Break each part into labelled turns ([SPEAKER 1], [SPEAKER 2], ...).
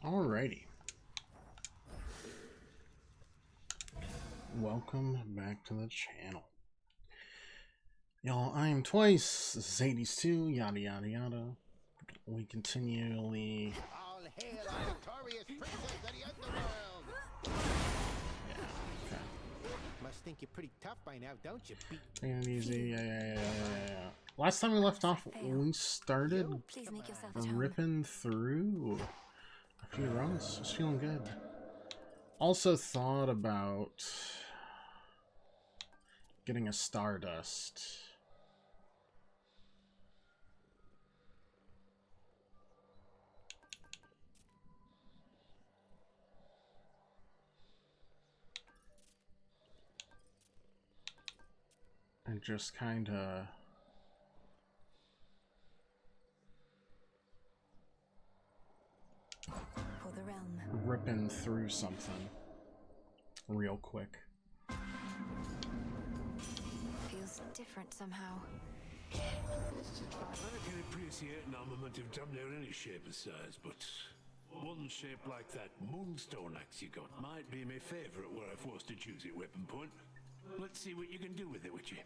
[SPEAKER 1] Alrighty. Welcome back to the channel. Y'all, I am Twice. This is Hades2, yada yada yada. We continually...
[SPEAKER 2] All hail our victorious princess of the underworld!
[SPEAKER 1] Yeah, okay.
[SPEAKER 2] Must think you're pretty tough by now, don't you?
[SPEAKER 1] Take it easy, yeah. Last time we left off, we started
[SPEAKER 3] Please make yourself at home.
[SPEAKER 1] ripping through a few runs. Just feeling good. Also thought about getting a Stardust. And just kind of
[SPEAKER 3] For the realm.
[SPEAKER 1] ripping through something real quick.
[SPEAKER 3] Feels different somehow.
[SPEAKER 4] I can appreciate an armament of damn near any shape or size, but one shape like that moonstone axe you got might be my favourite were I forced to choose your weapon point. Let's see what you can do with it, Witchy.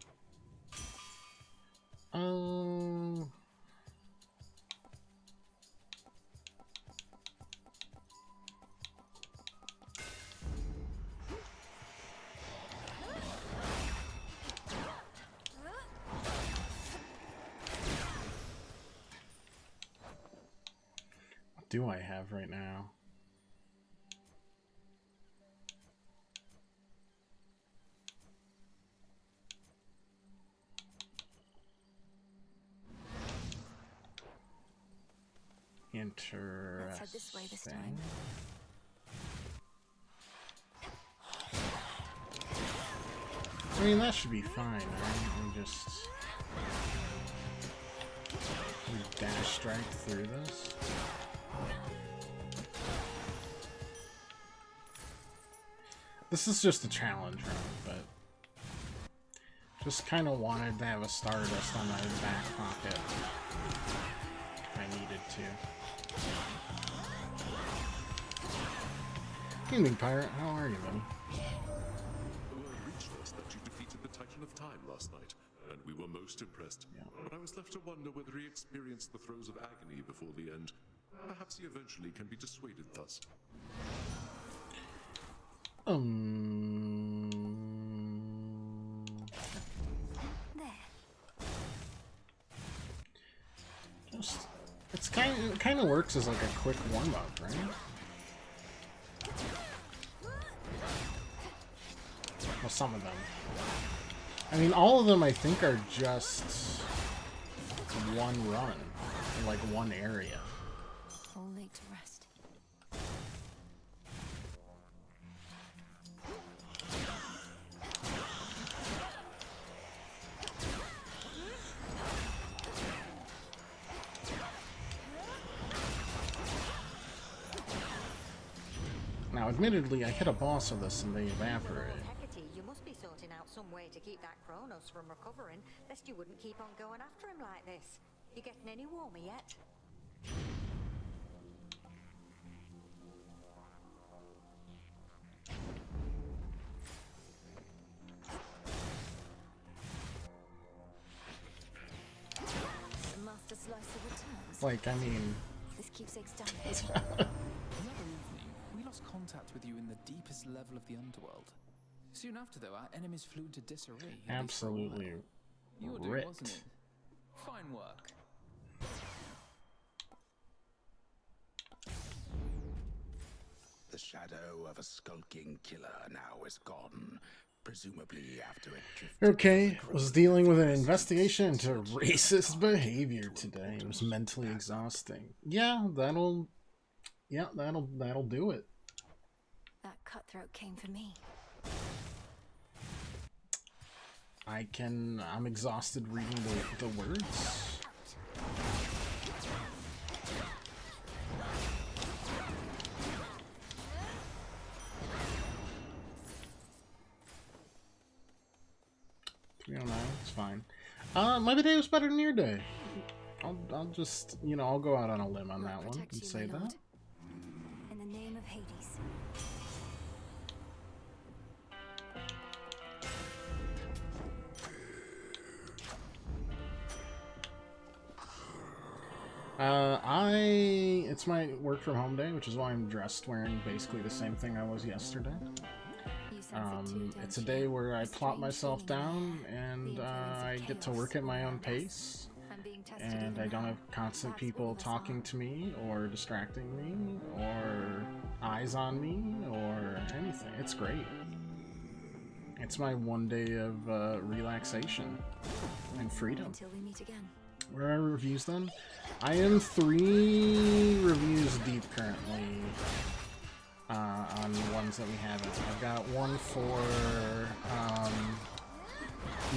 [SPEAKER 1] What do I have right now? Interesting.
[SPEAKER 3] Let's head this way this time.
[SPEAKER 1] I mean, that should be fine, right? We just dash strike through this. This is just a challenge run, but just kind of wanted to have a Stardust on my back pocket if I needed to. Evening, Pirate. How are you, buddy?
[SPEAKER 5] Word reached us that you defeated the Titan of Time last night, and we were most impressed.
[SPEAKER 1] Yeah.
[SPEAKER 5] But I was left to wonder whether he experienced the throes of agony before the end. Perhaps he eventually can be dissuaded thus.
[SPEAKER 3] There.
[SPEAKER 1] Just, it kind of works as like a quick warm up, right? Well, some of them. I mean, all of them I think are just one run, in like one area.
[SPEAKER 3] All laid to rest.
[SPEAKER 1] Now, admittedly, I hit a boss of this and they evaporate.
[SPEAKER 6] Hecate, you must be sorting out some way to keep that Kronos from recovering, lest you wouldn't keep on going after him like this. You getting any warmer yet?
[SPEAKER 3] The Master Slicer returns.
[SPEAKER 1] Like, I mean,
[SPEAKER 3] This keepsake's done.
[SPEAKER 7] The other evening, we lost contact with you in the deepest level of the underworld. Soon after, though, our enemies flew into disarray. and they
[SPEAKER 1] absolutely
[SPEAKER 7] fell. Your doing, wasn't
[SPEAKER 1] ripped.
[SPEAKER 7] it? Fine work.
[SPEAKER 8] The shadow of a skulking killer now is gone, presumably after it drifted.
[SPEAKER 1] Okay, was dealing with an investigation into racist behavior today. It was mentally exhausting. Yeah, that'll do it.
[SPEAKER 3] That cutthroat came for me.
[SPEAKER 1] I'm exhausted reading the words. You know, it's fine. My day was better than your day. I'll just, I'll go out on a limb on that one and say that. It's my work from home day, which is why I'm dressed wearing basically the same thing I was yesterday.
[SPEAKER 3] You sense it too,
[SPEAKER 1] It's
[SPEAKER 3] don't
[SPEAKER 1] a day
[SPEAKER 3] you?
[SPEAKER 1] where I
[SPEAKER 3] A
[SPEAKER 1] plop
[SPEAKER 3] strange
[SPEAKER 1] myself
[SPEAKER 3] feeling in
[SPEAKER 1] down
[SPEAKER 3] the air,
[SPEAKER 1] and
[SPEAKER 3] the influence of
[SPEAKER 1] I get to
[SPEAKER 3] chaos
[SPEAKER 1] work at my own
[SPEAKER 3] around us.
[SPEAKER 1] pace.
[SPEAKER 3] I'm being tested
[SPEAKER 1] And
[SPEAKER 3] even
[SPEAKER 1] I don't
[SPEAKER 3] now.
[SPEAKER 1] have constant
[SPEAKER 3] That's all
[SPEAKER 1] people
[SPEAKER 3] of us
[SPEAKER 1] talking
[SPEAKER 3] are.
[SPEAKER 1] to me or distracting me or eyes on me or anything. It's great. It's my one day of relaxation and freedom.
[SPEAKER 3] Until we meet again.
[SPEAKER 1] Where are reviews done? I am 3 reviews deep currently on the ones that we haven't. I've got one for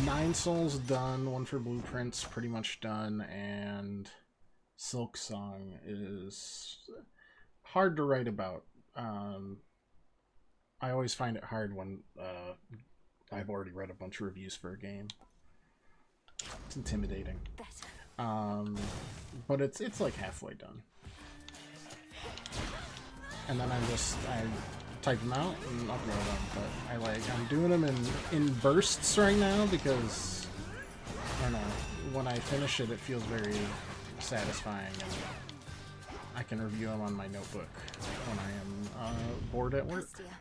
[SPEAKER 1] Nine Souls done, one for Blueprints pretty much done, and Silk Song is hard to write about. I always find it hard when I've already read a bunch of reviews for a game. It's intimidating.
[SPEAKER 3] Better.
[SPEAKER 1] But it's like halfway done. And then I type them out and upload them. But I'm doing them in bursts right now because I don't know, when I finish it, it feels very satisfying, and I can review them on my notebook when I am bored at work.
[SPEAKER 3] Hestia.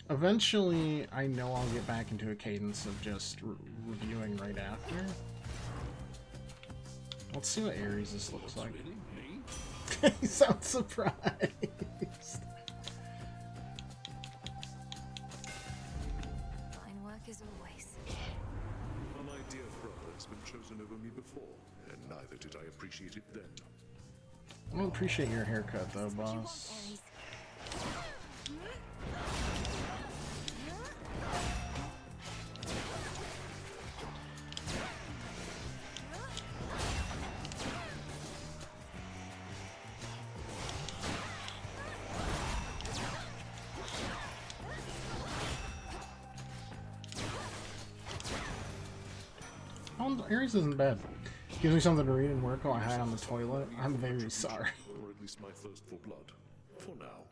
[SPEAKER 1] Eventually, I know I'll get back into a cadence of just reviewing right after. Let's see what Ares' looks like.
[SPEAKER 4] Really? Me?
[SPEAKER 1] He sounds surprised.
[SPEAKER 3] Fine work as always.
[SPEAKER 5] My dear brother has been chosen over me before, and neither did I appreciate it then.
[SPEAKER 1] I don't appreciate your haircut though,
[SPEAKER 3] What you want,
[SPEAKER 1] boss.
[SPEAKER 3] Ares?
[SPEAKER 1] Oh, Ares isn't bad. Gives me something to read and work while I hide on the toilet. I'm very sorry.
[SPEAKER 5] Or at least my thirst for blood. For now.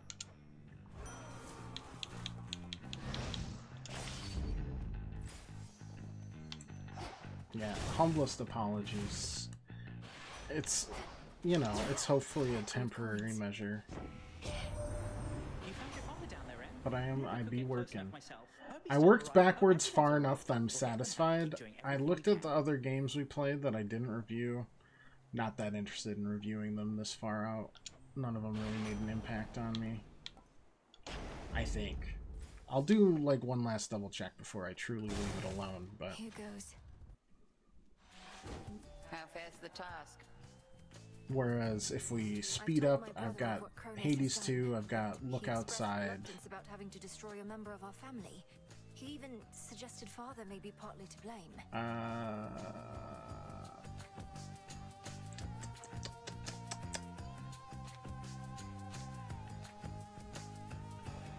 [SPEAKER 1] Yeah, humblest apologies. It's, you know, it's hopefully a temporary measure. But I be working. I worked backwards far enough that I'm satisfied. I looked at the other games we played that I didn't review. Not that interested in reviewing them this far out. None of them really made an impact on me. I think. I'll do like one last double check before I truly leave it alone, but
[SPEAKER 3] Here goes.
[SPEAKER 9] How fares the task?
[SPEAKER 1] whereas if we speed
[SPEAKER 3] told
[SPEAKER 1] up,
[SPEAKER 3] my
[SPEAKER 1] I've
[SPEAKER 3] brother
[SPEAKER 1] got
[SPEAKER 3] what Kronos
[SPEAKER 1] Hades
[SPEAKER 3] has
[SPEAKER 1] 2,
[SPEAKER 3] done.
[SPEAKER 1] I've got Look
[SPEAKER 3] He expressed
[SPEAKER 1] Outside.
[SPEAKER 3] reluctance about having to destroy a member of our family. He even suggested father may be partly to blame.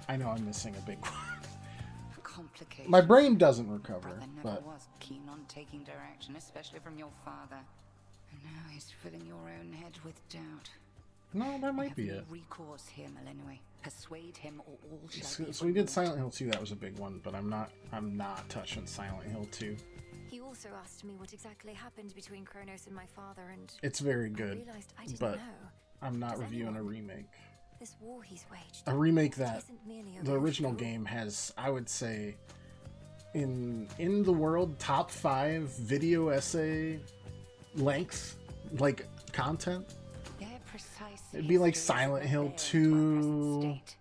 [SPEAKER 1] I know I'm missing a big one.
[SPEAKER 9] Complicated.
[SPEAKER 1] My brain doesn't recover,
[SPEAKER 9] Brother never
[SPEAKER 1] but
[SPEAKER 9] was keen on taking direction, especially from your father. And now he's filling your own head with doubt.
[SPEAKER 1] no, that might
[SPEAKER 9] Have
[SPEAKER 1] be
[SPEAKER 9] no
[SPEAKER 1] it.
[SPEAKER 9] recourse here, Malenwe. Persuade him or all shall be
[SPEAKER 1] So we did
[SPEAKER 9] removed.
[SPEAKER 1] Silent Hill 2, that was a big one, but I'm not touching Silent Hill 2.
[SPEAKER 3] He also asked me what exactly happened between Kronos and my father, and
[SPEAKER 1] It's very
[SPEAKER 3] I
[SPEAKER 1] good,
[SPEAKER 3] realized I didn't
[SPEAKER 1] but
[SPEAKER 3] know.
[SPEAKER 1] I'm not
[SPEAKER 3] Does
[SPEAKER 1] reviewing a
[SPEAKER 3] anyone?
[SPEAKER 1] remake.
[SPEAKER 3] This war he's waged.
[SPEAKER 1] A remake that
[SPEAKER 3] isn't merely a
[SPEAKER 1] the
[SPEAKER 3] war
[SPEAKER 1] original
[SPEAKER 3] for the
[SPEAKER 1] game has, I would say, in the world, top 5 video essay length, like, content.
[SPEAKER 9] Their precise
[SPEAKER 1] It'd be like
[SPEAKER 9] history is
[SPEAKER 1] Silent Hill
[SPEAKER 9] revealed to our
[SPEAKER 1] 2.
[SPEAKER 9] present state.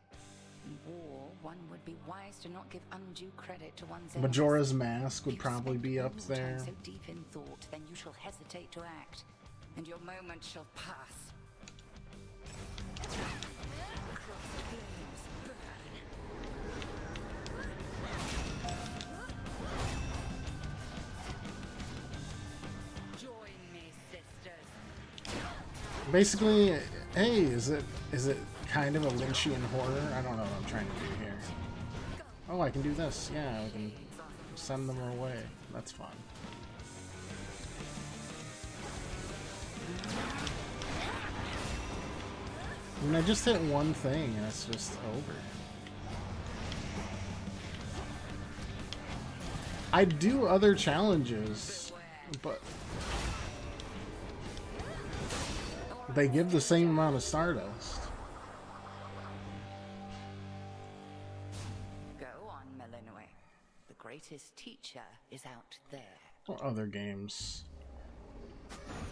[SPEAKER 9] In war, one would be wise to not give undue credit to one's
[SPEAKER 1] Majora's
[SPEAKER 9] enemies.
[SPEAKER 1] Mask would
[SPEAKER 9] You've
[SPEAKER 1] probably
[SPEAKER 9] spent
[SPEAKER 1] be
[SPEAKER 9] all
[SPEAKER 1] up
[SPEAKER 9] your time
[SPEAKER 1] there.
[SPEAKER 9] So deep in thought, then you shall hesitate to act, and your moment shall pass. Join me, sisters.
[SPEAKER 1] Basically, hey, is it kind of a Lynchian horror? I don't know what I'm trying to do here. Oh, I can do this. Yeah, I can send them away. That's fun. I mean, I just hit one thing and it's just over. I'd do other challenges, but they give the same amount of Stardust.
[SPEAKER 9] Go on, Melinoe. The greatest teacher is out there.
[SPEAKER 1] Or other games.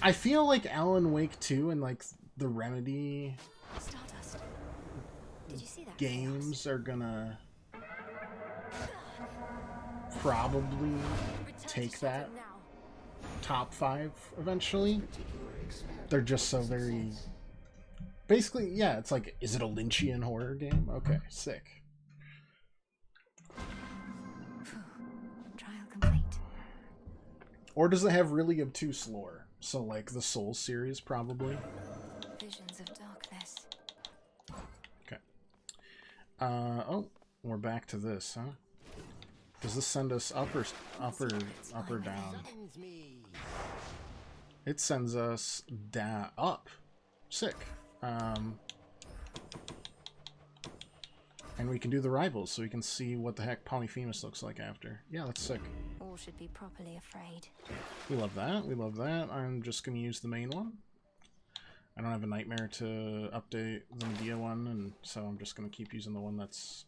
[SPEAKER 1] I feel like Alan Wake 2 and like the Remedy
[SPEAKER 3] Stardust. Did you see that?
[SPEAKER 1] games are gonna probably take that top 5 eventually. They're just so very... Basically, yeah, it's like, is it a Lynchian horror game? Okay, sick.
[SPEAKER 3] Trial complete.
[SPEAKER 1] Or does it have really obtuse lore? So like the Souls series, probably.
[SPEAKER 3] Visions of darkness.
[SPEAKER 1] Okay. Oh, we're back to this, huh? Does this send us up or down?
[SPEAKER 2] Summons me.
[SPEAKER 1] It sends us down, up. Sick. And we can do the rivals, so we can see what the heck Polyphemus looks like after. Yeah, that's sick.
[SPEAKER 3] All should be properly afraid.
[SPEAKER 1] We love that. We love that. I'm just going to use the main one. I don't have a nightmare to update the Medea one, and so I'm just going to keep using the one that's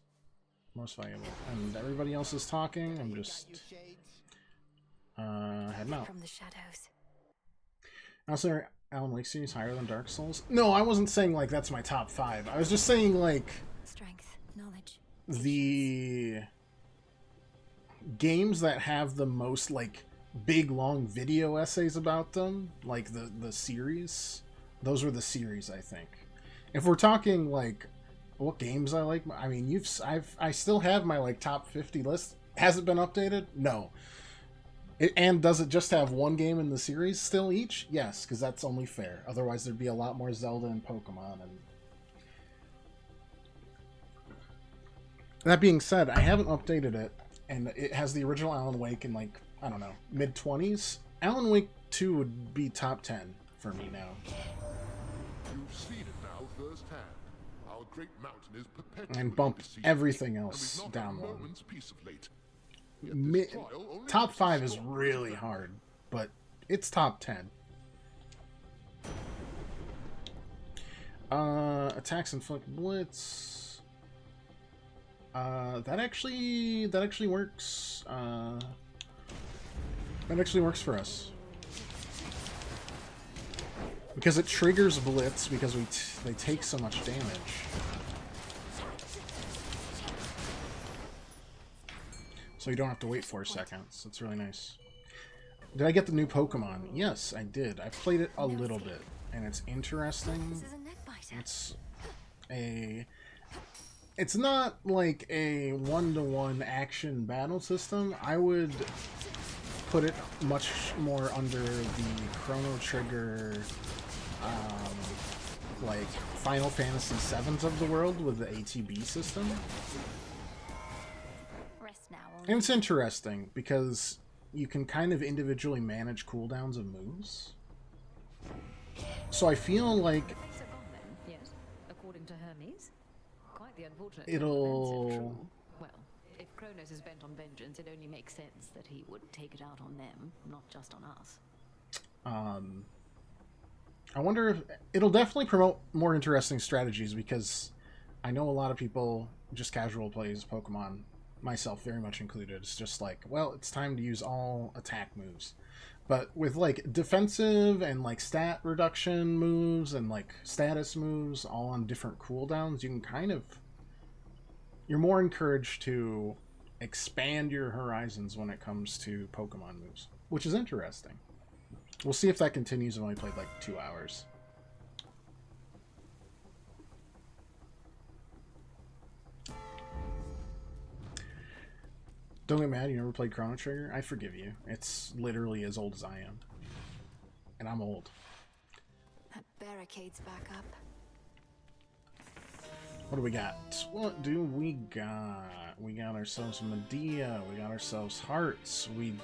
[SPEAKER 1] most valuable. And everybody else is talking. I'm just heading out.
[SPEAKER 3] From the shadows.
[SPEAKER 1] Also, Alan Wake series higher than Dark Souls? No, I wasn't saying like that's my top 5. I was just saying like
[SPEAKER 3] Strength, knowledge.
[SPEAKER 1] the games that have the most like big long video essays about them, like the series. Those were the series, I think. If we're talking like what games I like, I mean, I still have my like top 50 list. Has it been updated? No. And does it just have one game in the series still each? Yes, because that's only fair. Otherwise, there'd be a lot more Zelda and Pokemon. And that being said, I haven't updated it, and it has the original Alan Wake in like, I don't know, mid-20s. Alan Wake 2 would be top 10 for me now.
[SPEAKER 5] You've seen it now firsthand. Our great mountain is perpetually
[SPEAKER 1] And bumped
[SPEAKER 5] besieged,
[SPEAKER 1] everything
[SPEAKER 5] and
[SPEAKER 1] else
[SPEAKER 5] we've not
[SPEAKER 1] down
[SPEAKER 5] had a
[SPEAKER 1] one.
[SPEAKER 5] moment's peace of late. Yet this trial only
[SPEAKER 1] Top
[SPEAKER 5] makes
[SPEAKER 1] 5
[SPEAKER 5] us
[SPEAKER 1] is
[SPEAKER 5] stronger.
[SPEAKER 1] really hard, but it's top 10. Attacks inflict blitz. That actually works. That actually works for us because it triggers blitz because they take so much damage. So you don't have to wait 4 seconds. That's really nice. Did I get the new Pokemon? Yes, I did. I played it a little bit, and it's interesting.
[SPEAKER 3] This is a neck biter.
[SPEAKER 1] It's not like a one-to-one action battle system. I would put it much more under the Chrono Trigger, like Final Fantasy VII's of the world with the ATB system.
[SPEAKER 3] Rest now.
[SPEAKER 1] And it's interesting because you can kind of individually manage cooldowns of moves. So I feel like
[SPEAKER 10] Yes, according to Hermes. Quite the unfortunate
[SPEAKER 1] it'll...
[SPEAKER 10] Well, if Kronos is bent on vengeance, it only makes sense that he would take it out on them, not just on us.
[SPEAKER 1] I wonder if it'll definitely promote more interesting strategies, because I know a lot of people just casual plays Pokemon, myself very much included. It's just like, well, it's time to use all attack moves. But with like defensive and like stat reduction moves and like status moves all on different cooldowns, you can kind of, you're more encouraged to expand your horizons when it comes to Pokemon moves, which is interesting. We'll see if that continues. I've only played like 2 hours. Don't get mad, you never played Chrono Trigger? I forgive you. It's literally as old as I am. And I'm old.
[SPEAKER 3] That barricade's back up.
[SPEAKER 1] What do we got? What do we got? We got ourselves Medea. We got ourselves Hearts. We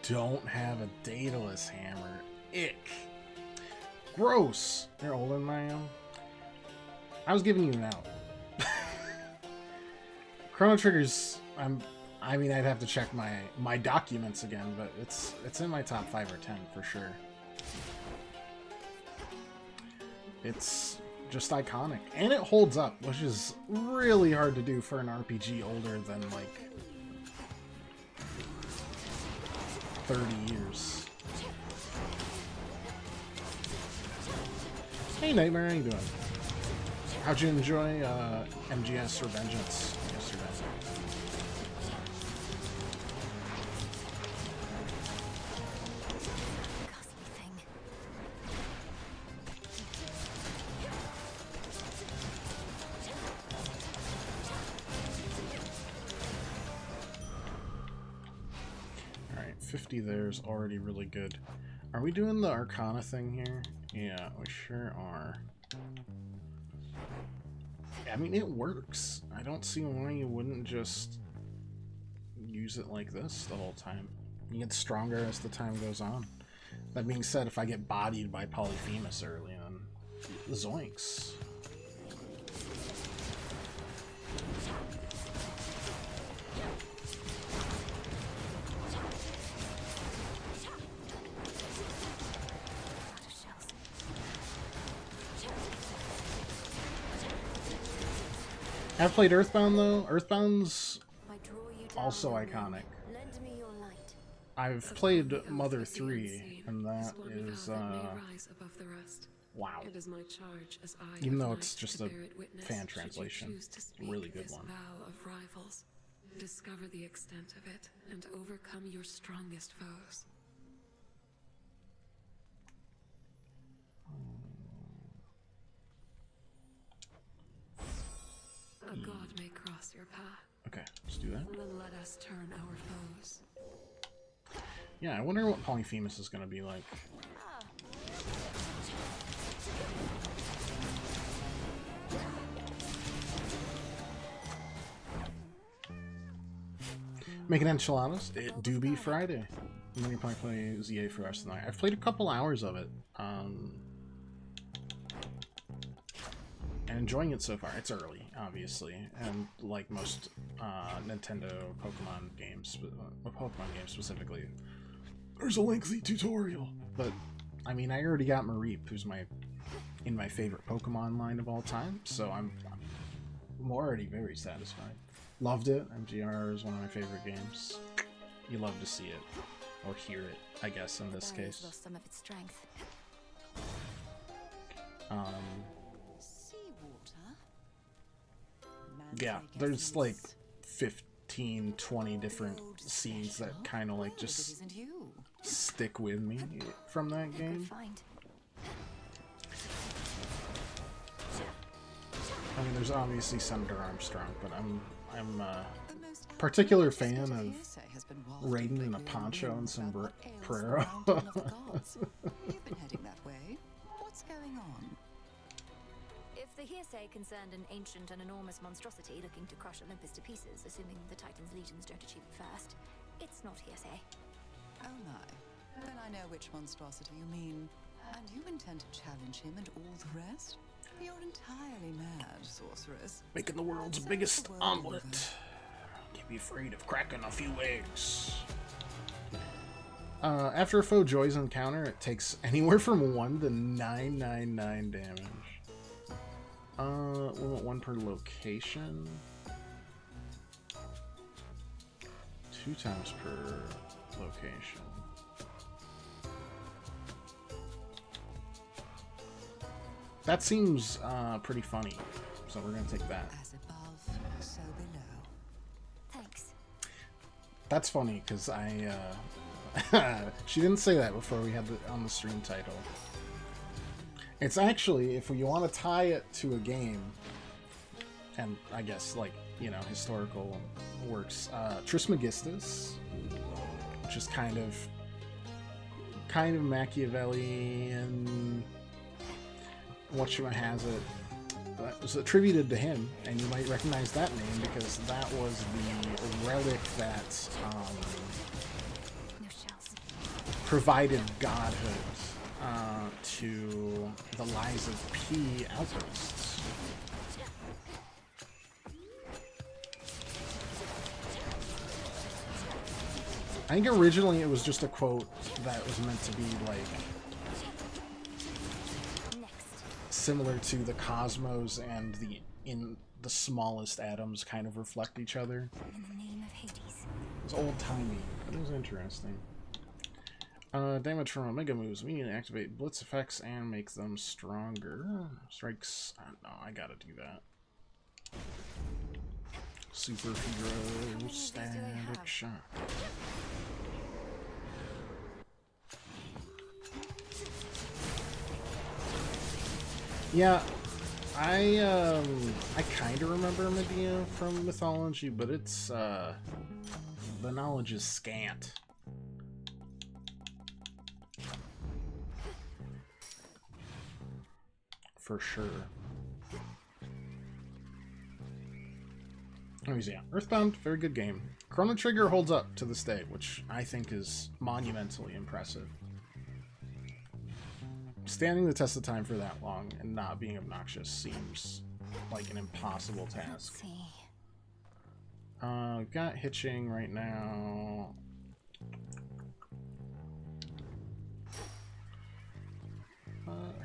[SPEAKER 1] don't have a Daedalus Hammer. Ick. Gross. You're older than I am. I was giving you an out. Chrono Trigger's... I mean, I'd have to check my documents again, but it's in my top 5 or 10 for sure. It's just iconic, and it holds up, which is really hard to do for an RPG older than like 30 years. Hey Nightmare, how you doing? How'd you enjoy MGS Revengeance yesterday? Alright, 50 there is already really good. Are we doing the Arcana thing here? Yeah, we sure are. I mean, it works. I don't see why you wouldn't just use it like this the whole time. You get stronger as the time goes on. That being said, if I get bodied by Polyphemus early on, zoinks. I've played Earthbound though. Earthbound's also iconic. I've played Mother 3, and that is wow. Even though it's just a fan translation, really good one.
[SPEAKER 11] Discover the extent of it and overcome your strongest foes. A god may cross your path.
[SPEAKER 1] Okay, let's do that.
[SPEAKER 11] Then let us turn our foes.
[SPEAKER 1] Yeah, I wonder what Polyphemus is going to be like. Making enchiladas? It do be Friday. And then you probably play ZA for the rest of the night. I've played a couple hours of it. And enjoying it so far. It's early, obviously, and like most Nintendo Pokemon games specifically, there's a lengthy tutorial. But I mean, I already got Mareep, who's in my favorite Pokemon line of all time, so I'm already very satisfied. Loved it. MGR is one of my favorite games. You love to see it or hear it, I guess, in this case.
[SPEAKER 3] Lost some of its strength.
[SPEAKER 1] Yeah, there's like 15, 20 different scenes that kind of like just stick with me from that game. I mean, there's obviously Senator Armstrong, but I'm a particular fan of Raiden in a poncho and sombrero.
[SPEAKER 9] You've been heading that way. What's going on?
[SPEAKER 3] If the hearsay concerned an ancient and enormous monstrosity looking to crush Olympus to pieces, assuming the Titan's legions don't achieve it first, it's not hearsay.
[SPEAKER 9] Oh my. Then I know which monstrosity you mean. And you intend to challenge him and all the rest? You're entirely mad, sorceress.
[SPEAKER 1] Making the world's biggest omelet. Can't be afraid of cracking a few eggs. After a foe joys encounter, it takes anywhere from 1 to 999 damage. We want 1 per location. 2 times per location. That seems pretty funny, so we're gonna take that.
[SPEAKER 9] As above, so below.
[SPEAKER 3] Thanks.
[SPEAKER 1] That's funny because she didn't say that before we had on the stream title. It's actually, if you want to tie it to a game, and I guess like, you know, historical works, Trismegistus, which is kind of Machiavellian. Whatchamahazit, that was attributed to him, and you might recognize that name because that was the relic that provided godhood to the Lies of P outposts. I think originally it was just a quote that was meant to be like similar to the cosmos and the smallest atoms kind of reflect each other.
[SPEAKER 3] In the name of Hades.
[SPEAKER 1] It's old-timey, but it was interesting. Damage from Omega moves. We need to activate blitz effects and make them stronger. Strikes. No, I gotta do that. Superhero static shock. Yeah, I kind of remember Medea from mythology, but it's the knowledge is scant. For sure. Oh, yeah. Earthbound, very good game. Chrono Trigger holds up to this day, which I think is monumentally impressive. Standing the test of time for that long and not being obnoxious seems like an impossible task. We've got hitching right now.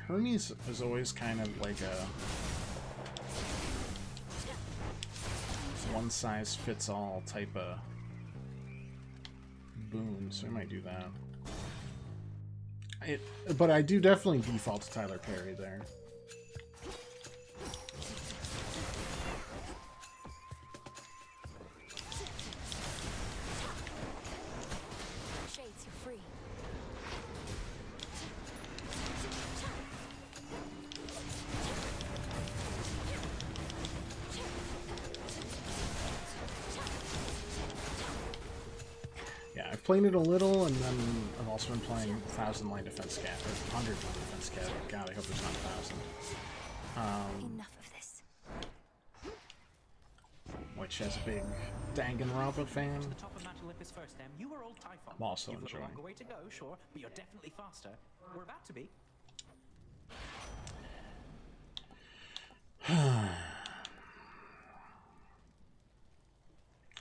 [SPEAKER 1] Hermes is always kind of like a one-size-fits-all type of boon, so we might do that. But I do definitely default to Tyler Perry there.
[SPEAKER 3] Shades, you're free.
[SPEAKER 1] Yeah, I've played it a little, and then I've also been playing 1,000 Line Defense Cat, or 100 Line Defense Cat. God, I hope there's not 1,000.
[SPEAKER 3] Enough of this.
[SPEAKER 1] Which, as a big Danganronpa fan,
[SPEAKER 12] The top of Mount Olympus first, you were old Typhon.
[SPEAKER 1] I'm also
[SPEAKER 12] You've got a
[SPEAKER 1] enjoying.
[SPEAKER 12] longer way to go, sure, but you're definitely faster. We're about to be.
[SPEAKER 1] I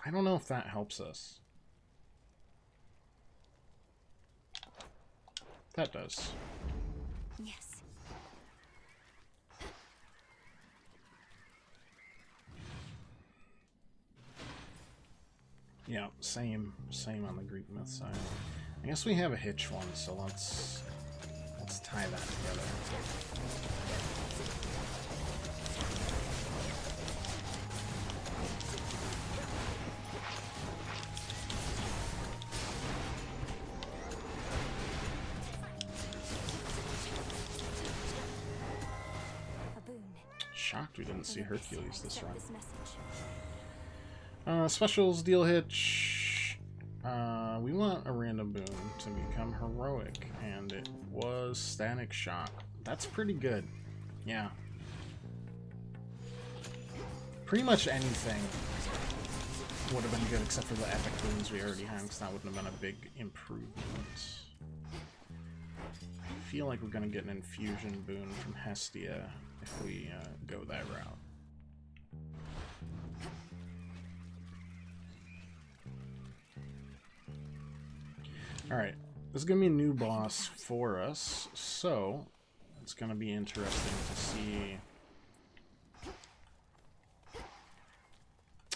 [SPEAKER 1] don't know if that helps us. That does.
[SPEAKER 3] Yes.
[SPEAKER 1] Yeah, same on the Greek myth side. I guess we have a hitch one, so let's tie that together. Shocked we didn't see Hercules this run. Specials, deal hitch. We want a random boon to become heroic, and it was static shock. That's pretty good. Yeah. Pretty much anything would have been good except for the epic boons we already had, because that wouldn't have been a big improvement. I feel like we're gonna get an infusion boon from Hestia if we go that route. Alright, this is going to be a new boss for us, so it's going to be interesting to see...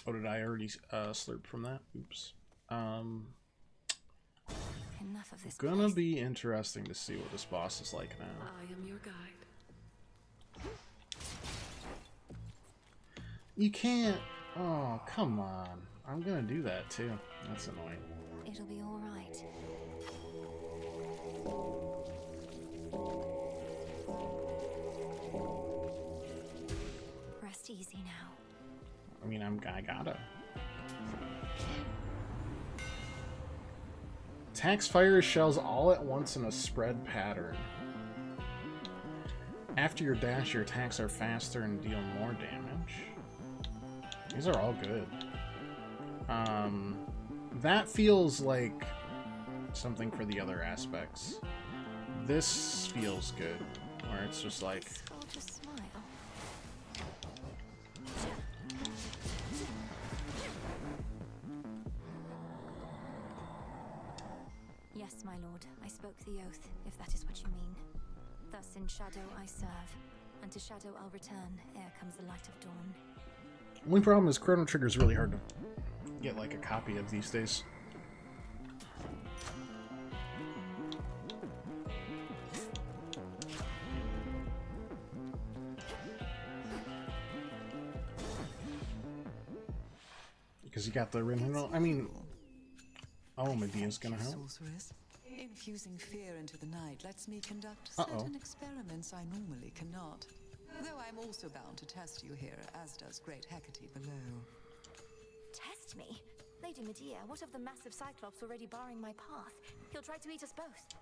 [SPEAKER 1] Oh, did I already slurp from that? Oops.
[SPEAKER 3] Enough of this.
[SPEAKER 1] Gonna be interesting to see what this boss is like now.
[SPEAKER 11] I am your guide.
[SPEAKER 1] You can't... Oh, come on. I'm gonna do that too. That's annoying.
[SPEAKER 3] It'll be all right. Rest easy now.
[SPEAKER 1] I mean, I gotta. Attacks fire shells all at once in a spread pattern. After your dash, your attacks are faster and deal more damage. These are all good. That feels like something for the other aspects. This feels good, where it's just like...
[SPEAKER 3] spoke the oath, if that is what you mean. Thus in shadow I serve, and to shadow I'll return ere comes the light of dawn.
[SPEAKER 1] Only problem is Chrono Trigger is really hard to get like a copy of these days. Because you got the original. I mean, oh, Medea's gonna help.
[SPEAKER 9] Sorceress. Infusing fear into the night lets me conduct
[SPEAKER 1] Uh-oh.
[SPEAKER 9] certain experiments I normally cannot. Though I'm also bound to test you here, as does Great Hecate below.
[SPEAKER 3] Test me? Lady Medea, what of the massive Cyclops already barring my path? He'll try to eat us both.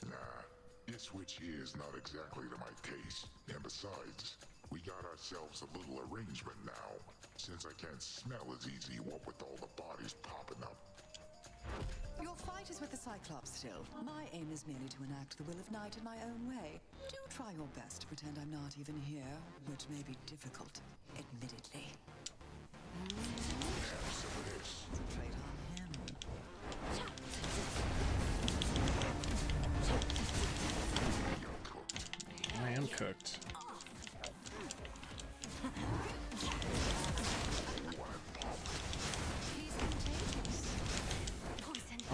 [SPEAKER 13] Nah, this witch here is not exactly to my taste. And besides, we got ourselves a little arrangement now. Since I can't smell as easy, what with all the bodies popping up.
[SPEAKER 9] Your fight is with the Cyclops still. My aim is merely to enact the will of night in my own way. Do try your best to pretend I'm not even here, which may be difficult, admittedly. Concentrate on him.
[SPEAKER 1] I am cooked.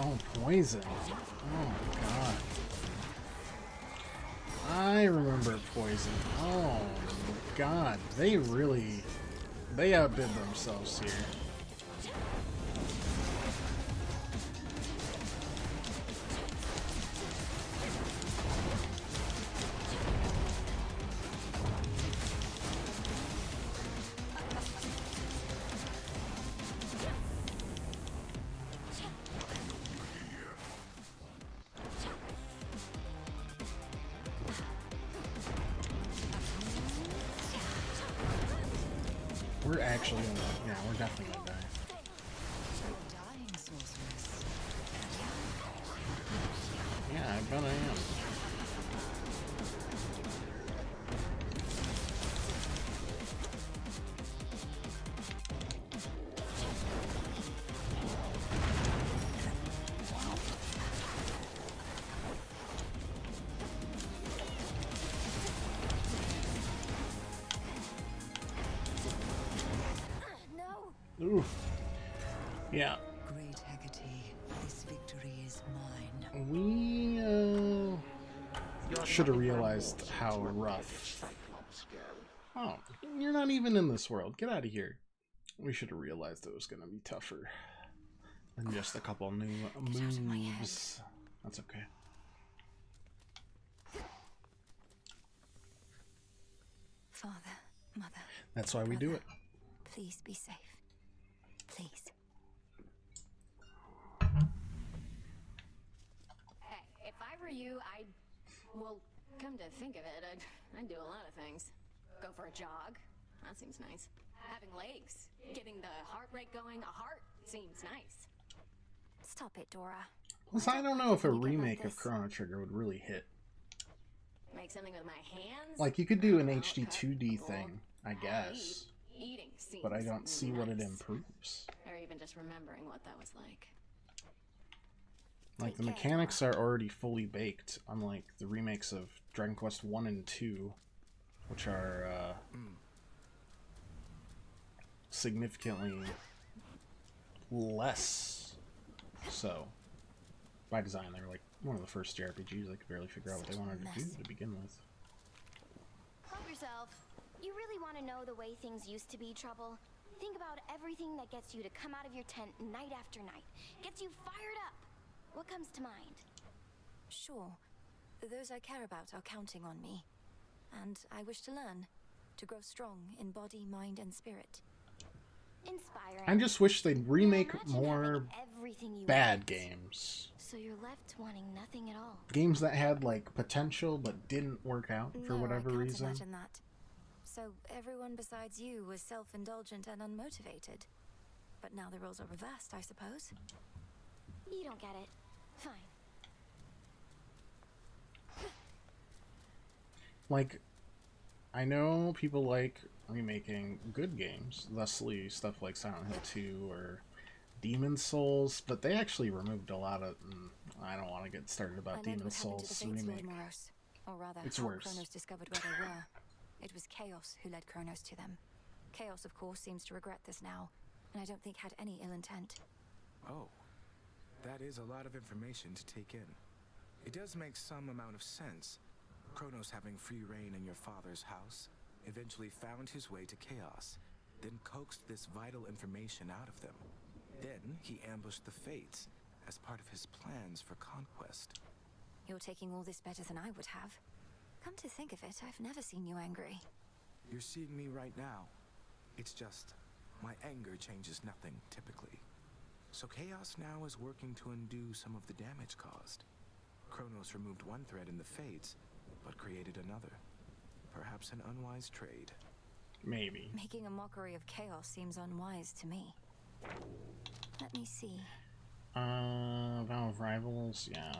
[SPEAKER 1] Oh, poison. Oh my god. I remember poison. Oh my god. They outdid themselves here. We're actually gonna, yeah, we're definitely gonna die.
[SPEAKER 9] Dying sorceress.
[SPEAKER 1] Yeah, I bet I am. Oof. Yeah.
[SPEAKER 9] Great Hecate, this victory is mine.
[SPEAKER 1] We should have realized how rough. Oh, you're not even in this world. Get out of here. We should have realized it was going to be tougher than just a couple new moves. That's okay.
[SPEAKER 3] Father, Mother.
[SPEAKER 1] That's why we do it.
[SPEAKER 3] Please be safe. Please.
[SPEAKER 10] Hey, if I were you, well, come to think of it, I'd do a lot of things. Go for a jog. That seems nice. Having legs. Getting the heart rate going. A heart seems nice.
[SPEAKER 3] Stop it, Dora.
[SPEAKER 1] Plus, I don't know if a remake of Chrono Trigger would really hit.
[SPEAKER 10] Make something with my hands?
[SPEAKER 1] Like, you could do an HD 2D thing, I guess.
[SPEAKER 10] Eating seems
[SPEAKER 1] But I don't see what it
[SPEAKER 10] nice.
[SPEAKER 1] improves.
[SPEAKER 10] Or even just remembering what that was like.
[SPEAKER 1] Like, the mechanics are already fully baked, unlike the remakes of Dragon Quest 1 and 2, which are significantly less so. By design, they're like one of the first JRPGs I could barely figure out what they wanted to do to begin with.
[SPEAKER 14] Help yourself. You really want to know the way things used to be, Trouble? Think about everything that gets you to come out of your tent night after night. Gets you fired up. What comes to mind?
[SPEAKER 3] Sure. Those I care about are counting on me. And I wish to learn. To grow strong in body, mind, and spirit.
[SPEAKER 14] Inspiring.
[SPEAKER 1] I just wish they'd remake more
[SPEAKER 14] everything you
[SPEAKER 1] bad
[SPEAKER 14] want.
[SPEAKER 1] games.
[SPEAKER 14] So you're left wanting nothing at all.
[SPEAKER 1] Games that had, like, potential but didn't work out for whatever
[SPEAKER 3] I can't
[SPEAKER 1] reason.
[SPEAKER 3] imagine that. So everyone besides you was self-indulgent and unmotivated. But now the roles are reversed, I suppose.
[SPEAKER 14] You don't get it. Fine.
[SPEAKER 1] Like, I know people like remaking good games, thusly stuff like Silent Hill 2 or Demon Souls, but they actually removed a lot of. I don't want to get started about Demon Souls remake.
[SPEAKER 3] Moros, or rather,
[SPEAKER 1] It's
[SPEAKER 3] how
[SPEAKER 1] worse.
[SPEAKER 3] Kronos discovered where they were. It was Chaos who led Kronos to them. Chaos, of course, seems to regret this now, and I don't think had any ill intent.
[SPEAKER 15] Oh, that is a lot of information to take in. It does make some amount of sense. Kronos having free reign in your father's house eventually found his way to Chaos, then coaxed this vital information out of them. Then he ambushed the Fates as part of his plans for conquest.
[SPEAKER 3] You're taking all this better than I would have. Come to think of it, I've never seen you angry.
[SPEAKER 15] You're seeing me right now. It's just, my anger changes nothing, typically. So Chaos now is working to undo some of the damage caused. Kronos removed one thread in the Fates, but created another. Perhaps an unwise trade.
[SPEAKER 1] Maybe.
[SPEAKER 3] Making a mockery of Chaos seems unwise to me. Let me see.
[SPEAKER 1] Vow of Rivals, yeah.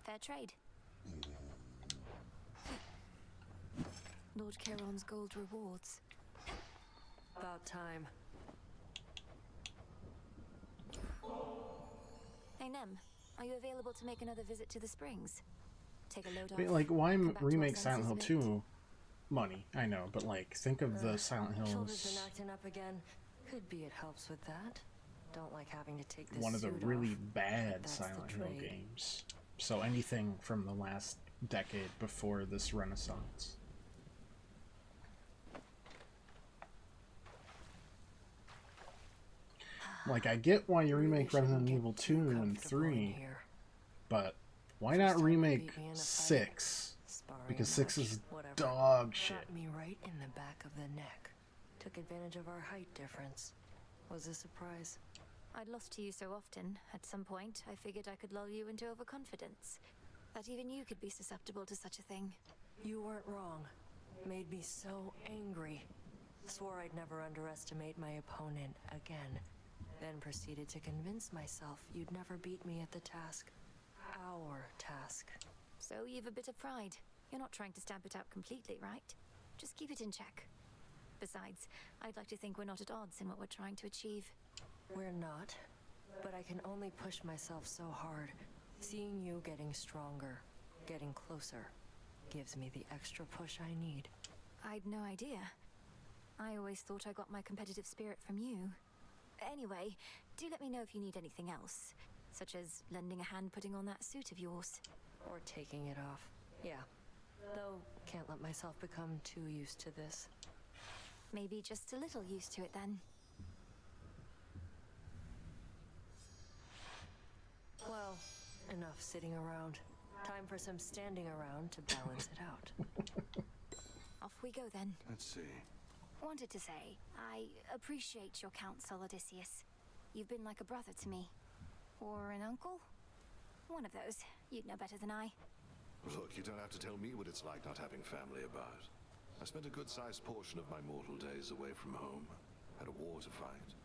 [SPEAKER 3] Fair trade. Lord Charon's gold rewards.
[SPEAKER 16] About time.
[SPEAKER 3] Hey Nem, are you available to make another visit to the Springs? Take a load off.
[SPEAKER 1] Wait, like, why
[SPEAKER 3] come back to
[SPEAKER 1] remake
[SPEAKER 3] our
[SPEAKER 1] Silent Hill
[SPEAKER 3] senses a bit.
[SPEAKER 1] 2? Money, I know, but like, think of the Silent
[SPEAKER 16] Shoulder's
[SPEAKER 1] Hills.
[SPEAKER 16] been acting up again. Could be it helps with that. Don't like having to take this
[SPEAKER 1] One of the
[SPEAKER 16] suit
[SPEAKER 1] really
[SPEAKER 16] off.
[SPEAKER 1] bad
[SPEAKER 16] That's the
[SPEAKER 1] Silent Hill
[SPEAKER 16] trade.
[SPEAKER 1] games. So anything from the last decade before this renaissance. Like, I get why you remake Resident Evil 2 and 3, but why not remake 6? Because 6 is dog shit.
[SPEAKER 16] Shot me right in the back of the neck. Took advantage of our height difference. Was a surprise.
[SPEAKER 3] I'd lost to you so often, at some point, I figured I could lull you into overconfidence. That even you could be susceptible to such a thing.
[SPEAKER 16] You weren't wrong. Made me so angry. Swore I'd never underestimate my opponent again. Then proceeded to convince myself you'd never beat me at the task. Our task.
[SPEAKER 3] So you've a bit of pride. You're not trying to stamp it out completely, right? Just keep it in check. Besides, I'd like to think we're not at odds in what we're trying to achieve.
[SPEAKER 16] We're not, but I can only push myself so hard. Seeing you getting stronger, getting closer, gives me the extra push I need.
[SPEAKER 3] I'd no idea. I always thought I got my competitive spirit from you. Anyway, do let me know if you need anything else, such as lending a hand putting on that suit of yours.
[SPEAKER 16] Or taking it off. Yeah. Though, can't let myself become too used to this.
[SPEAKER 3] Maybe just a little used to it then.
[SPEAKER 16] Well, enough sitting around. Time for some standing around to balance it out.
[SPEAKER 3] Off we go then.
[SPEAKER 4] Let's see.
[SPEAKER 3] Wanted to say, I appreciate your counsel, Odysseus. You've been like a brother to me. Or an uncle? One of those. You'd know better than I.
[SPEAKER 5] Look, you don't have to tell me what it's like not having family about. I spent a good-sized portion of my mortal days away from home. Had a war to fight.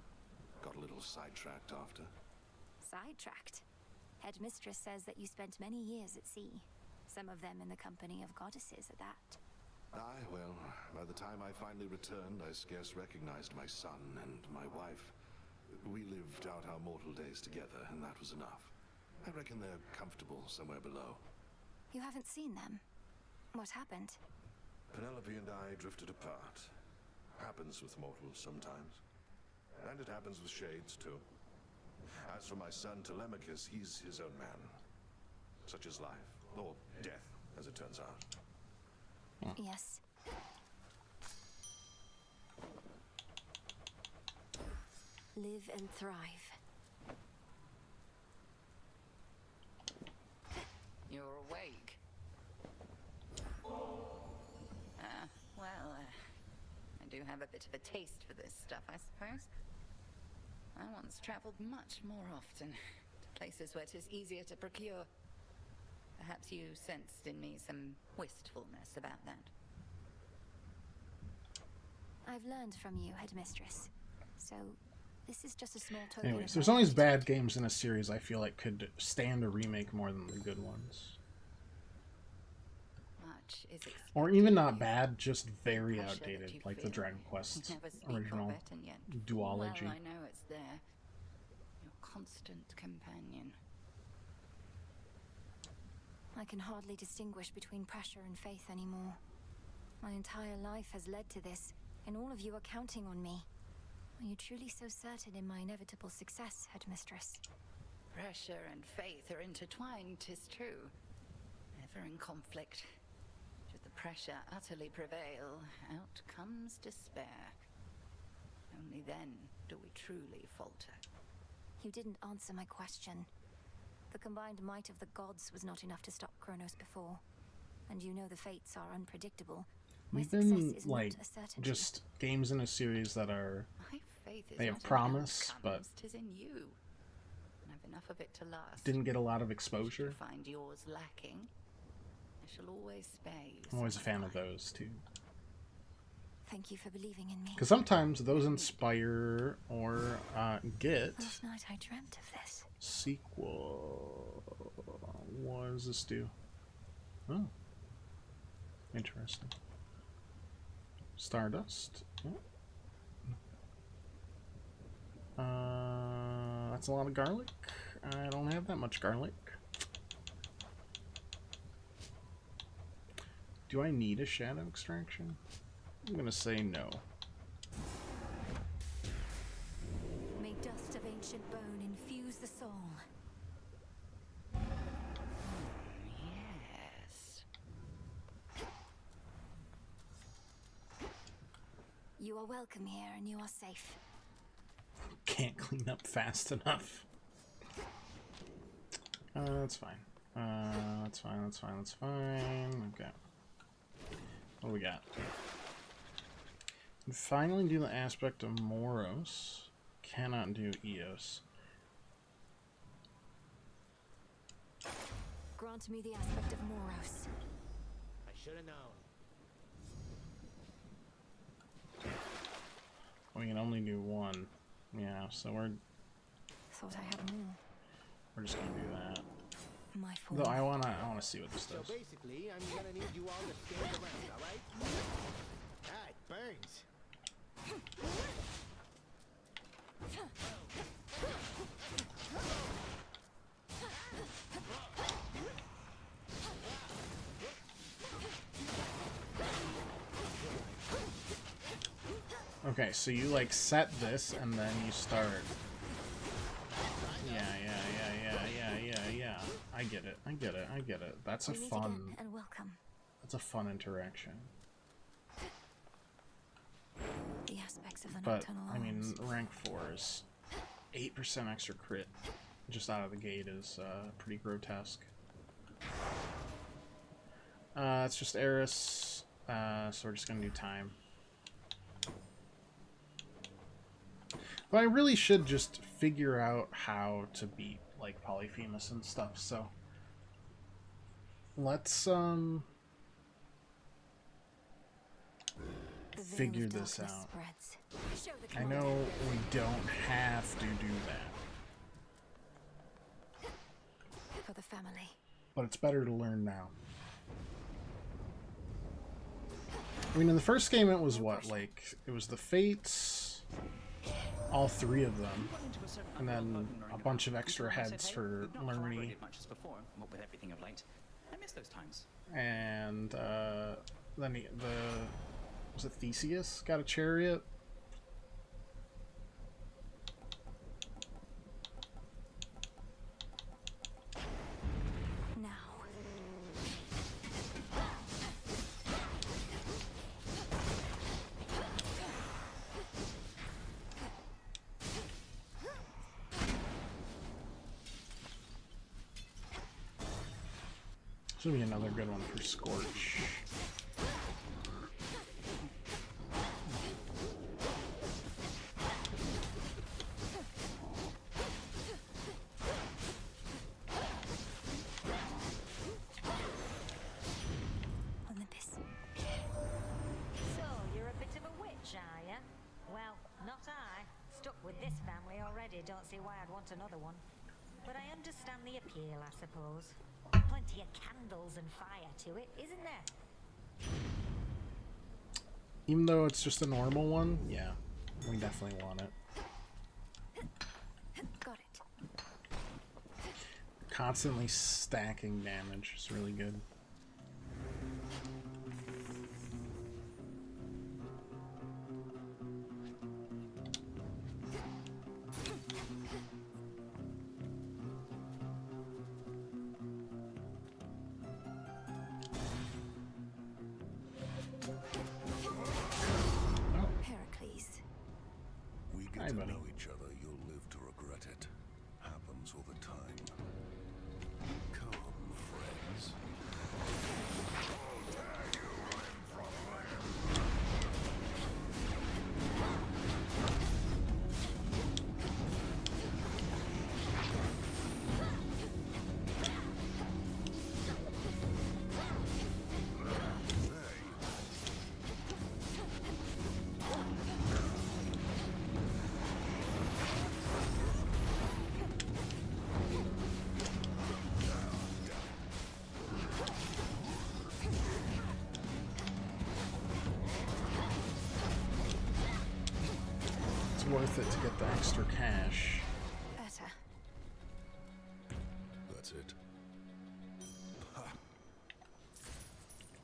[SPEAKER 5] Got a little sidetracked after.
[SPEAKER 3] Sidetracked? Headmistress says that you spent many years at sea. Some of them in the company of goddesses at that.
[SPEAKER 5] Aye, well, by the time I finally returned, I scarce recognized my son and my wife. We lived out our mortal days together, and that was enough. I reckon they're comfortable somewhere below.
[SPEAKER 3] You haven't seen them? What happened?
[SPEAKER 5] Penelope and I drifted apart. Happens with mortals sometimes. And it happens with shades, too. As for my son Telemachus, he's his own man. Such is life. Or death, as it turns out.
[SPEAKER 3] Yes. Live and thrive.
[SPEAKER 17] You're awake. I do have a bit of a taste for this stuff, I suppose. I once travelled much more often to places where 'tis easier to procure. Perhaps you sensed in me some wistfulness about that.
[SPEAKER 3] I've learned from you, Headmistress. So, this is just a small token.
[SPEAKER 1] Anyways,
[SPEAKER 3] of
[SPEAKER 1] there's
[SPEAKER 3] my
[SPEAKER 1] always bad games in a series I feel like could stand a remake more than the good ones.
[SPEAKER 17] much is expected.
[SPEAKER 1] Or even not bad, just very outdated, like the Dragon Quest
[SPEAKER 17] Never speak of
[SPEAKER 1] original
[SPEAKER 17] it, and yet
[SPEAKER 1] duology.
[SPEAKER 17] Well, I know it's there. Your constant companion.
[SPEAKER 3] I can hardly distinguish between pressure and faith anymore. My entire life has led to this, and all of you are counting on me. Are you truly so certain in my inevitable success, Headmistress?
[SPEAKER 17] Pressure and faith are intertwined, 'tis true. Ever in conflict. Should the pressure utterly prevail, out comes despair. Only then do we truly falter.
[SPEAKER 3] You didn't answer my question. The combined might of the gods was not enough to stop Kronos before. And you know the fates are unpredictable. My
[SPEAKER 1] We've
[SPEAKER 3] success
[SPEAKER 1] been,
[SPEAKER 3] is
[SPEAKER 1] like,
[SPEAKER 3] not a certainty.
[SPEAKER 1] just games in a series that are...
[SPEAKER 17] My faith is
[SPEAKER 1] They
[SPEAKER 17] not
[SPEAKER 1] have
[SPEAKER 17] in
[SPEAKER 1] promise,
[SPEAKER 17] outcomes,
[SPEAKER 1] but
[SPEAKER 17] 'tis in you. And I've enough of it to last.
[SPEAKER 1] didn't get a lot of
[SPEAKER 17] Should
[SPEAKER 1] exposure.
[SPEAKER 17] you find yours lacking, I shall always spare you.
[SPEAKER 1] I'm always a fan of those, too.
[SPEAKER 3] Thank you for believing in me.
[SPEAKER 1] Because sometimes those inspire or get
[SPEAKER 3] Last night I dreamt of this.
[SPEAKER 1] sequel. What does this do? Oh. Interesting. Stardust. That's a lot of garlic. I don't have that much garlic. Do I need a shadow extraction? I'm gonna say no.
[SPEAKER 3] May dust of ancient bone infuse the soul.
[SPEAKER 17] Yes.
[SPEAKER 3] You are welcome here, and you are safe.
[SPEAKER 1] Can't clean up fast enough. That's fine. That's fine, that's fine, that's fine. Okay. What do we got? And finally do the aspect of Moros. Cannot do Eos.
[SPEAKER 3] Grant me the aspect of Moros.
[SPEAKER 2] I should have known.
[SPEAKER 1] We can only do one. Yeah, so we're
[SPEAKER 3] Thought I had more.
[SPEAKER 1] just gonna do that.
[SPEAKER 3] My fault.
[SPEAKER 1] Though I wanna see what this
[SPEAKER 2] So
[SPEAKER 1] does.
[SPEAKER 2] basically, I'm gonna need you all to stand around, alright? Ah, it burns.
[SPEAKER 1] Okay, so you like set this and then you start. Yeah. I get it. That's a
[SPEAKER 3] We meet
[SPEAKER 1] fun.
[SPEAKER 3] again, and welcome.
[SPEAKER 1] That's a fun interaction.
[SPEAKER 3] The aspects of the
[SPEAKER 1] But
[SPEAKER 3] nocturnal
[SPEAKER 1] I mean,
[SPEAKER 3] arms.
[SPEAKER 1] rank 4 is 8% extra crit just out of the gate is pretty grotesque. It's just Eris, so we're just gonna do time. But I really should just figure out how to beat like Polyphemus and stuff, so let's figure this out. I know we don't have to do that,
[SPEAKER 3] For the family.
[SPEAKER 1] but it's better to learn now. I mean, in the first game it was what, like, it was the Fates, all 3 of them, and then a bunch of extra heads for Lerny,
[SPEAKER 12] Much as before, what with everything of late. I miss those times.
[SPEAKER 1] and then was it Theseus got a chariot? This will be another good one for Scorch.
[SPEAKER 3] Olympus.
[SPEAKER 6] So, you're a bit of a witch, are ya? Well, not I. Stuck with this family already, don't see why I'd want another one. But I understand the appeal, I suppose. Plenty of candles and fire to it, isn't there?
[SPEAKER 1] Even though it's just a normal one, yeah, we definitely want it.
[SPEAKER 3] Got it.
[SPEAKER 1] Constantly stacking damage is really good.
[SPEAKER 3] Heracles.
[SPEAKER 5] We get
[SPEAKER 1] Hi,
[SPEAKER 5] to
[SPEAKER 1] buddy.
[SPEAKER 5] know each other, you'll live to regret it. Happens all the time. Come, friends.
[SPEAKER 1] It's worth it to get the extra cash.
[SPEAKER 3] Better.
[SPEAKER 5] That's it.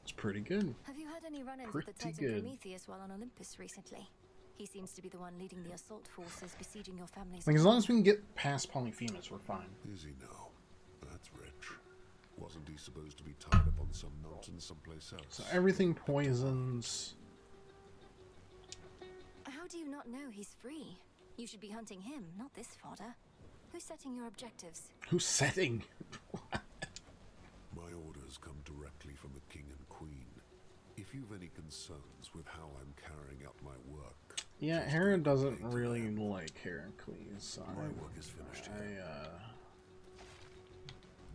[SPEAKER 1] It's pretty good.
[SPEAKER 3] Have you had any run-ins with the
[SPEAKER 1] Pretty
[SPEAKER 3] Titan
[SPEAKER 1] good.
[SPEAKER 3] Prometheus while on Olympus recently? He seems to be the one leading the assault forces besieging your family's
[SPEAKER 1] Like, as long as we can get past Polyphemus, we're fine.
[SPEAKER 5] Is he now? That's rich. Wasn't he supposed to be tied up on some mountain someplace else?
[SPEAKER 1] So everything poisons.
[SPEAKER 3] How do you not know he's free? You should be hunting him, not this fodder. Who's setting your objectives?
[SPEAKER 1] Who's setting?
[SPEAKER 5] My orders come directly from the king and queen. If you've any concerns with how I'm carrying out my work,
[SPEAKER 1] Yeah, Hera doesn't really like Heracles. So
[SPEAKER 5] my work is finished here.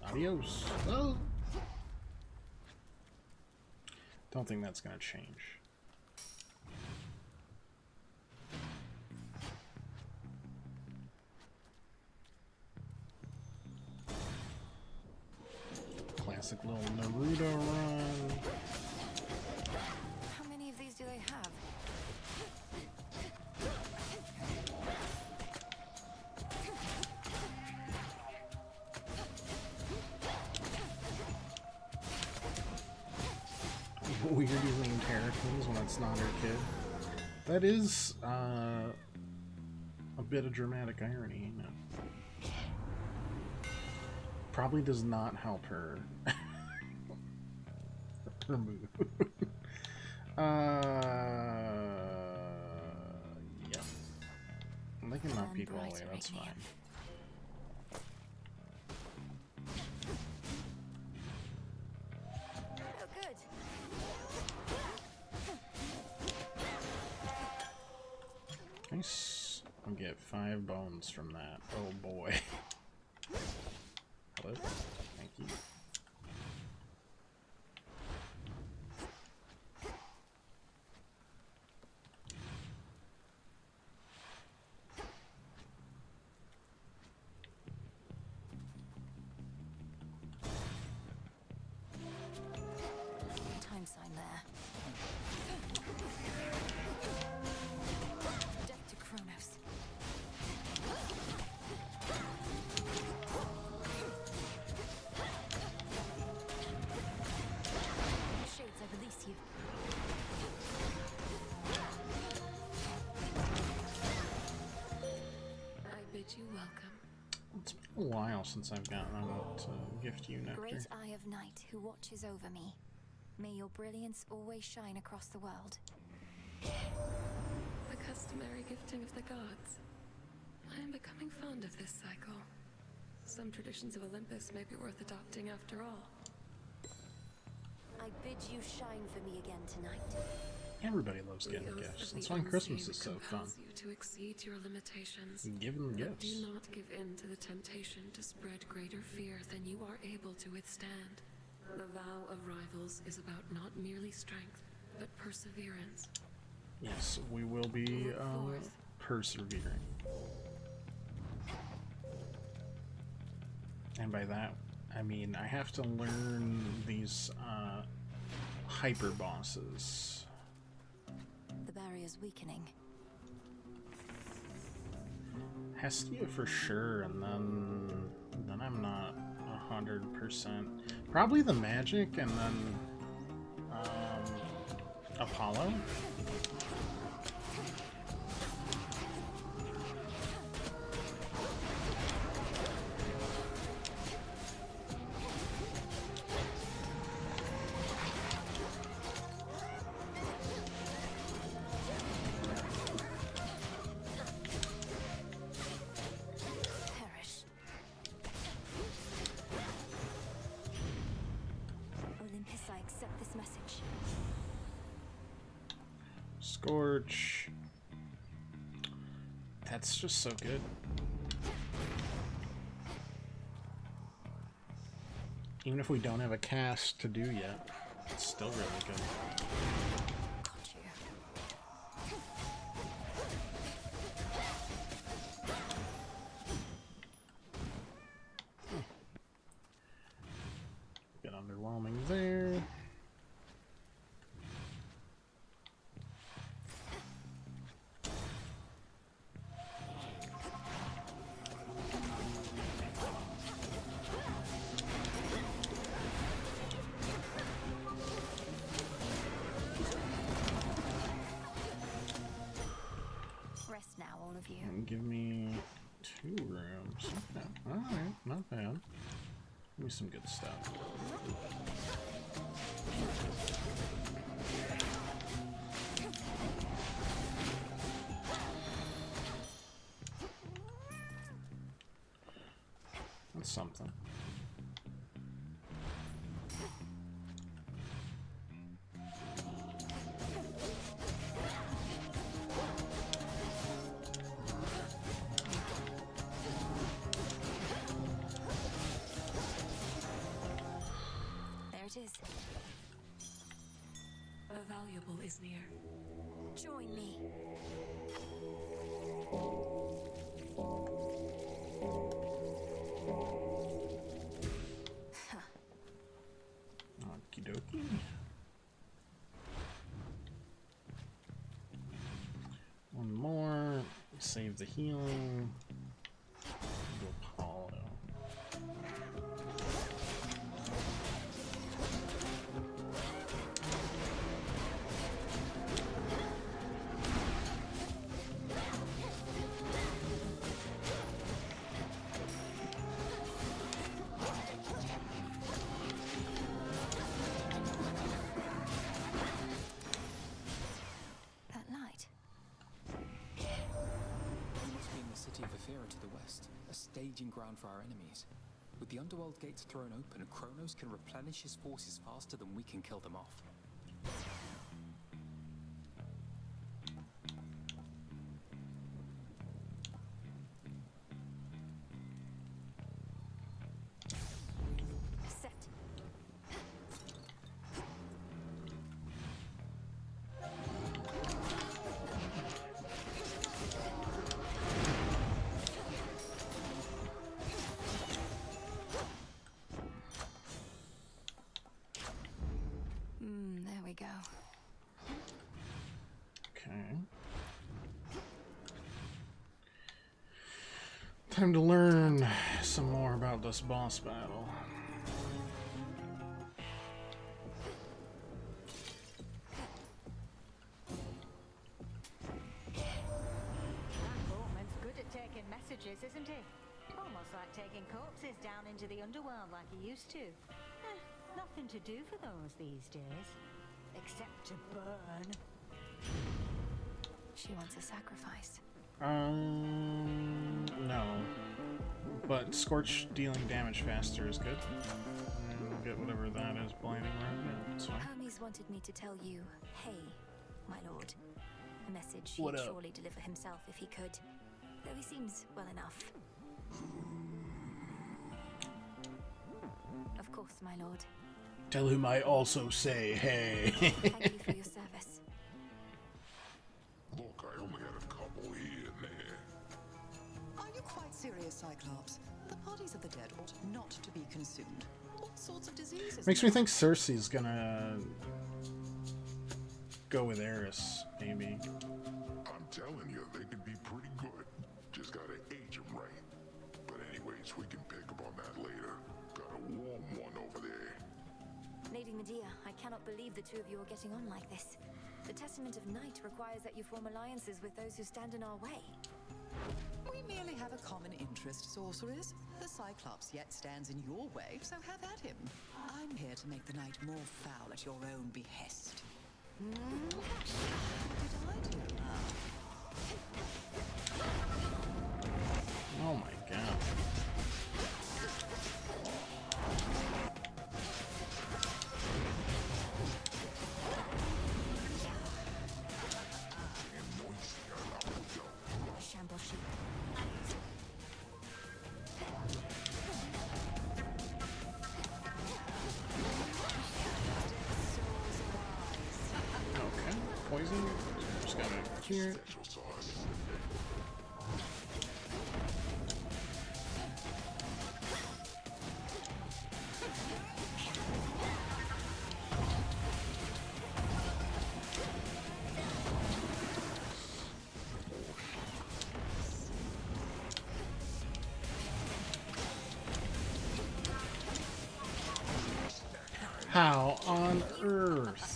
[SPEAKER 1] Adios. Oh. Don't think that's gonna change. Classic little Naruto run.
[SPEAKER 3] How many of these do they have?
[SPEAKER 1] Weirdly named Heracles when it's not her kid. That is a bit of dramatic irony, you know. Probably does not help her. Her move. Yeah. They can knock people away, that's fine.
[SPEAKER 3] Oh, good.
[SPEAKER 1] Nice. I'll get 5 bones from that. Oh boy. Hello? Thank you.
[SPEAKER 3] Time sign there. Death to Kronos. Shades, I release you.
[SPEAKER 11] I bid you welcome.
[SPEAKER 1] It's been a while since I've gotten to gift you nectar.
[SPEAKER 3] Great Eye of Night who watches over me. May your brilliance always shine across the world.
[SPEAKER 11] The customary gifting of the gods. I am becoming fond of this cycle. Some traditions of Olympus may be worth adopting after all.
[SPEAKER 3] I bid you shine for me again tonight.
[SPEAKER 1] Everybody loves getting
[SPEAKER 11] The oath
[SPEAKER 1] gifts.
[SPEAKER 11] of
[SPEAKER 1] That's
[SPEAKER 11] the
[SPEAKER 1] why Christmas
[SPEAKER 11] unseen
[SPEAKER 1] is so fun.
[SPEAKER 11] compels you to exceed your limitations.
[SPEAKER 1] Give them
[SPEAKER 11] But
[SPEAKER 1] gifts.
[SPEAKER 11] do not give in to the temptation to spread greater fear than you are able to withstand. The vow of rivals is about not merely strength, but perseverance.
[SPEAKER 1] Yes, we will be persevering. And by that, I mean I have to learn these hyper bosses.
[SPEAKER 3] The barrier's weakening.
[SPEAKER 1] Hestia for sure, and then I'm not 100%. Probably the magic, and then Apollo. Scorch. That's just so good. Even if we don't have a cast to do yet, it's still really good. Bit underwhelming there. Give me 2 rooms. Okay. Alright, not bad. Give me some good stuff. That's something.
[SPEAKER 11] A valuable is near.
[SPEAKER 3] Join me.
[SPEAKER 1] Okie dokie. One more. Save the healing. Go Apollo.
[SPEAKER 7] Staging ground for our enemies. With the underworld gates thrown open, Kronos can replenish his forces faster than we can kill them off.
[SPEAKER 3] There we go.
[SPEAKER 1] Okay. Time to learn some more about this boss battle.
[SPEAKER 6] Boatman's good at taking messages, isn't he? Almost like taking corpses down into the underworld like he used to. Nothing to do for those these days, except to burn.
[SPEAKER 3] She wants a sacrifice.
[SPEAKER 1] No. But Scorch dealing damage faster is good. And we'll get whatever that is blinding right now. That's fine.
[SPEAKER 3] Hermes wanted me to tell you, hey, my lord. A message
[SPEAKER 1] What
[SPEAKER 3] he'd
[SPEAKER 1] up?
[SPEAKER 3] surely deliver himself if he could. Though he seems well enough. Of course, my lord.
[SPEAKER 1] Tell him I also say hey.
[SPEAKER 3] Thank you for your service.
[SPEAKER 13] Look, I only had a couple here and there.
[SPEAKER 9] Are you quite serious, Cyclops? The bodies of the dead ought not to be consumed. All sorts of diseases.
[SPEAKER 1] Makes me think Cersei's gonna go with Eris, maybe.
[SPEAKER 13] I'm telling you, they can be pretty good. Just gotta age them right. But anyways, we can pick up on that later. Got a warm one over there.
[SPEAKER 3] Lady Medea, I cannot believe the two of you are getting on like this. The Testament of Night requires that you form alliances with those who stand in our way.
[SPEAKER 9] We merely have a common interest, sorcerers. The Cyclops yet stands in your way, so have at him. I'm here to make the night more foul at your own behest. What did I do?
[SPEAKER 1] Oh my god.
[SPEAKER 3] Shamble sheep.
[SPEAKER 1] Okay, poison. Just gotta clear it. How on earth?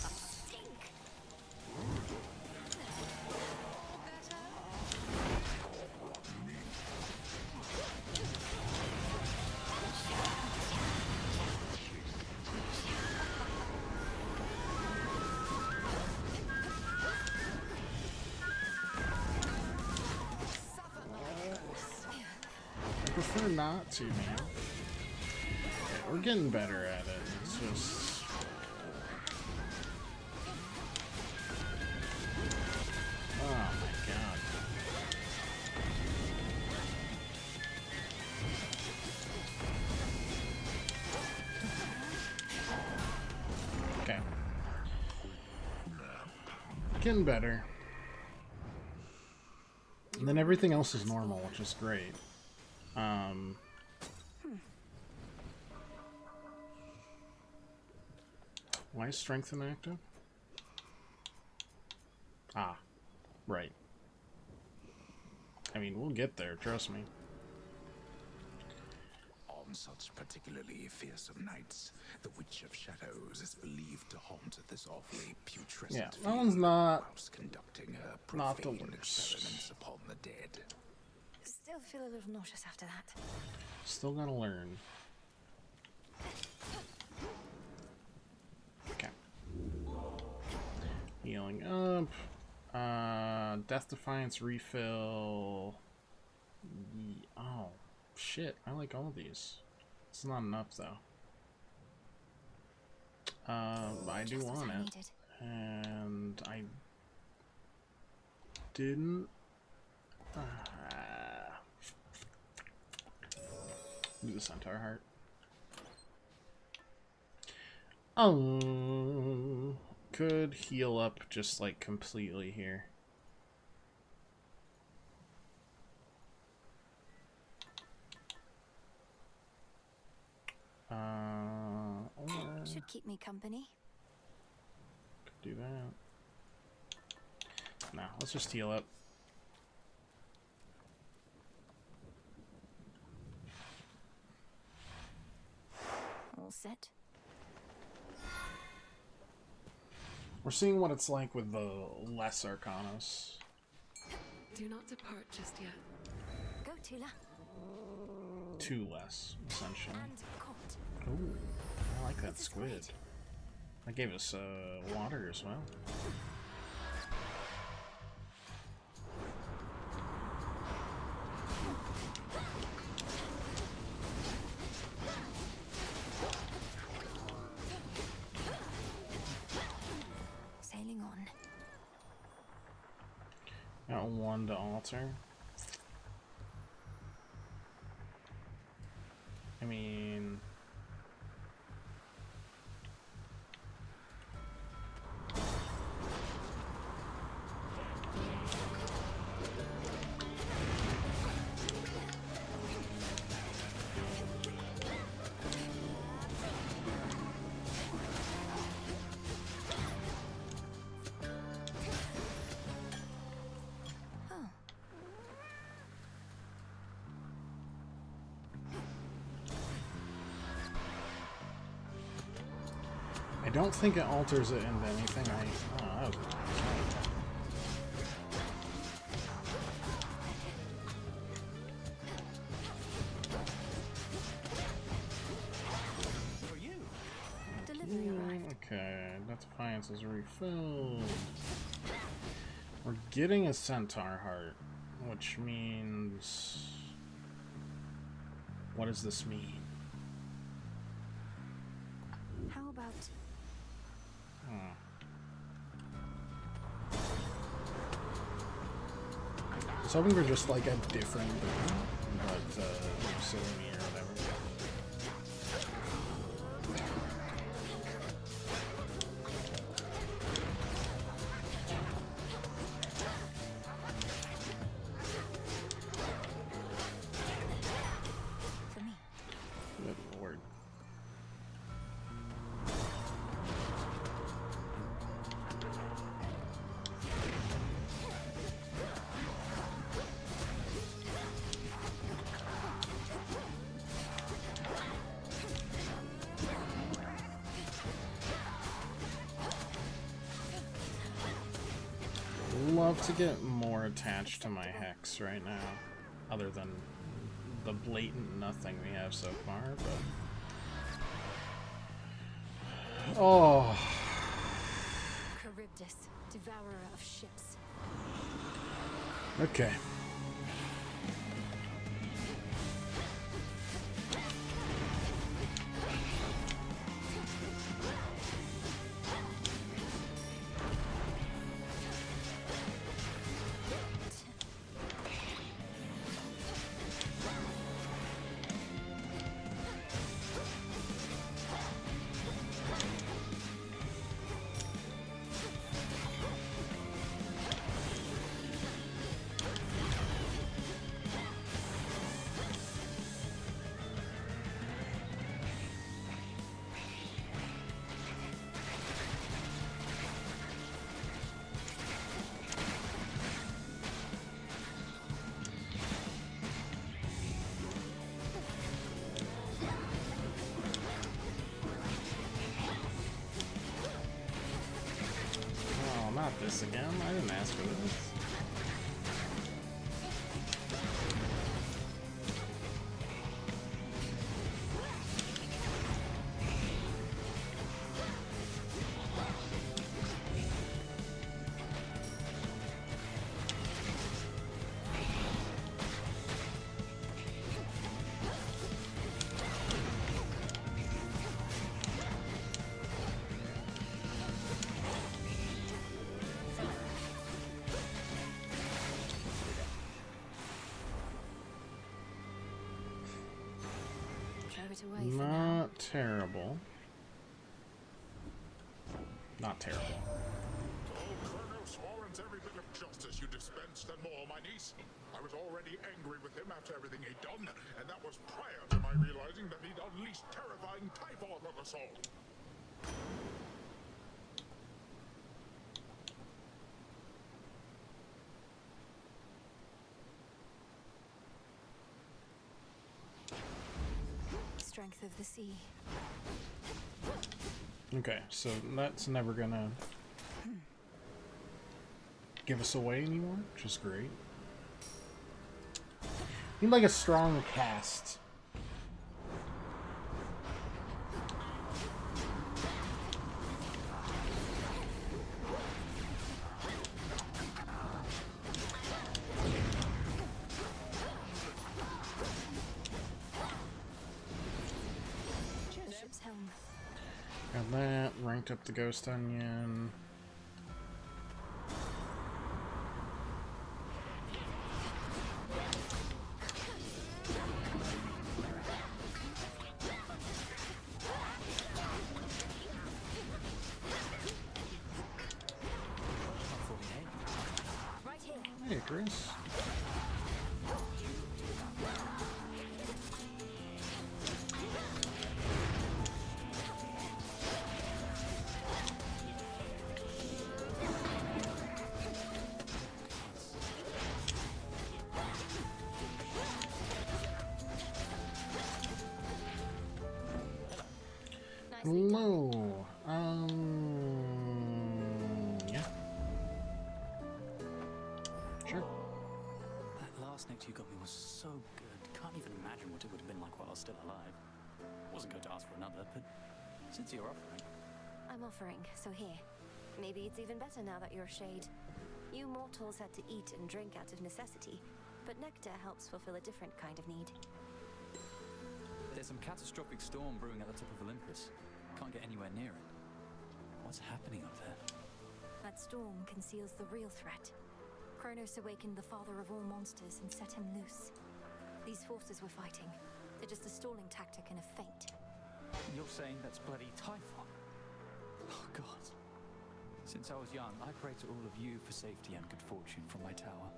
[SPEAKER 1] I prefer not to, man. Okay, we're getting better at it. It's just... Oh my god. Okay. Getting better. And then everything else is normal, which is great. Why is strength inactive? Ah, right. I mean, we'll get there, trust me.
[SPEAKER 8] On such particularly fearsome nights, the Witch of Shadows is believed to haunt this awfully putrescent
[SPEAKER 1] Yeah, that
[SPEAKER 8] field
[SPEAKER 1] one's not
[SPEAKER 8] whilst conducting her
[SPEAKER 1] not the
[SPEAKER 8] profane
[SPEAKER 1] worst.
[SPEAKER 8] experiments upon the dead.
[SPEAKER 3] Still feel a little nauseous after that.
[SPEAKER 1] Still gotta learn. Okay. Healing up. Death Defiance refill. Oh, shit. I like all these. It's not enough, though. I do want it. And I didn't. Do the Centaur Heart. Oh, could heal up just like completely here. Or
[SPEAKER 3] Should keep me company.
[SPEAKER 1] could do that. No, let's just heal up.
[SPEAKER 3] All set.
[SPEAKER 1] We're seeing what it's like with the less Arcanos.
[SPEAKER 11] Do not depart just yet.
[SPEAKER 3] Go, Tula.
[SPEAKER 1] Two less, essentially.
[SPEAKER 3] And caught.
[SPEAKER 1] Ooh, I like that squid. That gave us water as well.
[SPEAKER 3] Sailing on.
[SPEAKER 1] Got one to alter. I mean... I don't think it alters it into anything. Oh, that was okay, that defiance is refilled. We're getting a centaur heart, which means... What does this mean?
[SPEAKER 3] How about...
[SPEAKER 1] I was hoping for just like a different boon, but silly me or whatever. Good lord. Love to get more attached to my hex right now, other than the blatant nothing we have so far, but... Oh...
[SPEAKER 3] Charybdis, devourer of ships.
[SPEAKER 1] Okay. Not this again. I didn't ask for this. Not terrible. Not terrible.
[SPEAKER 13] Oh, Kronos warrants every bit of justice you dispensed and more, my niece. I was already angry with him after everything he'd done, and that was prior to my realizing that he'd unleashed terrifying Typhon on us all.
[SPEAKER 3] Strength of the sea.
[SPEAKER 1] Okay, so that's never gonna give us away anymore, which is great. Need like a strong cast. Got that, ranked up the Ghost Onion. Hey, Chris. Hello. Yeah. Sure.
[SPEAKER 12] That last night you got me was so good. Can't even imagine what it would have been like while I was still alive. Wasn't going to ask for another, but since you're offering...
[SPEAKER 3] I'm offering, so here. Maybe it's even better now that you're a shade. You mortals had to eat and drink out of necessity, but nectar helps fulfill a different kind of need.
[SPEAKER 12] There's some catastrophic storm brewing at the top of Olympus. Can't get anywhere near it. What's happening up there?
[SPEAKER 3] That storm conceals the real threat. Kronos awakened the father of all monsters and set him loose. These forces we're fighting, they're just a stalling tactic and a feint.
[SPEAKER 12] You're saying that's bloody Typhon? Oh, God. Since I was young, I prayed to all of you for safety and good fortune from my tower.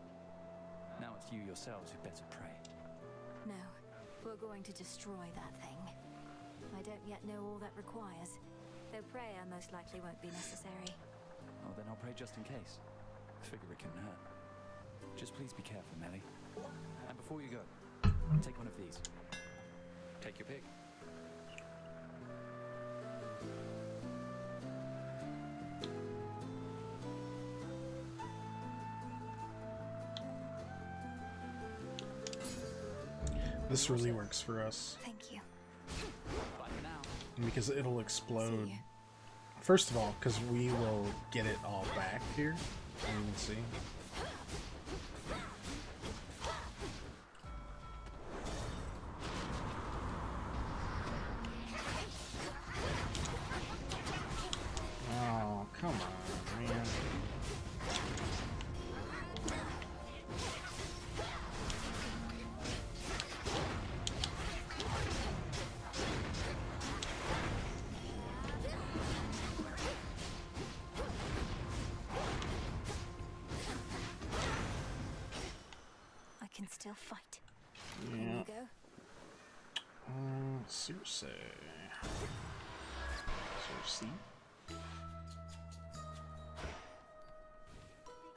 [SPEAKER 12] Now it's you yourselves who better pray.
[SPEAKER 3] No, we're going to destroy that thing. I don't yet know all that requires, though prayer most likely won't be necessary.
[SPEAKER 12] Oh, then I'll pray just in case. Figure it couldn't hurt. Just please be careful, Melly. And before you go, take one of these. Take your pick.
[SPEAKER 1] This really works for us.
[SPEAKER 3] Thank you.
[SPEAKER 12] Bye for now.
[SPEAKER 1] Because it'll explode. First of all, because we will get it all back here. You can see. Oh, come on, man.
[SPEAKER 3] Still fight.
[SPEAKER 1] Yeah.
[SPEAKER 3] Here you go.
[SPEAKER 1] Circe.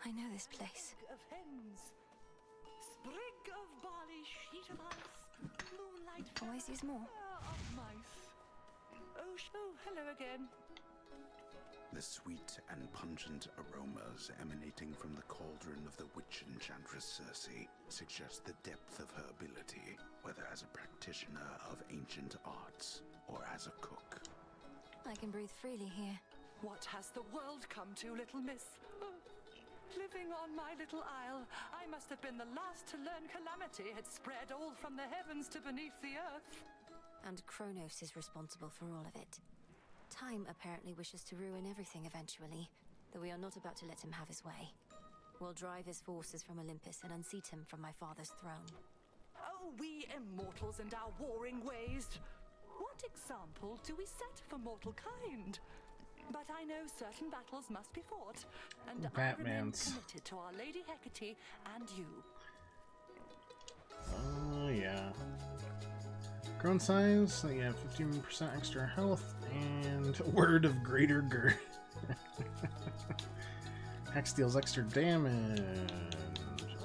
[SPEAKER 3] I know this place.
[SPEAKER 9] Of hens, sprig of barley, sheet of ice, moonlight.
[SPEAKER 3] Always use more.
[SPEAKER 9] Of mice. Oh, hello again.
[SPEAKER 8] The sweet and pungent aromas emanating from the cauldron of the witch enchantress Circe suggest the depth of her ability, whether as a practitioner of ancient arts or as a cook.
[SPEAKER 3] I can breathe freely here.
[SPEAKER 9] What has the world come to, little miss? Oh, living on my little isle, I must have been the last to learn calamity had spread all from the heavens to beneath the earth.
[SPEAKER 3] And Kronos is responsible for all of it. Time apparently wishes to ruin everything eventually, though we are not about to let him have his way. We'll drive his forces from Olympus and unseat him from my father's throne.
[SPEAKER 9] Oh, we immortals and our warring ways! What example do we set for mortal kind? But I know certain battles must be fought, and I remain committed to Our Lady Hecate and you.
[SPEAKER 1] Oh, yeah. Grown size, so yeah, 15% extra health, and Word of Greater Girth. Hex deals extra damage.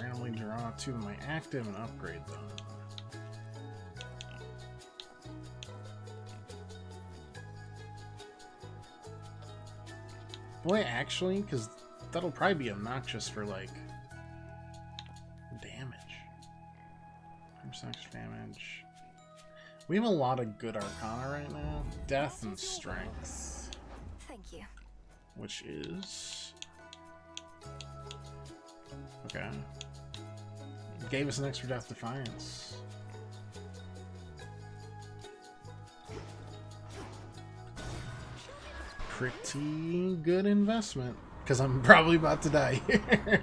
[SPEAKER 1] Randomly draw 2 of my active and upgrade them. Boy, actually, because that'll probably be obnoxious for, like, damage. 5% extra damage. We have a lot of good arcana right now. Death and strength.
[SPEAKER 3] Thank you.
[SPEAKER 1] Which is... okay. Gave us an extra death defiance. Pretty good investment. Because I'm probably about to die here.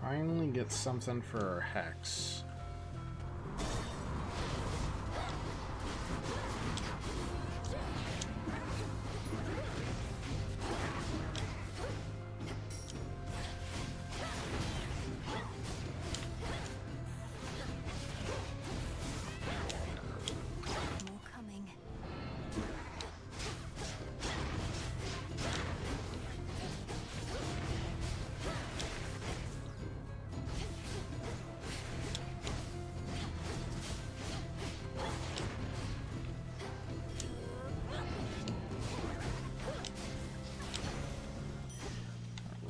[SPEAKER 1] Finally get something for our hex.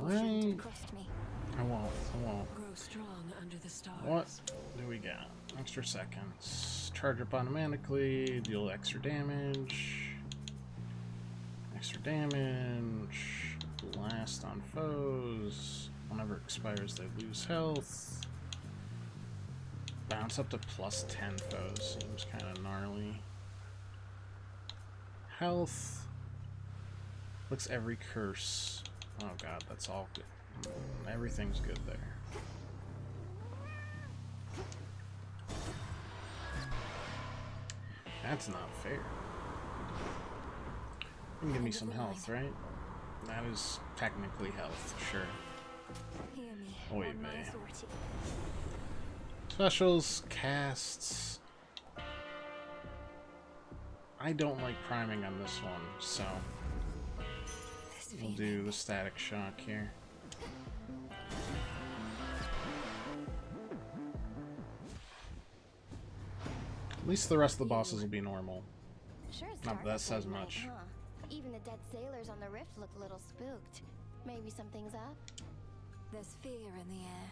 [SPEAKER 3] shouldn't
[SPEAKER 1] Right.
[SPEAKER 3] have crossed me.
[SPEAKER 1] I won't.
[SPEAKER 11] Grow strong under the stars.
[SPEAKER 1] What do we got? Extra seconds. Charge up automatically. Deal extra damage. Extra damage. Blast on foes. Whenever it expires, they lose health. Bounce up to plus 10 foes. Seems kind of gnarly. Health. Looks every curse. Oh god, that's all good. Everything's good there. That's not fair. You can give me some health, right? That is technically health, sure.
[SPEAKER 3] Hear me.
[SPEAKER 1] Oy
[SPEAKER 3] on my
[SPEAKER 1] vey.
[SPEAKER 3] authority.
[SPEAKER 1] Specials, casts. I don't like priming on this one, so we'll do the static shock here. At least the rest of the bosses will be normal.
[SPEAKER 14] Sure, it's
[SPEAKER 1] Not
[SPEAKER 14] dark
[SPEAKER 1] that
[SPEAKER 14] up
[SPEAKER 1] says
[SPEAKER 14] late night,
[SPEAKER 1] much.
[SPEAKER 14] huh? Even the dead sailors on the rift look a little spooked. Maybe something's up?
[SPEAKER 3] There's fear in the air.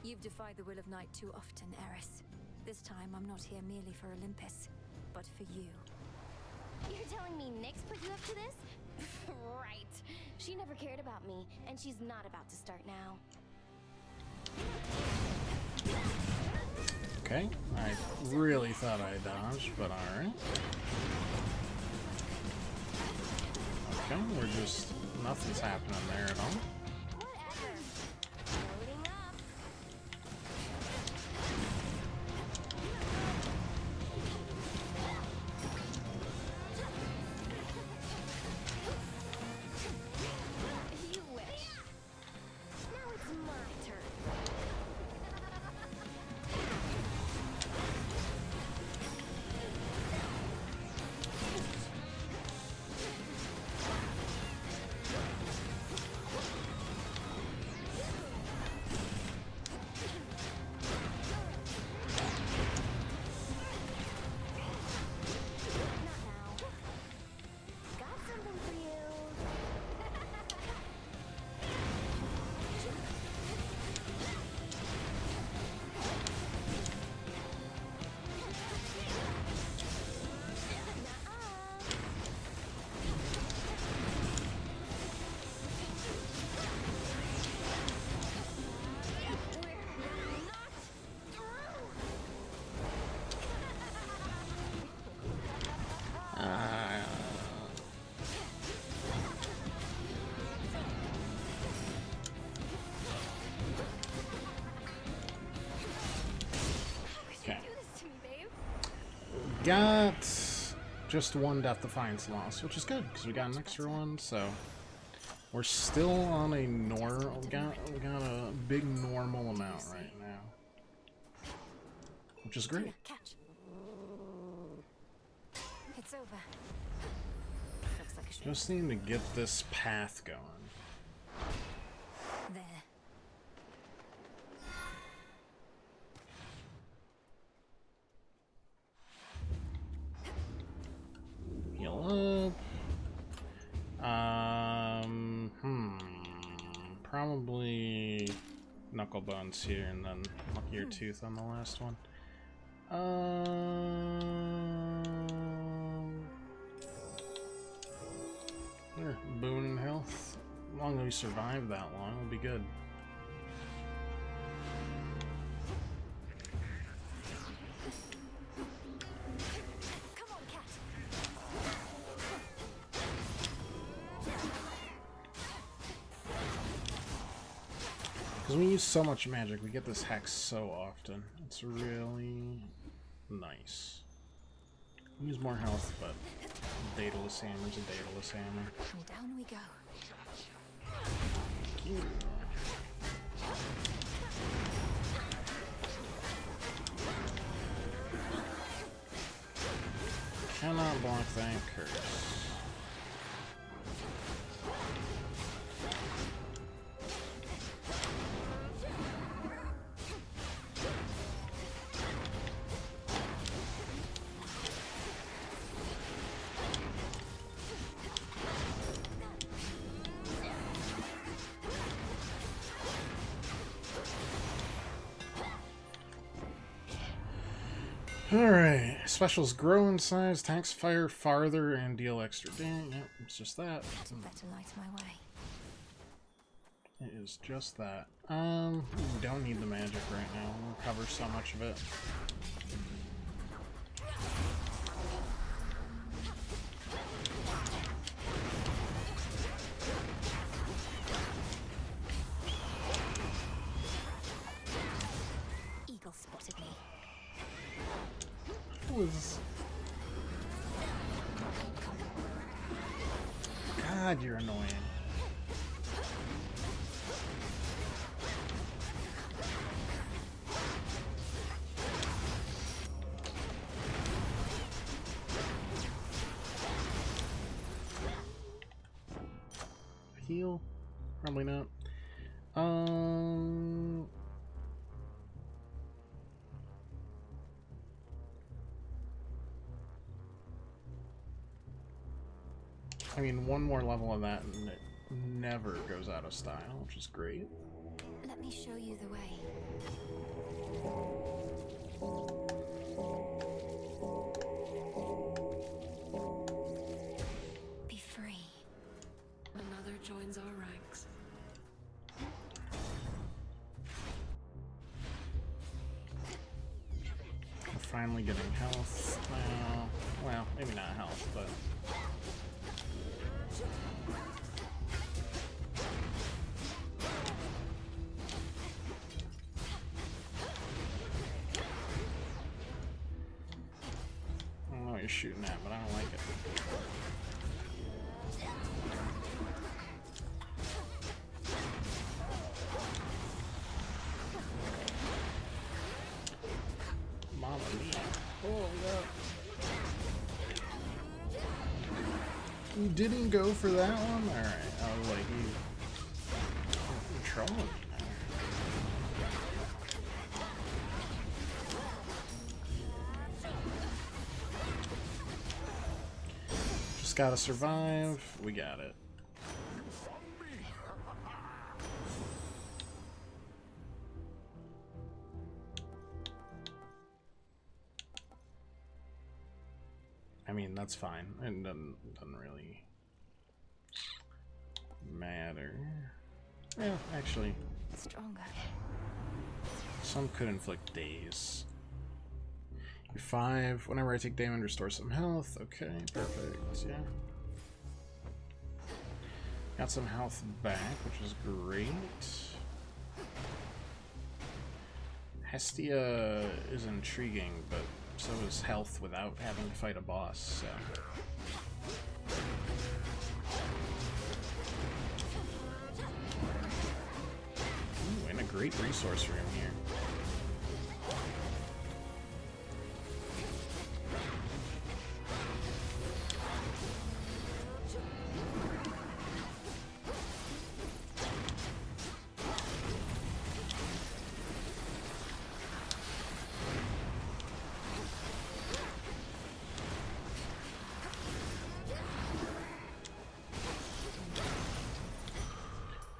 [SPEAKER 3] You've defied the will of night too often, Eris. This time I'm not here merely for Olympus, but for you.
[SPEAKER 14] You're telling me Nyx put you up to this? Right. She never cared about me, and she's not about to start now.
[SPEAKER 1] Okay, I really thought I dodged, but alright. Okay, we're just... nothing's happening there at all.
[SPEAKER 14] You wish. Now it's my turn. Got something for you.
[SPEAKER 1] Okay.
[SPEAKER 14] Do this to me, babe.
[SPEAKER 1] Got just one Death Defiance loss, which is good because we got an extra one. So we're still on a we got a big normal amount right now, which is great.
[SPEAKER 3] Catch. It's over. Looks like a shame.
[SPEAKER 1] Just need to get this path going.
[SPEAKER 3] There.
[SPEAKER 1] Heal up. Probably Knuckle Bones here, and then Luckier Tooth on the last one. There, boon and health. As long as we survive that long, we'll be good.
[SPEAKER 3] Come on, cat.
[SPEAKER 1] Because we use so much magic, we get this hex so often. It's really nice. Use more health, but Daedalus Hammer's a Daedalus Hammer.
[SPEAKER 3] And down we go.
[SPEAKER 1] Cannot block that curse. Alright, specials grow in size, tanks fire farther, and deal extra damage. Yep, it's just that.
[SPEAKER 3] Better light my way.
[SPEAKER 1] It is just that. We don't need the magic right now. We'll cover so much of it.
[SPEAKER 3] Eagle spotted me.
[SPEAKER 1] God, you're annoying. Heal? Probably not. I mean, one more level of that and it never goes out of style, which is great.
[SPEAKER 3] Let me show you the way. Be free.
[SPEAKER 11] Another joins our ranks.
[SPEAKER 1] We're finally getting health. Well, maybe not health, but... I don't know what you're shooting at, but I don't like it. Mama mia. Oh, no. You didn't go for that one? Alright, I was like, you're trolling me now. Just gotta survive. We got it. I mean, that's fine. It doesn't really matter. Yeah, actually.
[SPEAKER 3] Stronger.
[SPEAKER 1] Some could inflict daze. You're 5. Whenever I take damage, restore some health. Okay, perfect. Yeah. Got some health back, which is great. Hestia is intriguing, but so is health without having to fight a boss, so... Ooh, and a great resource room here.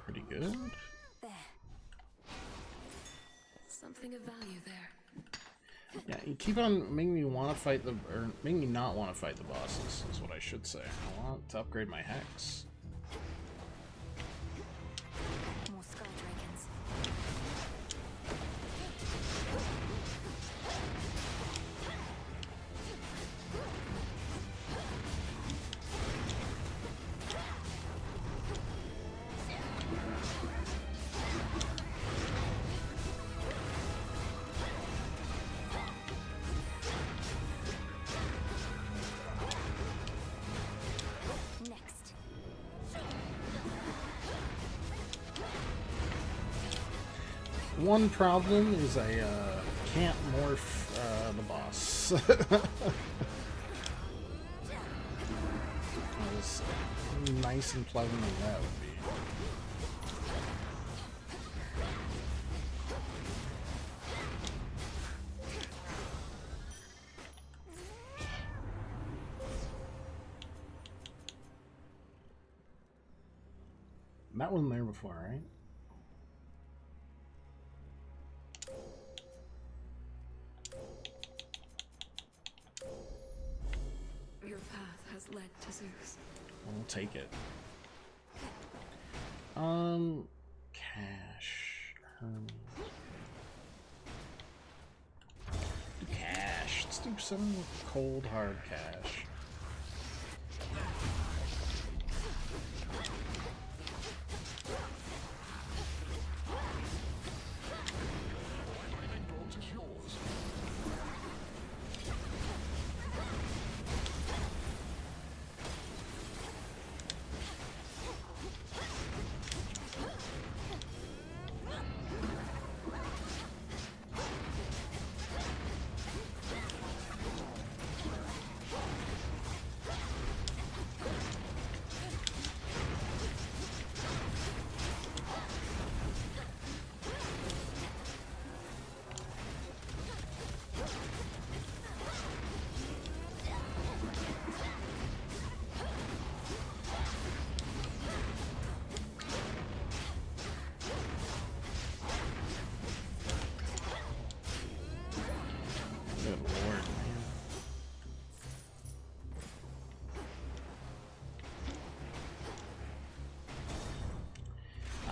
[SPEAKER 1] Pretty good.
[SPEAKER 11] Something of value there.
[SPEAKER 1] Yeah, you keep on making me want to fight the, or making me not want to fight the bosses, is what I should say. I want to upgrade my hex.
[SPEAKER 3] More Sky Dragons. Next.
[SPEAKER 1] One problem is I can't morph the boss. As nice and pleasant as that would be. That wasn't there before, right?
[SPEAKER 11] led to Zeus.
[SPEAKER 1] We'll take it. Cash. Cash. Let's do some cold hard cash. Good lord, man.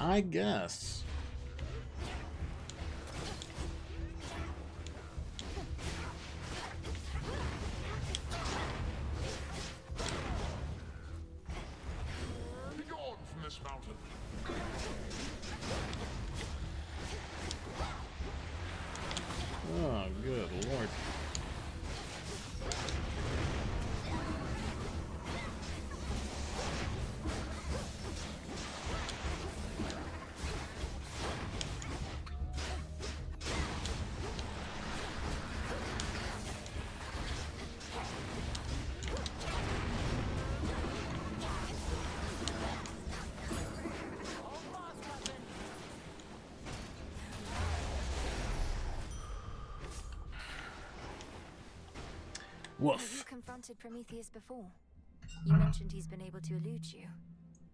[SPEAKER 1] I guess.
[SPEAKER 13] Be gone from this mountain.
[SPEAKER 1] Oh, good lord.
[SPEAKER 3] Have you confronted Prometheus before? You mentioned he's been able to elude you.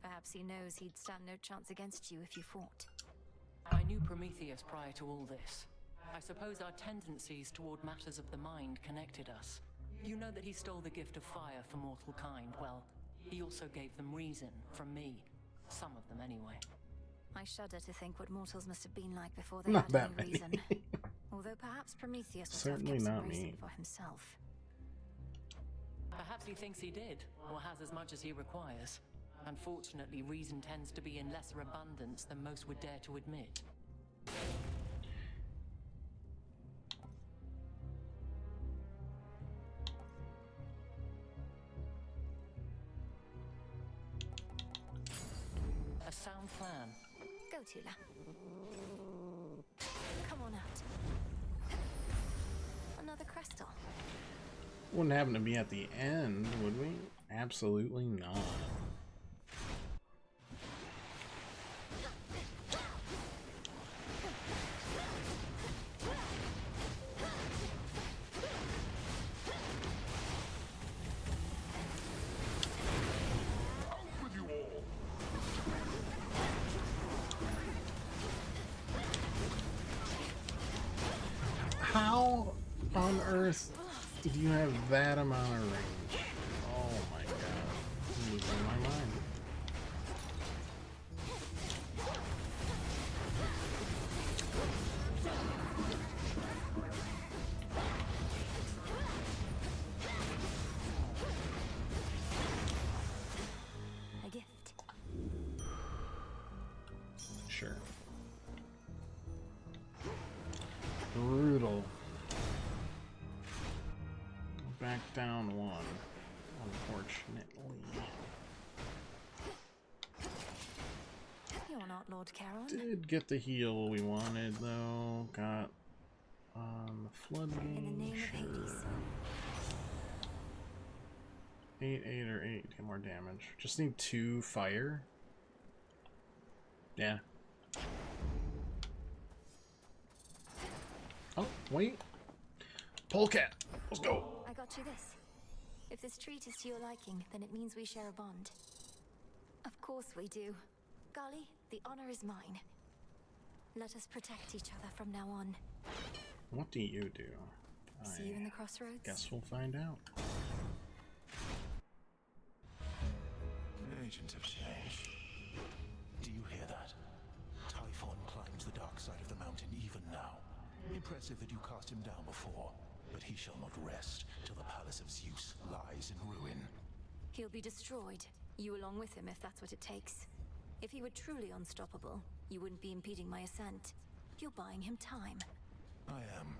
[SPEAKER 3] Perhaps he knows he'd stand no chance against you if you fought.
[SPEAKER 18] I knew Prometheus prior to all this. I suppose our tendencies toward matters of the mind connected us. You know that he stole the gift of fire for mortal kind. Well, he also gave them reason from me. Some of them, anyway.
[SPEAKER 3] I shudder to think what mortals must have been like before they
[SPEAKER 1] Not
[SPEAKER 3] had
[SPEAKER 1] that
[SPEAKER 3] any
[SPEAKER 1] many.
[SPEAKER 3] reason. Although perhaps Prometheus would
[SPEAKER 1] Certainly
[SPEAKER 3] have kept
[SPEAKER 1] not
[SPEAKER 3] some reason
[SPEAKER 1] me.
[SPEAKER 3] for himself.
[SPEAKER 18] Perhaps he thinks he did, or has as much as he requires. Unfortunately, reason tends to be in lesser abundance than most would dare to admit. A sound plan.
[SPEAKER 3] Go, Tula. Come on out. Another crystal.
[SPEAKER 1] Wouldn't happen to be at the end, would we? Absolutely not.
[SPEAKER 13] With you all.
[SPEAKER 1] How on earth do you have that amount of range? Oh my god. I'm losing my mind.
[SPEAKER 3] A gift.
[SPEAKER 1] Sure. Brutal. Back down one, unfortunately.
[SPEAKER 3] You're not Lord Charon.
[SPEAKER 1] Did get the heal we wanted though. Got the flood
[SPEAKER 3] In the name
[SPEAKER 1] game.
[SPEAKER 3] of Hades.
[SPEAKER 1] 8, 8, or 8. Get more damage. Just need 2 fire. Yeah. Oh, wait. Polecat. Let's go.
[SPEAKER 3] I got you this. If this treat is to your liking, then it means we share a bond. Of course we do. Golly, the honor is mine. Let us protect each other from now on.
[SPEAKER 1] What do you do?
[SPEAKER 3] See you in the crossroads?
[SPEAKER 1] Guess we'll find out.
[SPEAKER 19] agent of change. Do you hear that? Typhon climbs the dark side of the mountain even now. Impressive that you cast him down before, but he shall not rest till the palace of Zeus lies in ruin.
[SPEAKER 3] He'll be destroyed, you along with him if that's what it takes. If he were truly unstoppable, you wouldn't be impeding my ascent. You're buying him time.
[SPEAKER 19] I am.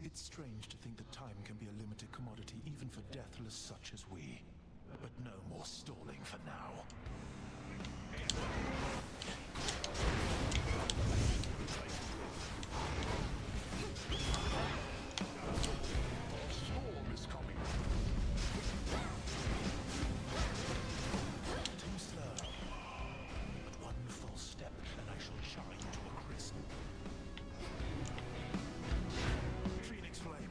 [SPEAKER 19] It's strange to think that time can be a limited commodity even for deathless such as we. But no more stalling for now.
[SPEAKER 13] Storm is coming.
[SPEAKER 19] Too slow. But one false step and I shall char you to a crisp. Phoenix Flame.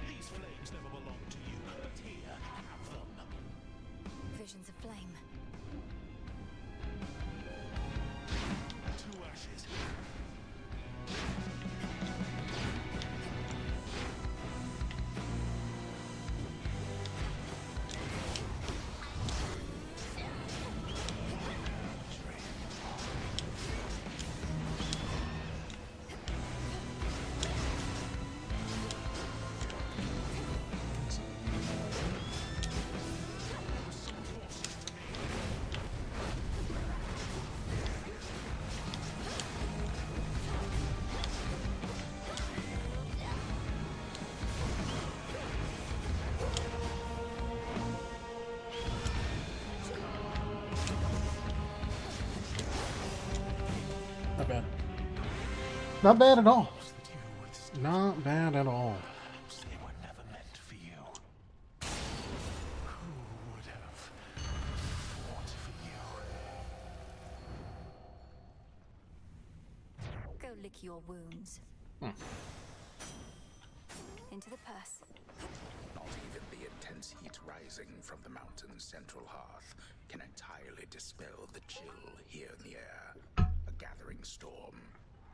[SPEAKER 19] These flames never belonged to you, but here, have them.
[SPEAKER 3] Visions of flame.
[SPEAKER 19] Two ashes.
[SPEAKER 1] Not bad. Not bad at all. Not bad at all.
[SPEAKER 19] They were never meant for you. Who would have fought for you?
[SPEAKER 3] Go lick your wounds. Into the purse.
[SPEAKER 8] Not even the intense heat rising from the mountain's central hearth can entirely dispel the chill here in the air. A gathering storm,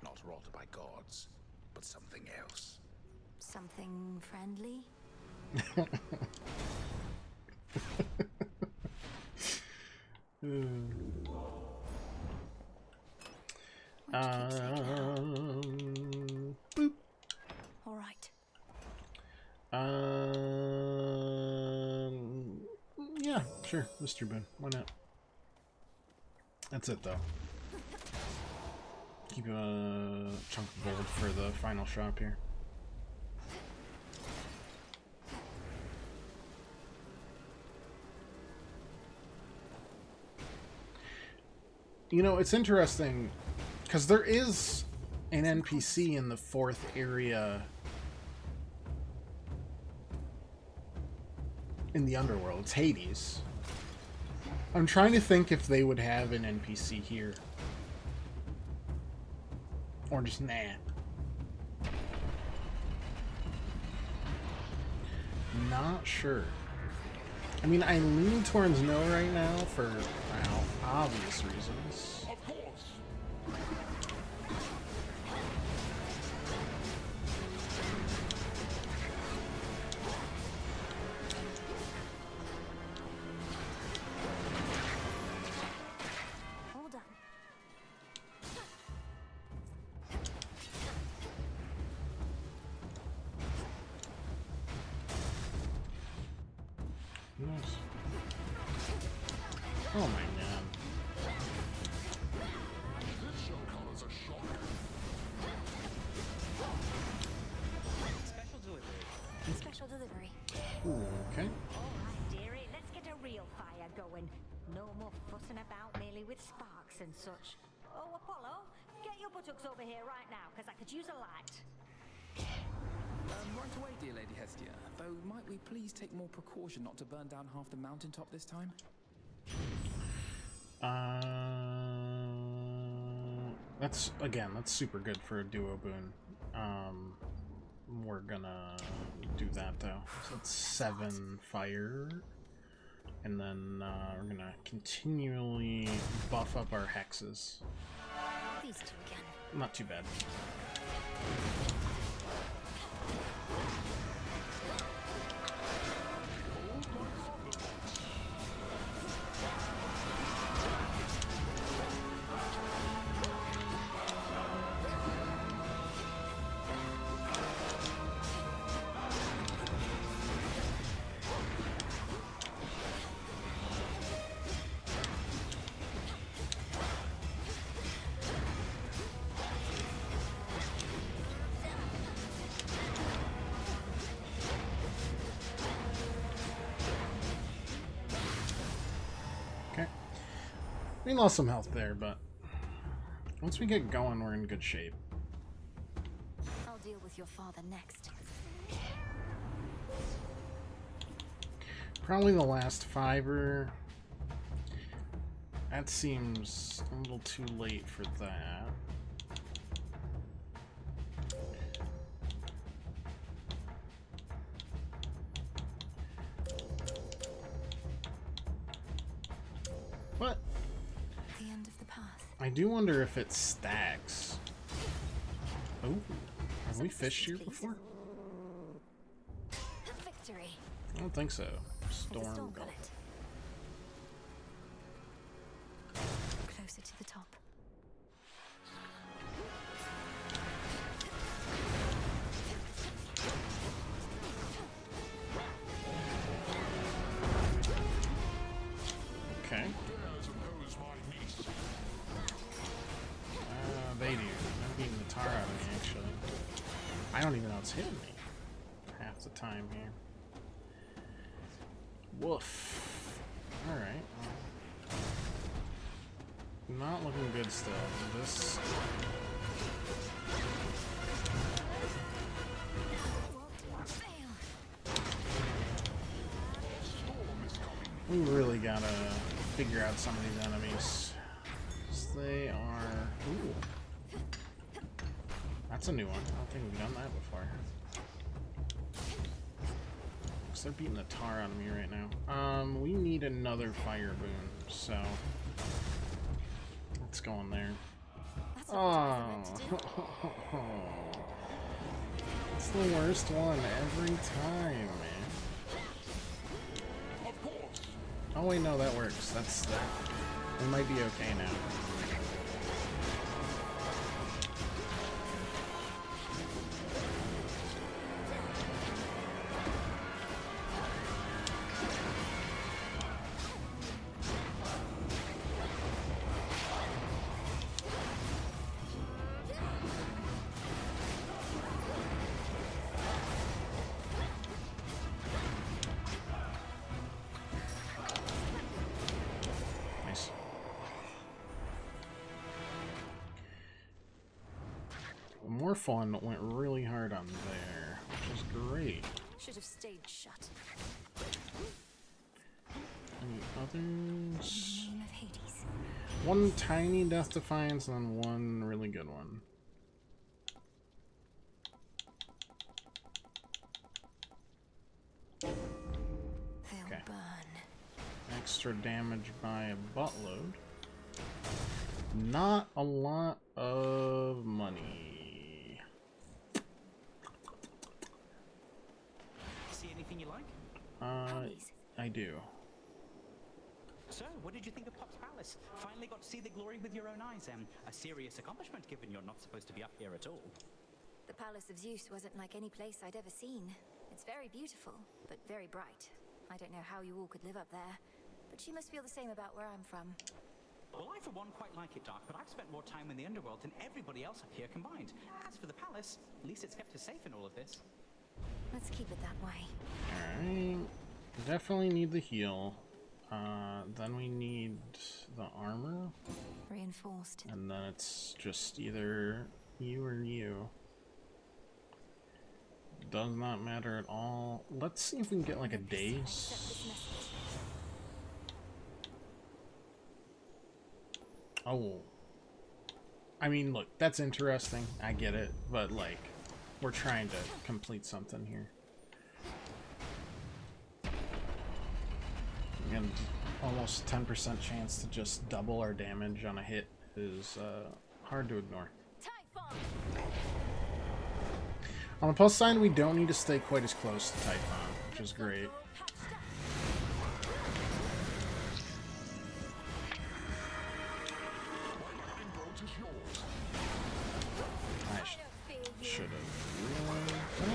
[SPEAKER 8] not wrought by gods, but something else.
[SPEAKER 3] Something friendly?
[SPEAKER 1] Boop.
[SPEAKER 3] All right.
[SPEAKER 1] Yeah, sure. Mr. Boone. Why not? That's it, though. Keep a chunk of gold for the final shop here. You know, it's interesting because there is an NPC in the 4th area in the underworld. It's Hades. I'm trying to think if they would have an NPC here. Or just nah. Not sure. I mean, I lean towards no right now for, well, obvious reasons.
[SPEAKER 13] Of course.
[SPEAKER 3] Hold on.
[SPEAKER 1] Nice. Oh my god.
[SPEAKER 13] This shall come as a shock.
[SPEAKER 2] Special delivery.
[SPEAKER 3] Special delivery.
[SPEAKER 1] Okay.
[SPEAKER 6] Alright, dearie, let's get a real fire going. No more fussing about merely with sparks and such. Oh, Apollo, get your buttocks over here right now, because I could use a light.
[SPEAKER 7] Right away, dear Lady Hestia. Though, might we please take more precaution not to burn down half the mountaintop this time?
[SPEAKER 1] That's super good for a duo boon. We're gonna do that though. So it's 7 fire. And then we're gonna continually buff up our hexes.
[SPEAKER 3] These two again.
[SPEAKER 1] Not too bad. We lost some health there, but once we get going, we're in good shape.
[SPEAKER 3] I'll deal with your father next.
[SPEAKER 1] Probably the last fiber. That seems a little too late for that. But
[SPEAKER 3] The end of the path.
[SPEAKER 1] I do wonder if it stacks. Oh, have we fished here before?
[SPEAKER 3] Victory.
[SPEAKER 1] I don't think so.
[SPEAKER 3] The
[SPEAKER 1] Storm
[SPEAKER 3] storm
[SPEAKER 1] Gulf.
[SPEAKER 3] gullet. Closer to the top.
[SPEAKER 1] Okay. They do. I'm beating the tar out of me, actually. I don't even know it's hitting me half the time here. Woof. Alright. Not looking good still. This... We really gotta figure out some of these enemies. 'Cause they are... Ooh. That's a new one. I don't think we've done that before. They're beating the tar out of me right now. We need another fire boon, so let's go in there. Oh, it's the worst one every time, man. Oh wait, no, that works. That's that. We might be okay now. Morphon went really hard on there, which is great.
[SPEAKER 3] Should have stayed shut.
[SPEAKER 1] Any others?
[SPEAKER 3] Name of Hades.
[SPEAKER 1] One tiny Death Defiance and then one really good one.
[SPEAKER 3] They'll burn.
[SPEAKER 1] Extra damage by a buttload. Not a lot of money.
[SPEAKER 20] See anything you like?
[SPEAKER 1] I do.
[SPEAKER 20] So, what did you think of Pop's Palace? Finally got to see the glory with your own eyes, a serious accomplishment given you're not supposed to be up here at all.
[SPEAKER 3] The Palace of Zeus wasn't like any place I'd ever seen. It's very beautiful, but very bright. I don't know how you all could live up there, but you must feel the same about where I'm from.
[SPEAKER 20] Well, I for one quite like it, Doc, but I've spent more time in the underworld than everybody else up here combined. As for the palace, at least it's kept us safe in all of this.
[SPEAKER 3] Let's keep it that way.
[SPEAKER 1] Alright. Definitely need the heal. Then we need the armor.
[SPEAKER 3] Reinforced.
[SPEAKER 1] And then it's just either you or you. Does not matter at all. Let's see if we can get like a daze. Oh. I mean, look, that's interesting. I get it, but like, we're trying to complete something here. And almost 10% chance to just double our damage on a hit is hard to ignore. On the plus side, we don't need to stay quite as close to Typhon, which is great. I should have realized that.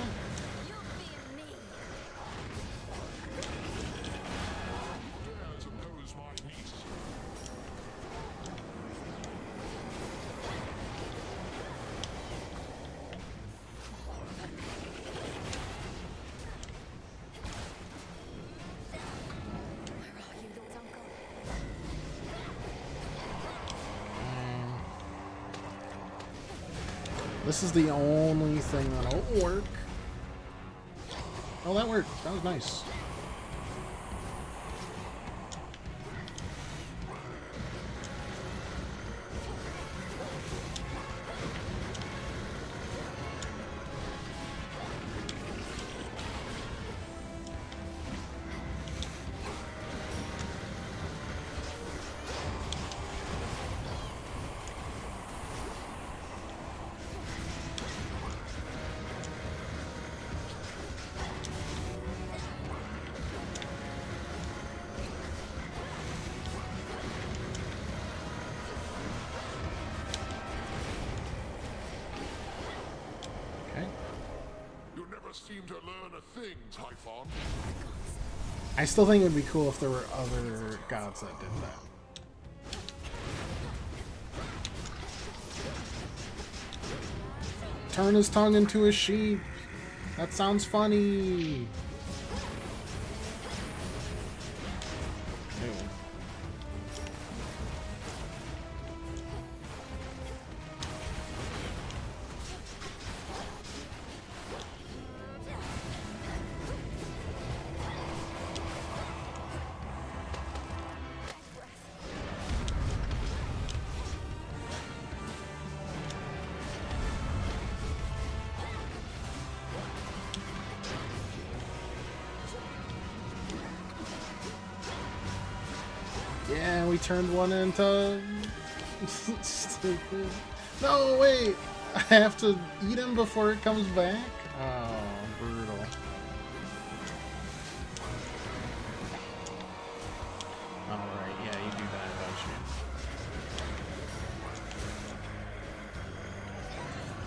[SPEAKER 1] This is the only thing that'll work. Oh, that worked. That was nice.
[SPEAKER 13] Seem to learn a thing, Typhon.
[SPEAKER 1] I still think it would be cool if there were other gods that did that. Turn his tongue into a sheep. That sounds funny. Ew. Yeah, we turned one into... Stupid. No, wait! I have to eat him before it comes back? Oh, brutal. Alright, yeah, you do that, don't you?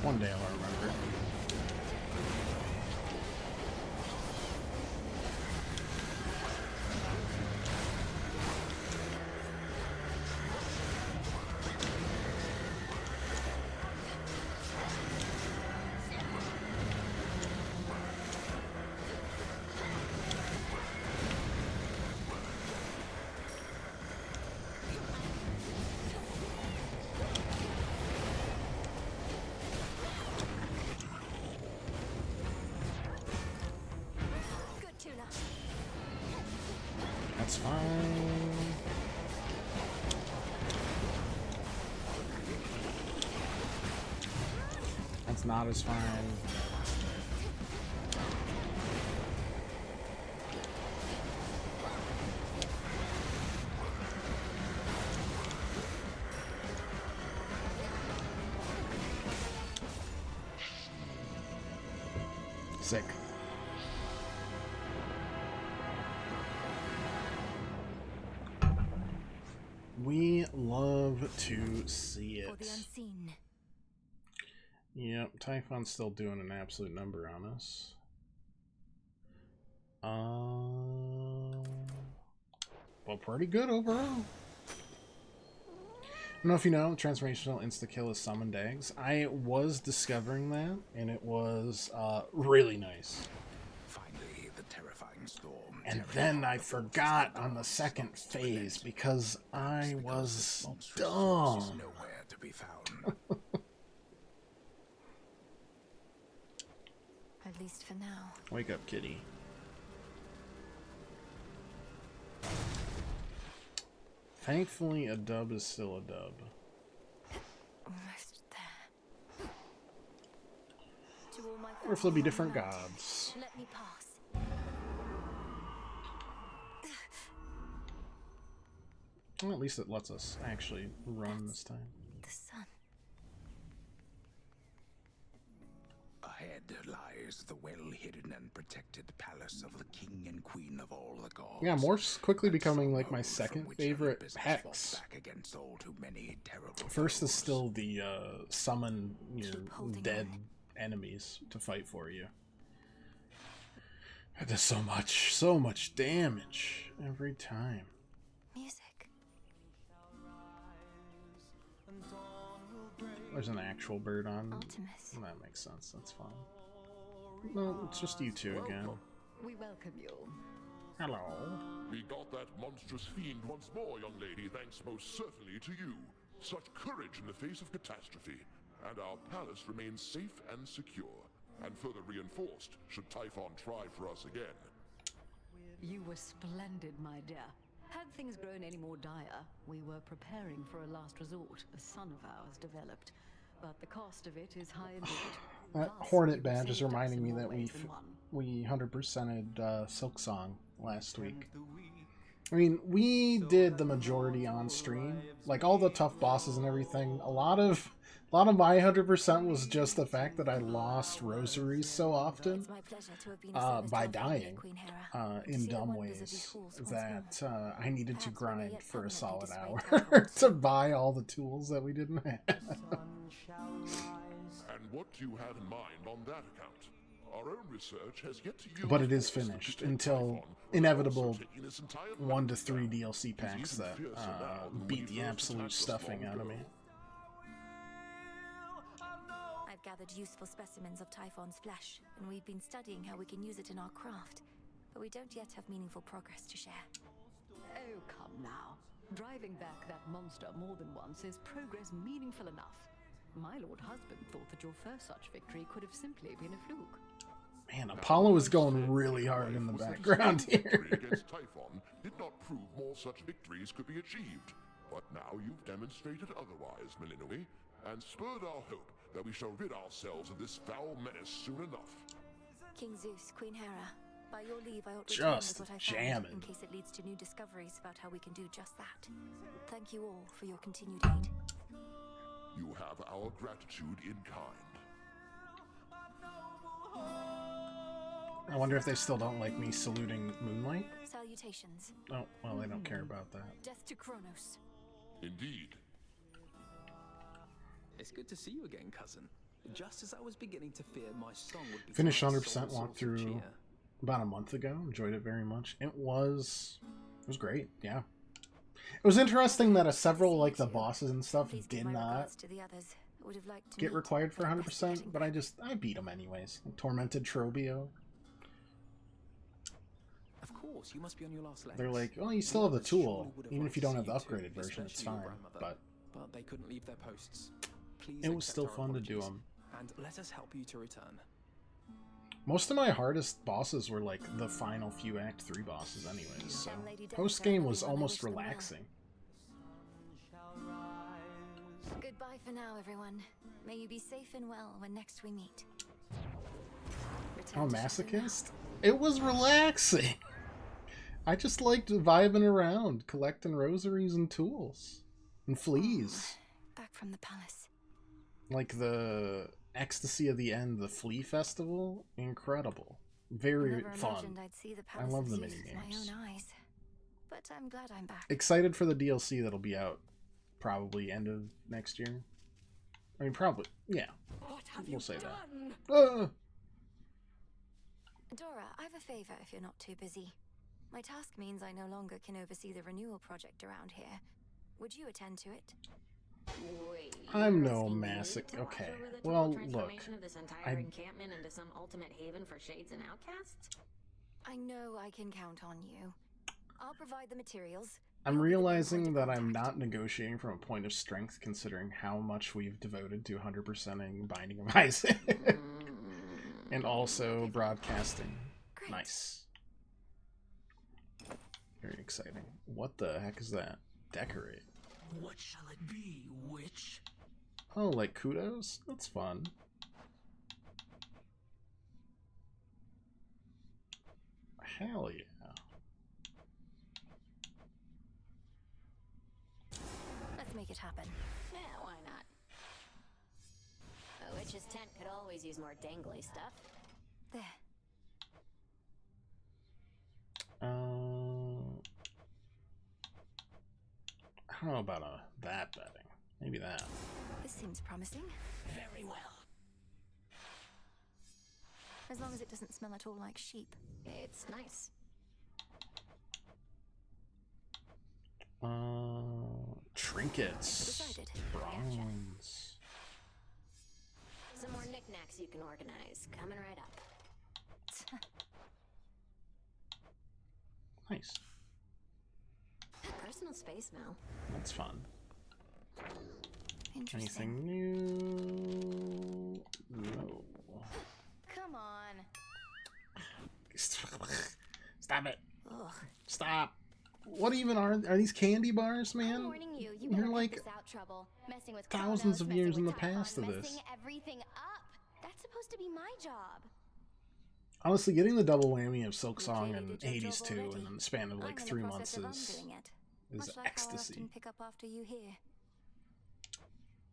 [SPEAKER 1] One day I'll remember. That's fine. That's not as fine. Sick. We love to see it.
[SPEAKER 3] For the unseen.
[SPEAKER 1] Yep, Typhon's still doing an absolute number on us. But pretty good overall. I don't know if you know, transformational insta-kill is summoned eggs. I was discovering that, and it was really nice.
[SPEAKER 8] Finally, the terrifying storm.
[SPEAKER 1] And then I forgot on the second phase because I was dumb.
[SPEAKER 8] Nowhere to be found.
[SPEAKER 3] At least for now.
[SPEAKER 1] Wake up, kitty. Thankfully, a dub is still a dub.
[SPEAKER 3] Almost
[SPEAKER 1] Or if there'll be different gods.
[SPEAKER 3] Let me pass.
[SPEAKER 1] Well, at least it lets us actually run this time.
[SPEAKER 3] The sun.
[SPEAKER 8] Ahead lies the well-hidden and protected palace of the king and queen of all the gods.
[SPEAKER 1] Yeah, Morph's quickly becoming like my second favorite hex.
[SPEAKER 8] Back against all too many terrible
[SPEAKER 1] First is still the summon your dead enemies to fight for you. It does so much damage every time.
[SPEAKER 3] Music.
[SPEAKER 1] There's an actual bird on.
[SPEAKER 3] Artemis.
[SPEAKER 1] That makes sense. That's fine. No, it's just you two again.
[SPEAKER 17] We welcome you.
[SPEAKER 1] Hello.
[SPEAKER 13] We got that monstrous fiend once more, young lady, thanks most certainly to you. Such courage in the face of catastrophe. And our palace remains safe and secure, and further reinforced should Typhon try for us again.
[SPEAKER 6] You were splendid, my dear. Had things grown any more dire, we were preparing for a last resort a son of ours developed. But the cost of it is high indeed.
[SPEAKER 1] That Hornet badge is reminding me that we 100%ed Silksong last week. I mean, we did the majority on stream, like all the tough bosses and everything. A lot of my 100% was just the fact that I lost rosaries so often by dying in dumb ways that I needed to grind for a solid hour to buy all the tools that we didn't have.
[SPEAKER 13] And what do you have in mind on that account? Our own research has yet to use.
[SPEAKER 1] But it is finished until inevitable 1 to 3 DLC packs that beat the absolute stuffing out of me.
[SPEAKER 3] I've gathered useful specimens of Typhon's flesh, and we've been studying how we can use it in our craft. But we don't yet have meaningful progress to share.
[SPEAKER 6] Oh, come now. Driving back that monster more than once is progress meaningful enough. My lord husband thought that your first such victory could have simply been a fluke.
[SPEAKER 1] Man, Apollo is going really hard in the background here.
[SPEAKER 13] Against Typhon did not prove more such victories could be achieved. But now you've demonstrated otherwise, Melinoi, and spurred our hope that we shall rid ourselves of this foul menace soon enough.
[SPEAKER 3] King Zeus, Queen Hera, by your leave I ought to
[SPEAKER 1] Just
[SPEAKER 3] return with what I
[SPEAKER 1] jamming.
[SPEAKER 3] found, in case it leads to new discoveries about how we can do just that. Thank you all for your continued aid.
[SPEAKER 13] You have our gratitude in kind.
[SPEAKER 1] I wonder if they still don't like me saluting Moonlight.
[SPEAKER 3] Salutations.
[SPEAKER 1] Oh, well, they don't care about that.
[SPEAKER 3] Death to Kronos.
[SPEAKER 13] Indeed.
[SPEAKER 7] It's good to see you again, cousin. Just as I was beginning to fear my song would be
[SPEAKER 1] Finished
[SPEAKER 7] turned
[SPEAKER 1] 100%
[SPEAKER 7] soul source of
[SPEAKER 1] walkthrough
[SPEAKER 7] cheer.
[SPEAKER 1] about a month ago. Enjoyed it very much. It was great, yeah. It was interesting that several, like, the bosses and stuff did not
[SPEAKER 3] To the others. Would have liked to
[SPEAKER 1] get
[SPEAKER 3] meet,
[SPEAKER 1] required for
[SPEAKER 3] but
[SPEAKER 1] 100%, but I beat them anyways. Tormented Trobio.
[SPEAKER 7] Of course, you must be on your last legs.
[SPEAKER 1] They're like, oh, you still have the tool. Even if you don't have the upgraded version, it's fine. But
[SPEAKER 7] they couldn't leave their posts. Please
[SPEAKER 1] it was
[SPEAKER 7] accept
[SPEAKER 1] still
[SPEAKER 7] our
[SPEAKER 1] fun to do
[SPEAKER 7] apologies,
[SPEAKER 1] them.
[SPEAKER 7] and let us help you to return.
[SPEAKER 1] Most of my hardest bosses were like the final few Act 3 bosses anyways, so post-game was almost relaxing.
[SPEAKER 3] Goodbye for now, everyone. May you be safe and well when next we meet.
[SPEAKER 1] Oh, Masochist? It was relaxing! I just liked vibing around, collecting rosaries and tools. And fleas.
[SPEAKER 3] Back from the palace.
[SPEAKER 1] Like the Ecstasy of the End, the Flea Festival, incredible. Very
[SPEAKER 3] Never
[SPEAKER 1] fun.
[SPEAKER 3] imagined I'd see the
[SPEAKER 1] I
[SPEAKER 3] palace
[SPEAKER 1] love the
[SPEAKER 3] of Zeus with
[SPEAKER 1] minigames.
[SPEAKER 3] my own eyes. But I'm glad I'm back.
[SPEAKER 1] Excited for the DLC that'll be out probably end of next year. I mean, probably, yeah.
[SPEAKER 3] What have
[SPEAKER 1] We'll
[SPEAKER 3] you
[SPEAKER 1] say
[SPEAKER 3] done?
[SPEAKER 1] that.
[SPEAKER 3] Dora, I have a favor if you're not too busy. My task means I no longer can oversee the renewal project around here. Would you attend to it?
[SPEAKER 10] Wait,
[SPEAKER 1] I'm no masoch. Okay. Well, look.
[SPEAKER 10] Transformation of this entire
[SPEAKER 1] I
[SPEAKER 10] encampment into some ultimate haven for shades and outcasts?
[SPEAKER 3] I know I can count on you. I'll provide the materials.
[SPEAKER 1] I'm realizing that I'm not negotiating from a point of strength considering how much we've devoted to 100%ing Binding of Isaac. And also broadcasting. Nice. Very exciting. What the heck is that? Decorate.
[SPEAKER 4] What shall it be, witch?
[SPEAKER 1] Oh, like kudos? That's fun. Hell yeah.
[SPEAKER 3] Let's make it happen.
[SPEAKER 10] Yeah, why not? A witch's tent could always use more dangly stuff.
[SPEAKER 3] There.
[SPEAKER 1] I don't know about that betting. Maybe that.
[SPEAKER 3] This seems promising.
[SPEAKER 10] Very well.
[SPEAKER 3] As long as it doesn't smell at all like sheep.
[SPEAKER 10] It's nice.
[SPEAKER 1] Trinkets.
[SPEAKER 3] Decided.
[SPEAKER 1] Bronze.
[SPEAKER 10] Some more knickknacks you can organize. Coming right up.
[SPEAKER 1] Nice.
[SPEAKER 10] Personal space, Mel.
[SPEAKER 1] That's fun.
[SPEAKER 3] Interesting.
[SPEAKER 1] Anything new? No.
[SPEAKER 14] Come on.
[SPEAKER 1] Stop it.
[SPEAKER 3] Ugh.
[SPEAKER 1] Stop. What even are these candy bars, man?
[SPEAKER 14] I'm warning you. You
[SPEAKER 1] You're
[SPEAKER 14] better
[SPEAKER 1] like
[SPEAKER 14] keep this out trouble. Messing with
[SPEAKER 1] thousands
[SPEAKER 14] Kronos,
[SPEAKER 1] of
[SPEAKER 14] messing
[SPEAKER 1] years in
[SPEAKER 14] with
[SPEAKER 1] the
[SPEAKER 14] Typhon,
[SPEAKER 1] past of this.
[SPEAKER 14] messing everything up. That's supposed to be my job.
[SPEAKER 1] Honestly, getting the double whammy of Silk Song and Hades 2 in the span of like 3 months is
[SPEAKER 3] Much like
[SPEAKER 1] ecstasy.
[SPEAKER 3] How I often pick up after you here.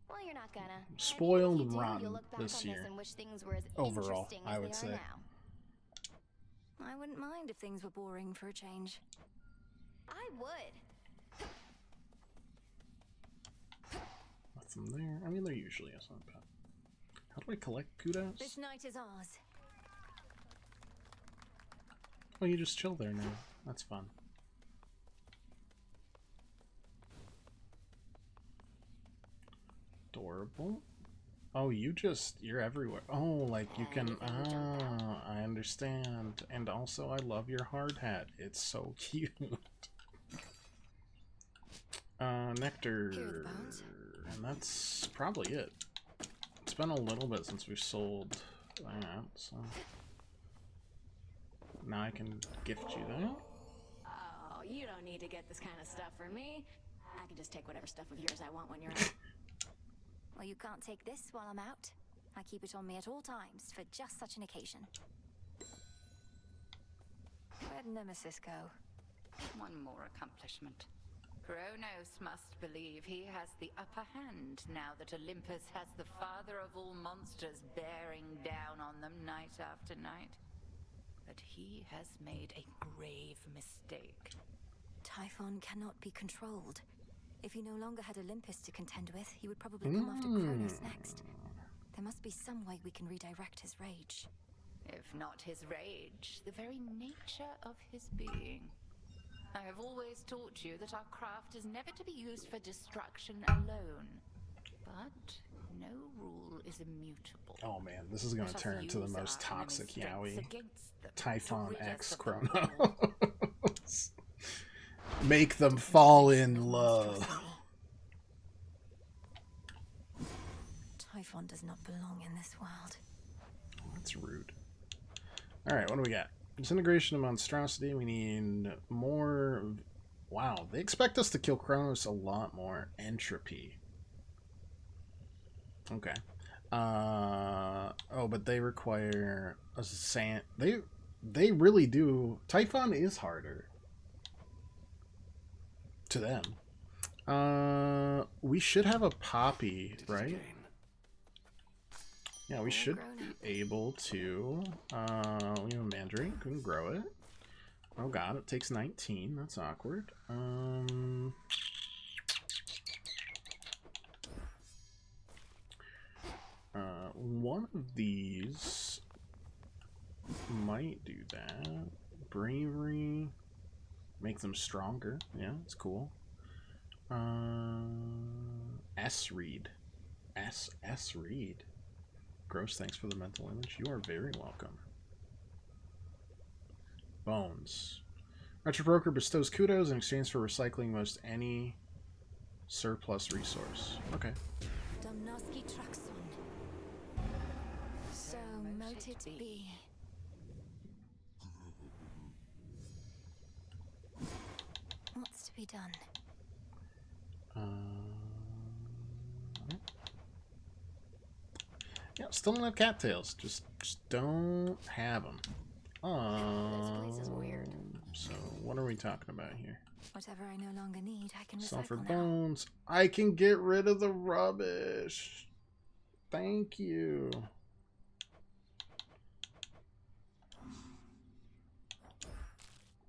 [SPEAKER 14] Well, you're not gonna.
[SPEAKER 1] Spoiled
[SPEAKER 14] And even if you do,
[SPEAKER 1] rotten
[SPEAKER 14] you'll look back
[SPEAKER 1] this
[SPEAKER 14] on
[SPEAKER 1] year.
[SPEAKER 14] and wish things were as
[SPEAKER 1] Overall,
[SPEAKER 14] interesting
[SPEAKER 1] I
[SPEAKER 14] as
[SPEAKER 1] would
[SPEAKER 14] they
[SPEAKER 1] say.
[SPEAKER 14] are now.
[SPEAKER 3] I wouldn't mind if things were boring for a change.
[SPEAKER 14] I would.
[SPEAKER 1] Nothing there. I mean, there usually is not bad. How do I collect kudos?
[SPEAKER 3] This night is ours.
[SPEAKER 1] Oh, you just chill there now. That's fun. Adorable. Oh, you're everywhere. Oh, like you can, I understand. And also, I love your hard hat. It's so cute. Nectar. And that's probably it. It's been a little bit since we've sold that, so. Now I can gift you that.
[SPEAKER 10] Oh, you don't need to get this kind of stuff for me. I can just take whatever stuff of yours I want when you're out.
[SPEAKER 3] Well, you can't take this while I'm out. I keep it on me at all times for just such an occasion. Where'd Nemesis go?
[SPEAKER 17] One more accomplishment. Kronos must believe he has the upper hand now that Olympus has the father of all monsters bearing down on them night after night. But he has made a grave mistake.
[SPEAKER 3] Typhon cannot be controlled. If he no longer had Olympus to contend with, he would probably come after Kronos next. There must be some way we can redirect his rage.
[SPEAKER 17] If not his rage, the very nature of his being. I have always taught you that our craft is never to be used for destruction alone. But no rule is immutable.
[SPEAKER 1] Oh man, this is gonna turn into the most toxic yaoi. Typhon X Chronos. Make them fall in love.
[SPEAKER 3] Typhon does not belong in this world.
[SPEAKER 1] That's rude. Alright, what do we got? Disintegration of monstrosity. We need more. Wow, they expect us to kill Kronos a lot more. Entropy. Okay. Oh, but they require a sand. They really do. Typhon is harder to them. We should have a poppy, right? Yeah, we should be able to. We have a mandrake. We can grow it. Oh god, it takes 19. That's awkward. One of these might do that. Bravery. Make them stronger. Yeah, it's cool. S-Read. S-Read. Gross, thanks for the mental image. You are very welcome. Bones. Retro Broker bestows kudos in exchange for recycling most any surplus resource. Okay.
[SPEAKER 3] Domnoski Truxon. So mote it be. What's to be done?
[SPEAKER 1] Yeah, still don't have cattails. Just don't have them.
[SPEAKER 3] This place is weird.
[SPEAKER 1] So what are we talking about here?
[SPEAKER 3] Whatever I no longer need, I can
[SPEAKER 1] Sulfur
[SPEAKER 3] recycle now.
[SPEAKER 1] bones. I can get rid of the rubbish. Thank you.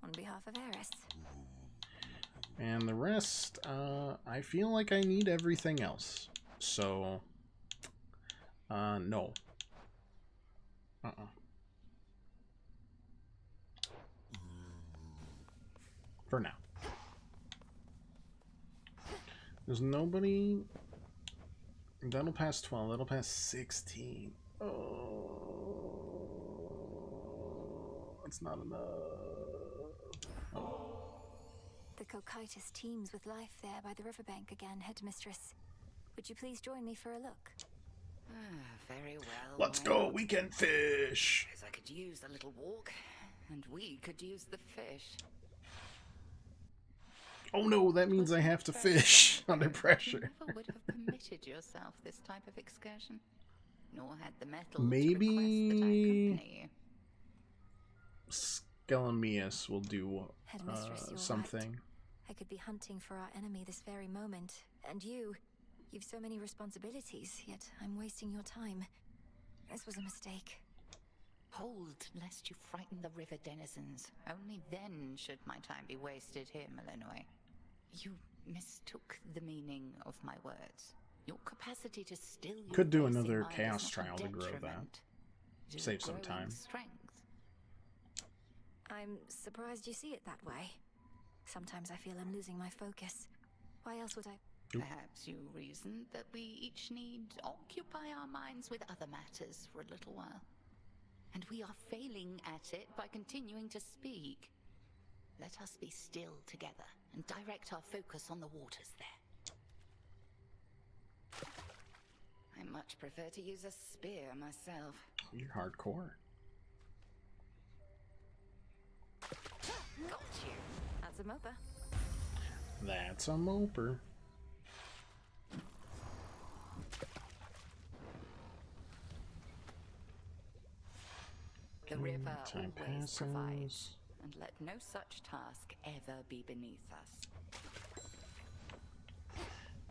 [SPEAKER 3] On behalf of Eris.
[SPEAKER 1] And the rest, I feel like I need everything else. So, no. For now. There's nobody... That'll pass 12. That'll pass 16. Oh, that's not enough. Oh.
[SPEAKER 3] The Cocytus teems with life there by the riverbank again, Headmistress. Would you please join me for a look?
[SPEAKER 17] Very well.
[SPEAKER 1] Let's go, we can fish!
[SPEAKER 17] Because I could use a little walk, and we could use the fish.
[SPEAKER 1] Oh no, that means I have to fish under pressure.
[SPEAKER 17] You never would have permitted yourself this type of excursion, nor had the metal
[SPEAKER 1] Maybe
[SPEAKER 17] to request that I accompany you.
[SPEAKER 1] Skelemius will do
[SPEAKER 3] Headmistress, you're
[SPEAKER 1] something.
[SPEAKER 3] right. I could be hunting for our enemy this very moment, and you've so many responsibilities, yet I'm wasting your time. This was a mistake.
[SPEAKER 17] Hold, lest you frighten the river denizens. Only then should my time be wasted here, Malinois. You mistook the meaning of my words. Your capacity to still your
[SPEAKER 1] Could do
[SPEAKER 17] racing
[SPEAKER 1] another
[SPEAKER 17] mind is
[SPEAKER 1] chaos
[SPEAKER 17] not a
[SPEAKER 1] trial to grow that.
[SPEAKER 17] detriment to
[SPEAKER 1] Save some
[SPEAKER 17] growing
[SPEAKER 1] time.
[SPEAKER 17] Strength.
[SPEAKER 3] I'm surprised you see it that way. Sometimes I feel I'm losing my focus. Why else would I...
[SPEAKER 17] Perhaps you reasoned that we each need occupy our minds with other matters for a little while. And we are failing at it by continuing to speak. Let us be still together and direct our focus on the waters there. I much prefer to use a spear myself.
[SPEAKER 1] You're hardcore.
[SPEAKER 17] Got you.
[SPEAKER 3] That's a moper.
[SPEAKER 1] That's a moper.
[SPEAKER 17] The river
[SPEAKER 1] Time
[SPEAKER 17] always provides,
[SPEAKER 1] passes.
[SPEAKER 17] and let no such task ever be beneath us.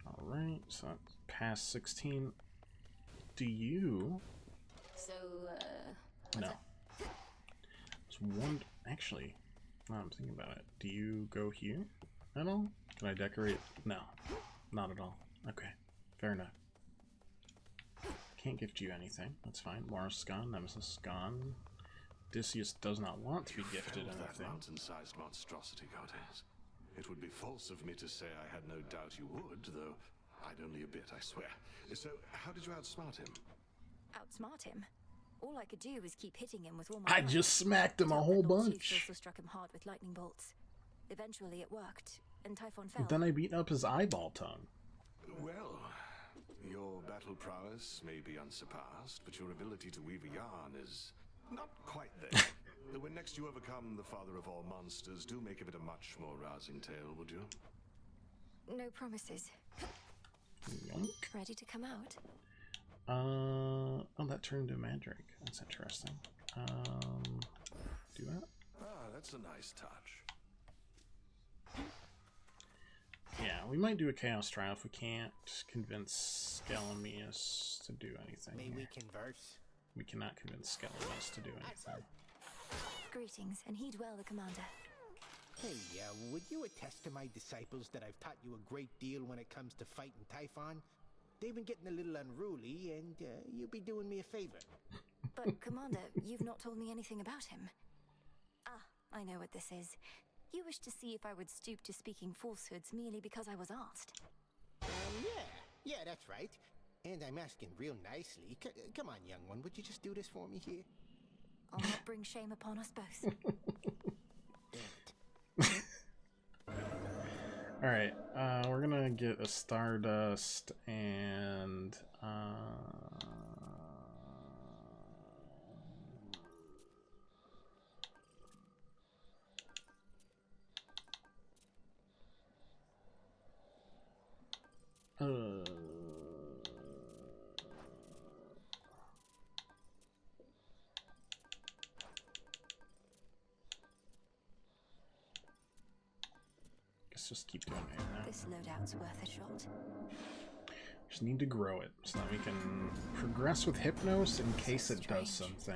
[SPEAKER 1] Alright, so that's past 16. Do you...
[SPEAKER 10] So,
[SPEAKER 1] No. There's one... Actually, now I'm thinking about it. Do you go here at all? Can I decorate? No. Not at all. Okay. Fair enough. Can't gift you anything. That's fine. Morris is gone. Nemesis is gone. Odysseus does not want to be gifted
[SPEAKER 5] Felled that
[SPEAKER 1] anything.
[SPEAKER 5] mountain-sized monstrosity, Goddess. It would be false of me to say I had no doubt you would, though I'd only a bit, I swear. So, how did you outsmart him?
[SPEAKER 3] Outsmart him? All I could do was keep hitting him with all my
[SPEAKER 1] I
[SPEAKER 3] might.
[SPEAKER 1] just smacked him a
[SPEAKER 3] Turns out
[SPEAKER 1] whole
[SPEAKER 3] the Lord Chief
[SPEAKER 1] bunch.
[SPEAKER 3] also struck him hard with lightning bolts. Eventually it worked, and Typhon fell.
[SPEAKER 1] Then I beat up his eyeball tongue.
[SPEAKER 5] Well, your battle prowess may be unsurpassed, but your ability to weave a yarn is not quite there. When next you overcome the father of all monsters, do make of it a much more rousing tale, would you?
[SPEAKER 3] No promises.
[SPEAKER 1] Yoink.
[SPEAKER 3] Ready to come out?
[SPEAKER 1] Oh, that turned into Mandrake. That's interesting. Do that?
[SPEAKER 5] Ah, that's a nice touch.
[SPEAKER 1] Yeah, we might do a Chaos Trial if we can't convince Skelemius to do anything.
[SPEAKER 2] May we
[SPEAKER 1] here.
[SPEAKER 2] converse?
[SPEAKER 1] We cannot convince Skelemius to do anything.
[SPEAKER 3] Greetings, and heed well the commander.
[SPEAKER 2] Hey, would you attest to my disciples that I've taught you a great deal when it comes to fighting Typhon? They've been getting a little unruly, and you'd be doing me a favor.
[SPEAKER 3] But, Commander, you've not told me anything about him. Ah, I know what this is. You wish to see if I would stoop to speaking falsehoods merely because I was asked.
[SPEAKER 2] Yeah, that's right. And I'm asking real nicely. Come on, young one, would you just do this for me here?
[SPEAKER 3] I'll not bring shame upon us both.
[SPEAKER 1] Alright, we're gonna get a Stardust and Let's just keep doing it now.
[SPEAKER 3] This loadout's worth a shot.
[SPEAKER 1] Just need to grow it so that we can progress with Hypnos in case it does something.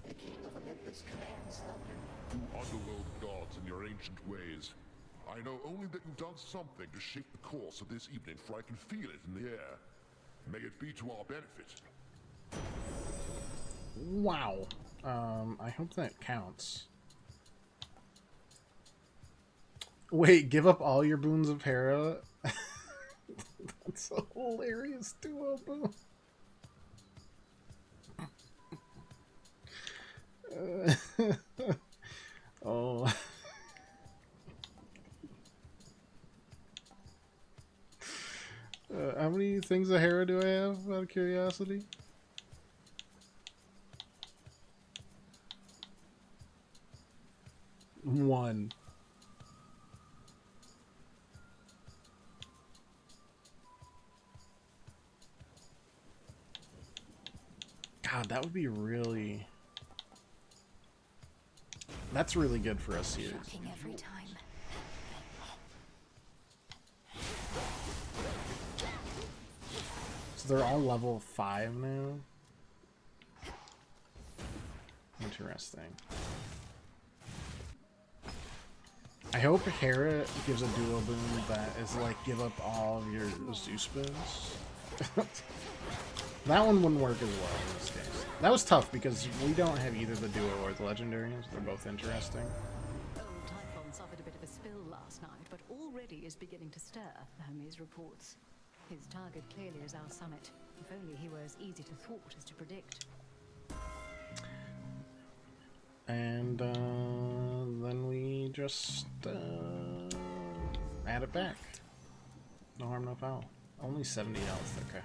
[SPEAKER 13] You underworld gods in your ancient ways. I know only that you've done something to shape the course of this evening, for I can feel it in the air. May it be to our benefit.
[SPEAKER 1] Wow. I hope that counts. Wait, give up all your boons of Hera? That's a hilarious duo boon. Oh. How many things of Hera do I have, out of curiosity? One. God, that would be really... That's really good for us here.
[SPEAKER 3] Shocking every time.
[SPEAKER 1] So they're all level 5 now? Interesting. I hope Hera gives a duo boon that is like, give up all of your Zeus boons. That one wouldn't work as well in this case. That was tough because we don't have either the duo or the legendaries. They're both interesting.
[SPEAKER 21] Old Typhon suffered a bit of a spill last night, but already is beginning to stir, Hermes reports. His target clearly is our summit. If only he were as easy to thwart as to predict.
[SPEAKER 1] And then we just add it back. No harm, no foul. Only 70 health, okay.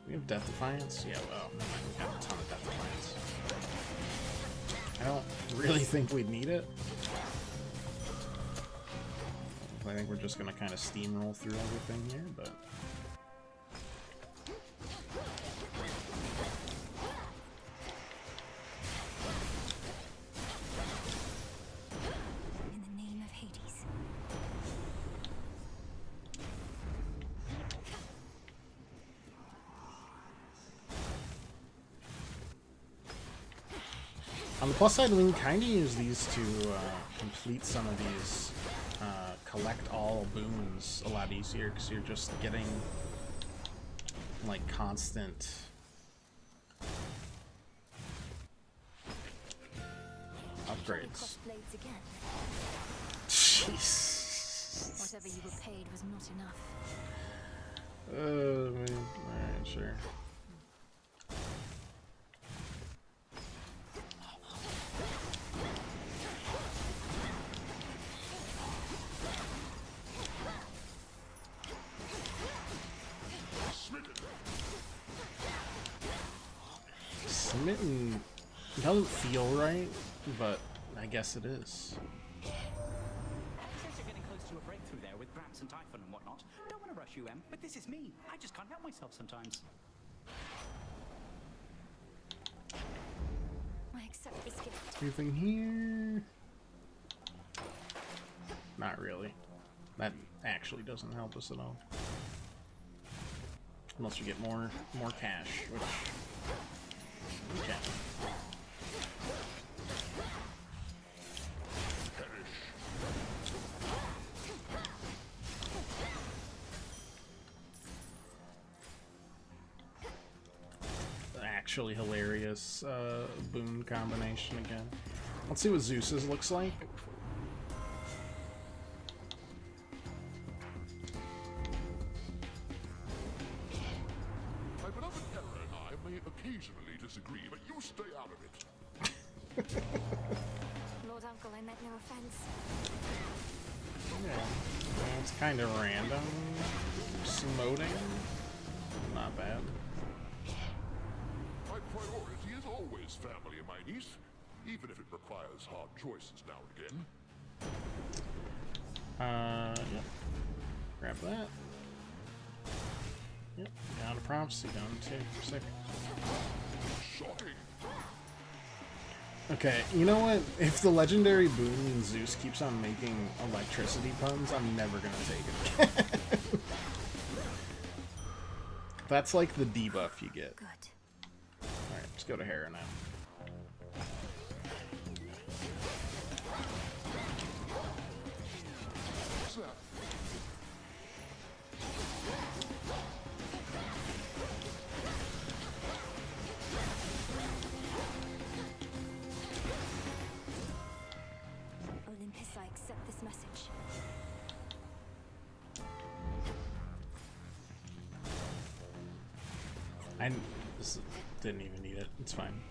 [SPEAKER 1] We have Death Defiance? Yeah, well, never mind. We got a ton of Death Defiance. I don't really think we'd need it. I think we're just gonna kind of steamroll through everything here, but... On the plus side, we can kind of use these to complete some of these collect all boons a lot easier, because you're just getting like constant upgrades. Jeez.
[SPEAKER 3] Whatever you were paid was not enough.
[SPEAKER 1] Alright, sure. Smitten doesn't feel right, but I guess it is.
[SPEAKER 20] Since you're getting close to a breakthrough there with Gramps and Typhon and whatnot, don't want to rush you, Em, but this is me. I just can't help myself sometimes.
[SPEAKER 3] I accept this gift.
[SPEAKER 1] Anything here? Not really. That actually doesn't help us at all. Unless we get more cash, which we can. Actually hilarious boon combination again. Let's see what Zeus's looks like.
[SPEAKER 13] My beloved Hera and I may occasionally disagree, but you stay out of it.
[SPEAKER 3] Lord Uncle, I meant no offense.
[SPEAKER 1] Yeah, it's kind of random. Smoting. Not bad.
[SPEAKER 13] My priority is always family, my niece, even if it requires hard choices now and again.
[SPEAKER 1] Yep. Grab that. Yep, down to prophecy, down to 2 for a second.
[SPEAKER 13] Shocking.
[SPEAKER 1] Okay, you know what? If the legendary boon means Zeus keeps on making electricity puns, I'm never gonna take it again. That's like the debuff you get.
[SPEAKER 3] Good.
[SPEAKER 1] Alright, let's go to Hera now.
[SPEAKER 3] Olympus, I accept this message.
[SPEAKER 1] This didn't even need it. It's fine.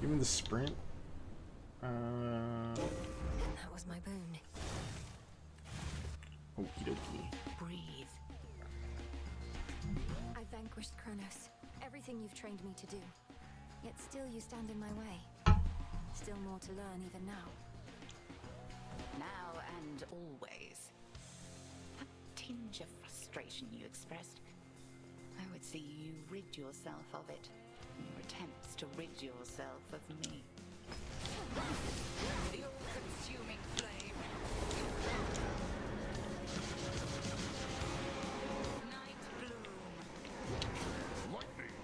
[SPEAKER 1] Give me the sprint.
[SPEAKER 3] That was my boon.
[SPEAKER 1] Okie dokie.
[SPEAKER 3] Breathe. I vanquished Kronos. Everything you've trained me to do. Yet still you stand in my way. Still more to learn even now.
[SPEAKER 17] Now and always. That tinge of frustration you expressed. I would see you rid yourself of it. Your attempts to rid yourself of me. The all-consuming flame. Night bloom.
[SPEAKER 13] Lightning.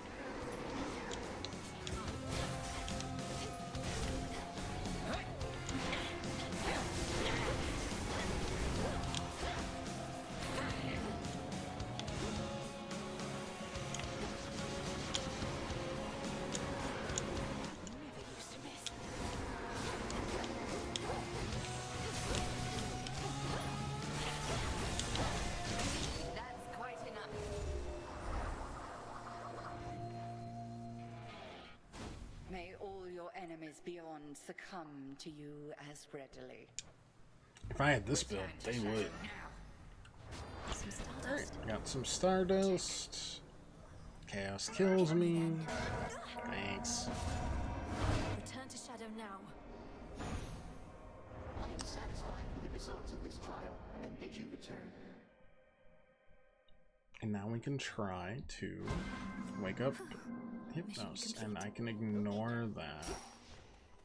[SPEAKER 17] That's quite enough. May all your enemies beyond succumb to you as readily.
[SPEAKER 1] If I had this build, they would. Alright, got some Stardust. Chaos kills me. Thanks.
[SPEAKER 3] Return to Shadow now.
[SPEAKER 15] I am satisfied with the results of this trial and bid you return.
[SPEAKER 1] And now we can try to wake up Hypnos, and I can ignore that.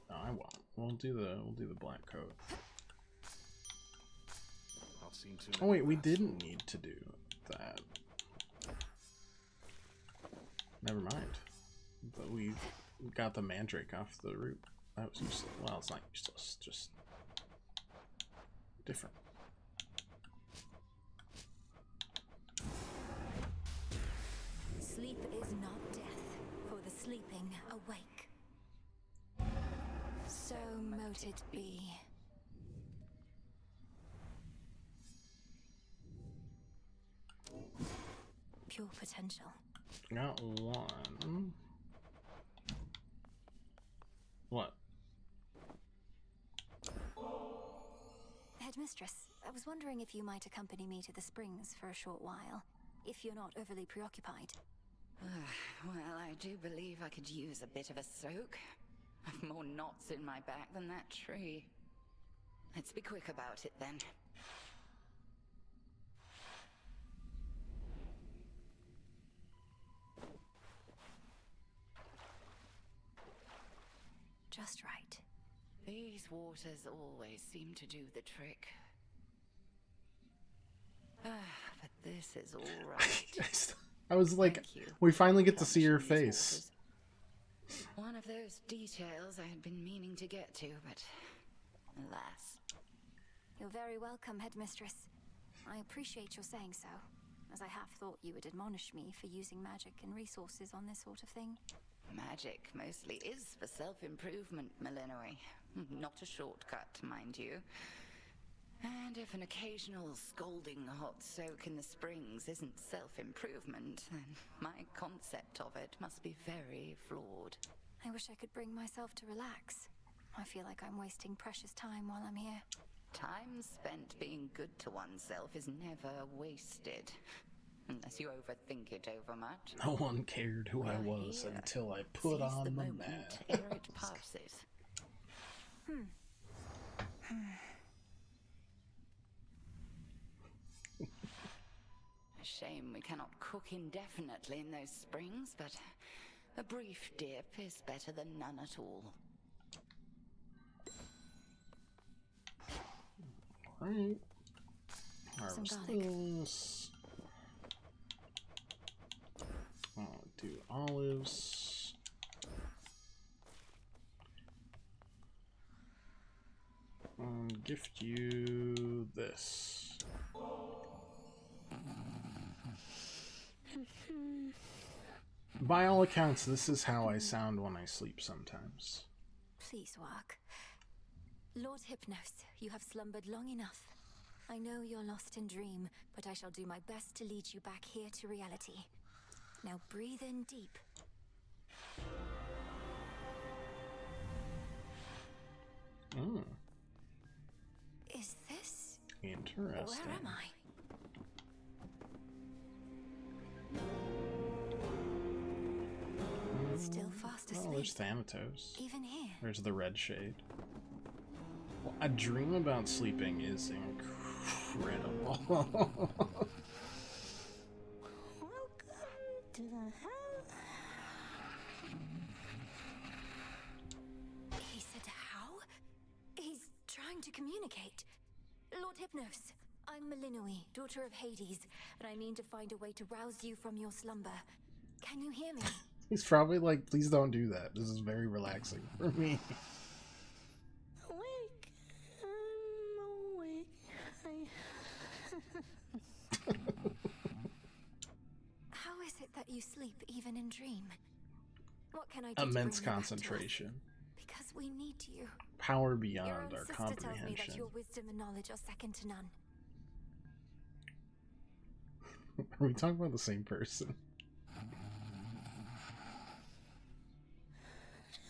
[SPEAKER 1] No, I won't. We'll do the black coat. Oh wait, we didn't need to do that. Never mind. But we got the Mandrake off the root. That was useless. Well, it's not useless, just different.
[SPEAKER 3] Sleep is not death, for the sleeping awake. So mote it be. Pure potential.
[SPEAKER 1] Got one. What?
[SPEAKER 3] Headmistress, I was wondering if you might accompany me to the springs for a short while, if you're not overly preoccupied.
[SPEAKER 17] Well, I do believe I could use a bit of a soak. I've more knots in my back than that tree. Let's be quick about it then.
[SPEAKER 3] Just right.
[SPEAKER 17] These waters always seem to do the trick. But this is all right.
[SPEAKER 1] I was like, we finally get to see your face.
[SPEAKER 17] One of those details I had been meaning to get to, but alas.
[SPEAKER 3] You're very welcome, Headmistress. I appreciate your saying so, as I half thought you would admonish me for using magic and resources on this sort of thing.
[SPEAKER 17] Magic mostly is for self-improvement, Malinois. Not a shortcut, mind you. And if an occasional scalding hot soak in the springs isn't self-improvement, then my concept of it must be very flawed.
[SPEAKER 3] I wish I could bring myself to relax. I feel like I'm wasting precious time while I'm here.
[SPEAKER 17] Time spent being good to oneself is never wasted. Unless you overthink it over much.
[SPEAKER 1] No one cared who I was until I put on the mask.
[SPEAKER 17] Ere it passes. A shame we cannot cook indefinitely in those springs, but A brief dip is better than none at all.
[SPEAKER 1] Alright.
[SPEAKER 3] Some
[SPEAKER 1] Harvest
[SPEAKER 3] garlic.
[SPEAKER 1] this. I'll do olives. Gift you this. By all accounts, this is how I sound when I sleep sometimes.
[SPEAKER 3] Please work. Lord Hypnos, you have slumbered long enough. I know you're lost in dream, but I shall do my best to lead you back here to reality. Now breathe in deep.
[SPEAKER 1] Mm.
[SPEAKER 3] Is this...
[SPEAKER 1] Interesting.
[SPEAKER 3] Where am I? Still fast asleep.
[SPEAKER 1] Oh, there's Thanatos.
[SPEAKER 3] Even here.
[SPEAKER 1] There's the red shade. Well, a dream about sleeping is incredible.
[SPEAKER 6] To the hell?
[SPEAKER 3] He said how? He's trying to communicate. Lord Hypnos, I'm Melinoi, daughter of Hades, and I mean to find a way to rouse you from your slumber. Can you hear me?
[SPEAKER 1] He's probably like, please don't do that. This is very relaxing for me.
[SPEAKER 6] Awake. I'm awake.
[SPEAKER 3] How is it that you sleep even in dream? What can I do
[SPEAKER 1] Immense
[SPEAKER 3] to bring you back to us?
[SPEAKER 1] concentration.
[SPEAKER 3] Because we need you.
[SPEAKER 1] Power
[SPEAKER 3] Your
[SPEAKER 1] beyond
[SPEAKER 3] own
[SPEAKER 1] our
[SPEAKER 3] sister tells me that
[SPEAKER 1] comprehension.
[SPEAKER 3] your wisdom and knowledge are second to none.
[SPEAKER 1] Are we talking about the same person?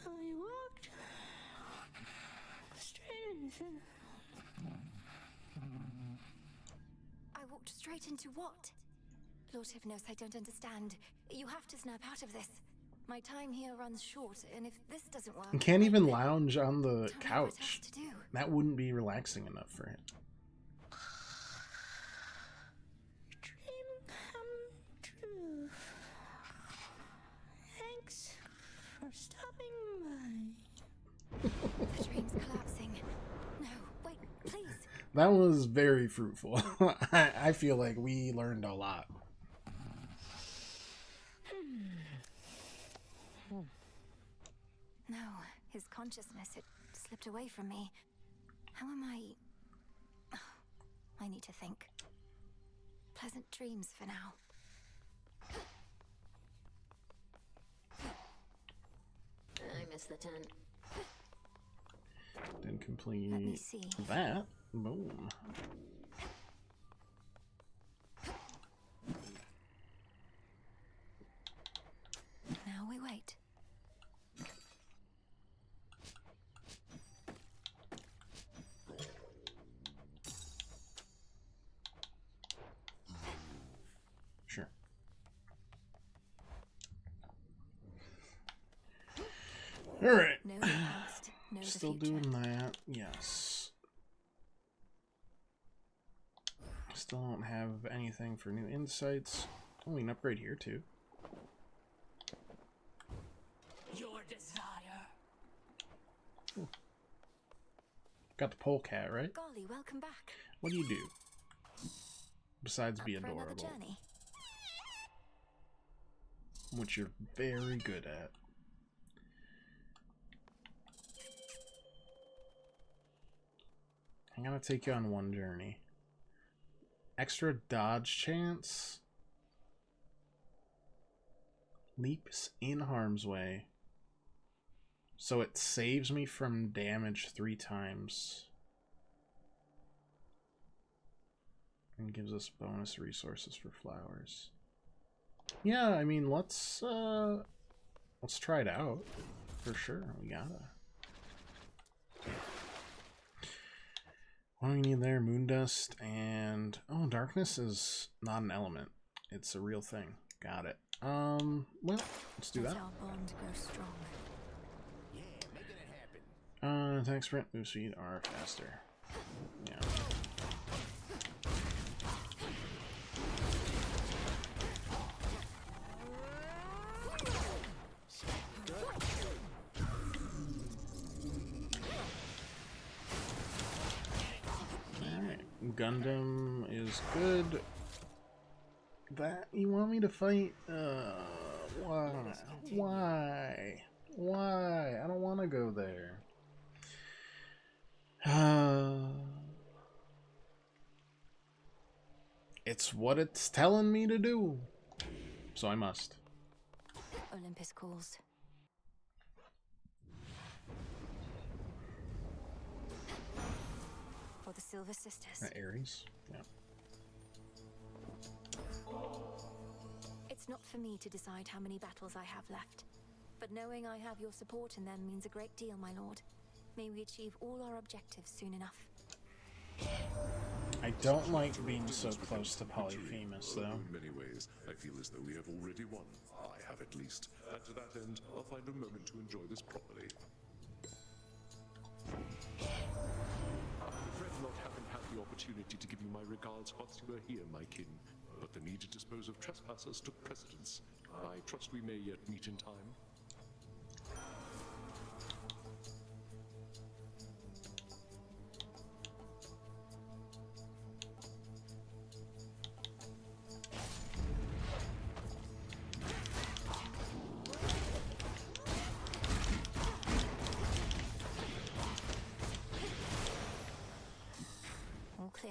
[SPEAKER 6] I walked straight into...
[SPEAKER 3] I walked straight into what? Lord Hypnos, I don't understand. You have to snap out of this. My time here runs short, and if this doesn't work...
[SPEAKER 1] He can't even lounge on the
[SPEAKER 3] tell me what else
[SPEAKER 1] couch.
[SPEAKER 3] to do.
[SPEAKER 1] That wouldn't be relaxing enough for him.
[SPEAKER 6] Dream come true. Thanks for stopping by.
[SPEAKER 3] The dream's collapsing. No, wait, please.
[SPEAKER 1] That was very fruitful. I feel like we learned a lot.
[SPEAKER 3] No, his consciousness, it slipped away from me. How am I... Oh, I need to think. Pleasant dreams for now.
[SPEAKER 10] I missed the tent.
[SPEAKER 1] Didn't complete
[SPEAKER 3] Let me see.
[SPEAKER 1] that. Boom.
[SPEAKER 3] Now we wait.
[SPEAKER 1] Sure. All right.
[SPEAKER 3] Know the past, know the
[SPEAKER 1] Still
[SPEAKER 3] future.
[SPEAKER 1] doing that. Yes. Still don't have anything for new insights. Oh, we can upgrade here too.
[SPEAKER 18] Your desire.
[SPEAKER 1] Got the polecat, right?
[SPEAKER 3] Golly, welcome back.
[SPEAKER 1] What do you do? Besides be
[SPEAKER 3] Up for another
[SPEAKER 1] adorable.
[SPEAKER 3] journey.
[SPEAKER 1] Which you're very good at. I'm gonna take you on one journey. Extra dodge chance. Leaps in harm's way. So it saves me from damage 3 times. And gives us bonus resources for flowers. Yeah, I mean, let's try it out. For sure, we gotta. What do we need there? Moondust and... Oh, darkness is not an element. It's a real thing. Got it. Well, let's do
[SPEAKER 3] Let
[SPEAKER 1] that.
[SPEAKER 3] our bond grow strong.
[SPEAKER 2] Yeah, making it happen.
[SPEAKER 1] Attack, sprint, move speed are faster. Yeah. Gundam is good. That you want me to fight? Why? Why? Why? I don't want to go there. It's what it's telling me to do, so I must.
[SPEAKER 3] Olympus calls. For the Silver Sisters.
[SPEAKER 1] Ares? Yeah.
[SPEAKER 3] It's not for me to decide how many battles I have left, but knowing I have your support in them means a great deal, my lord. May we achieve all our objectives soon enough.
[SPEAKER 1] I don't like being so close to Polyphemus, though.
[SPEAKER 5] In many ways, I feel as though we have already won. I have at least. And to that end, I'll find a moment to enjoy this properly. I regret not having had the opportunity to give you my regards whilst you were here, my kin. But the need to dispose of trespassers took precedence. I trust we may yet meet in time.
[SPEAKER 3] All clear.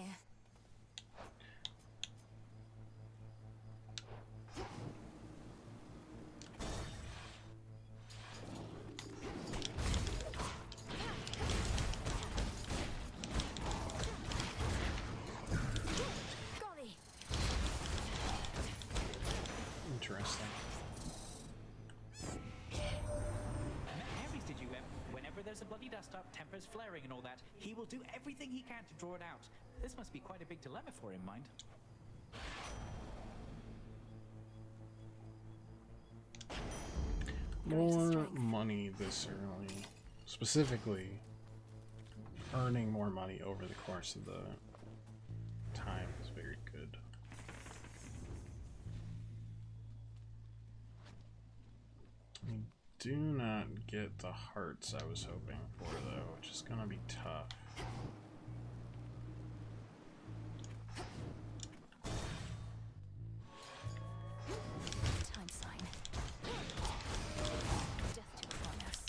[SPEAKER 1] Interesting.
[SPEAKER 20] Ares, did you whenever there's a bloody dust up, tempers flaring and all that, he will do everything he can to draw it out. This must be quite a big dilemma for him, mind.
[SPEAKER 1] More money this early. Specifically, earning more money over the course of the time is very good. I do not get the hearts I was hoping for, though, which is gonna be tough.
[SPEAKER 3] Time sign. Death to Kronos.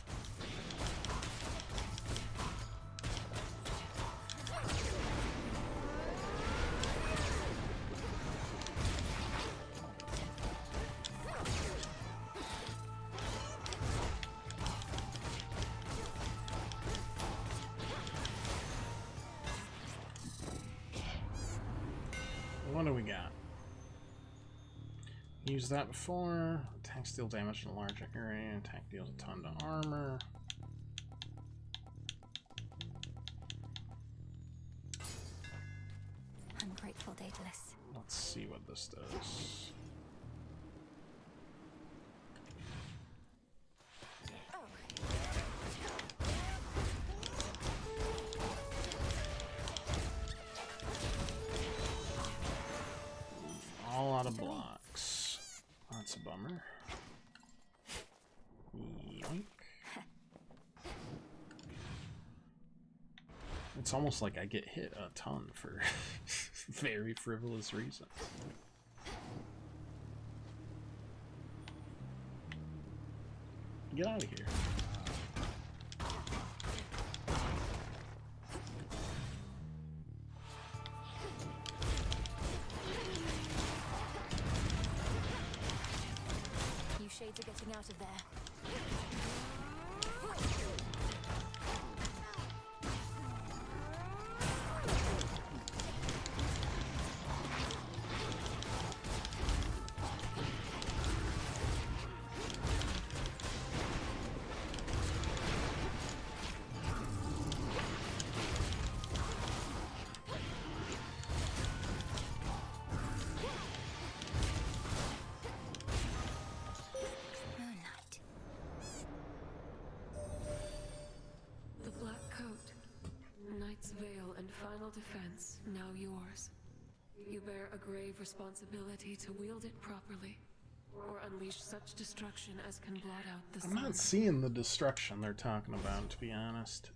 [SPEAKER 1] What do we got? Used that before. Attacks deal damage in a large area. Attack deals a ton to armor.
[SPEAKER 3] I'm grateful, Daedalus.
[SPEAKER 1] Let's see what this does. All out of blocks. That's a bummer. Yoink. It's almost like I get hit a ton for very frivolous reasons. Get out of here.
[SPEAKER 3] You shades are getting out of there.
[SPEAKER 11] The Black Coat. Knight's Veil and Final Defense, now yours. You bear a grave responsibility to wield it properly, or unleash such destruction as can blot out the sun.
[SPEAKER 1] I'm not seeing the destruction they're talking about, to be honest.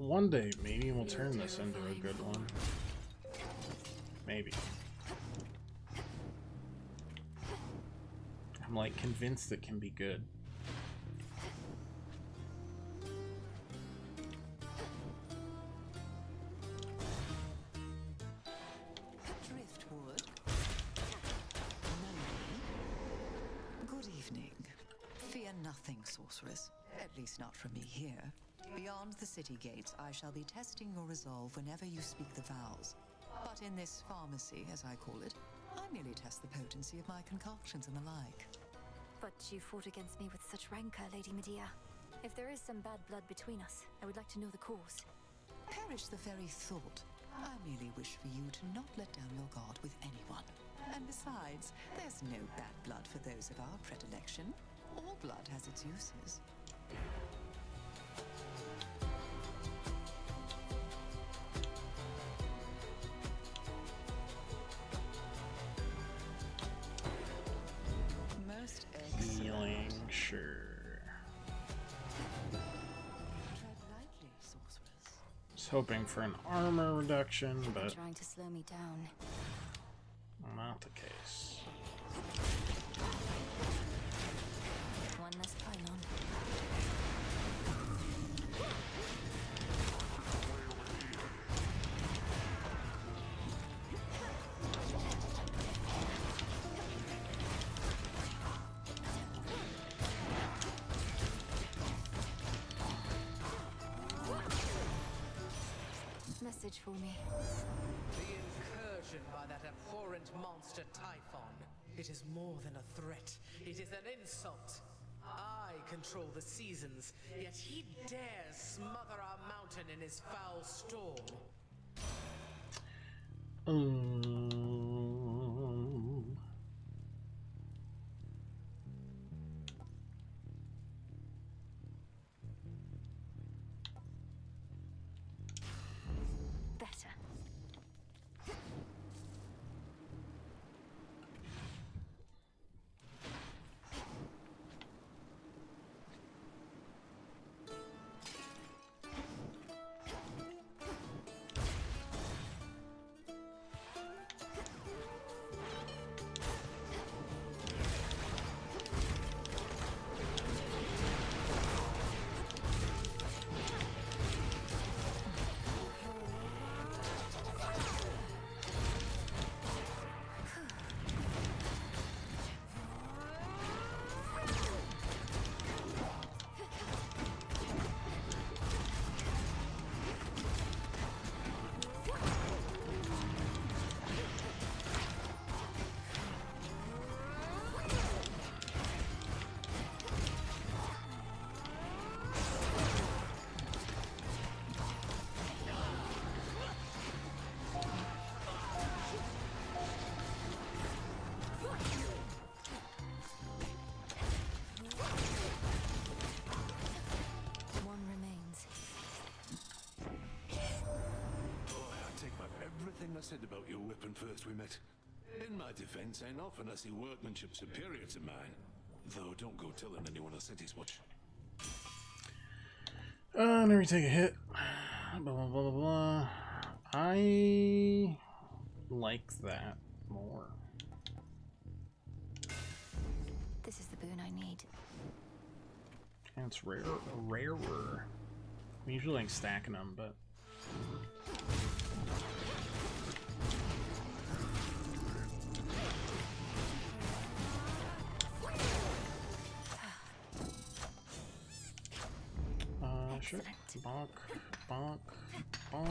[SPEAKER 1] One day, maybe we'll turn this into a good one. Maybe. I'm like convinced it can be good.
[SPEAKER 9] Driftwood. Good evening. Fear nothing, sorceress. At least not from me here. Beyond the city gates, I shall be testing your resolve whenever you speak the vows. But in this pharmacy, as I call it, I merely test the potency of my concoctions and the like.
[SPEAKER 3] But you fought against me with such rancor, Lady Medea. If there is some bad blood between us, I would like to know the cause.
[SPEAKER 9] Perish the very thought. I merely wish for you to not let down your guard with anyone. And besides, there's no bad blood for those of our predilection. All blood has its uses. Most excellent.
[SPEAKER 1] Healing, sure.
[SPEAKER 9] Tread lightly, sorceress.
[SPEAKER 1] Was hoping for an armor reduction, but
[SPEAKER 3] Trying to slow me down.
[SPEAKER 1] not the case.
[SPEAKER 3] One less pylon. Message for me.
[SPEAKER 16] The incursion by that abhorrent monster Typhon. It is more than a threat. It is an insult. I control the seasons, yet he dares smother our mountain in his foul storm.
[SPEAKER 3] Better. One remains.
[SPEAKER 4] Boy, I take back everything I said about your weapon first we met. In my defense, ain't often I see workmanship superior to mine. Though don't go telling anyone I said as much.
[SPEAKER 1] Never take a hit. Blah, blah, blah, blah, blah. I like that more.
[SPEAKER 3] This is the boon I need.
[SPEAKER 1] And it's rarer. I'm usually like stacking them, but sure. Bonk, bonk, bonk.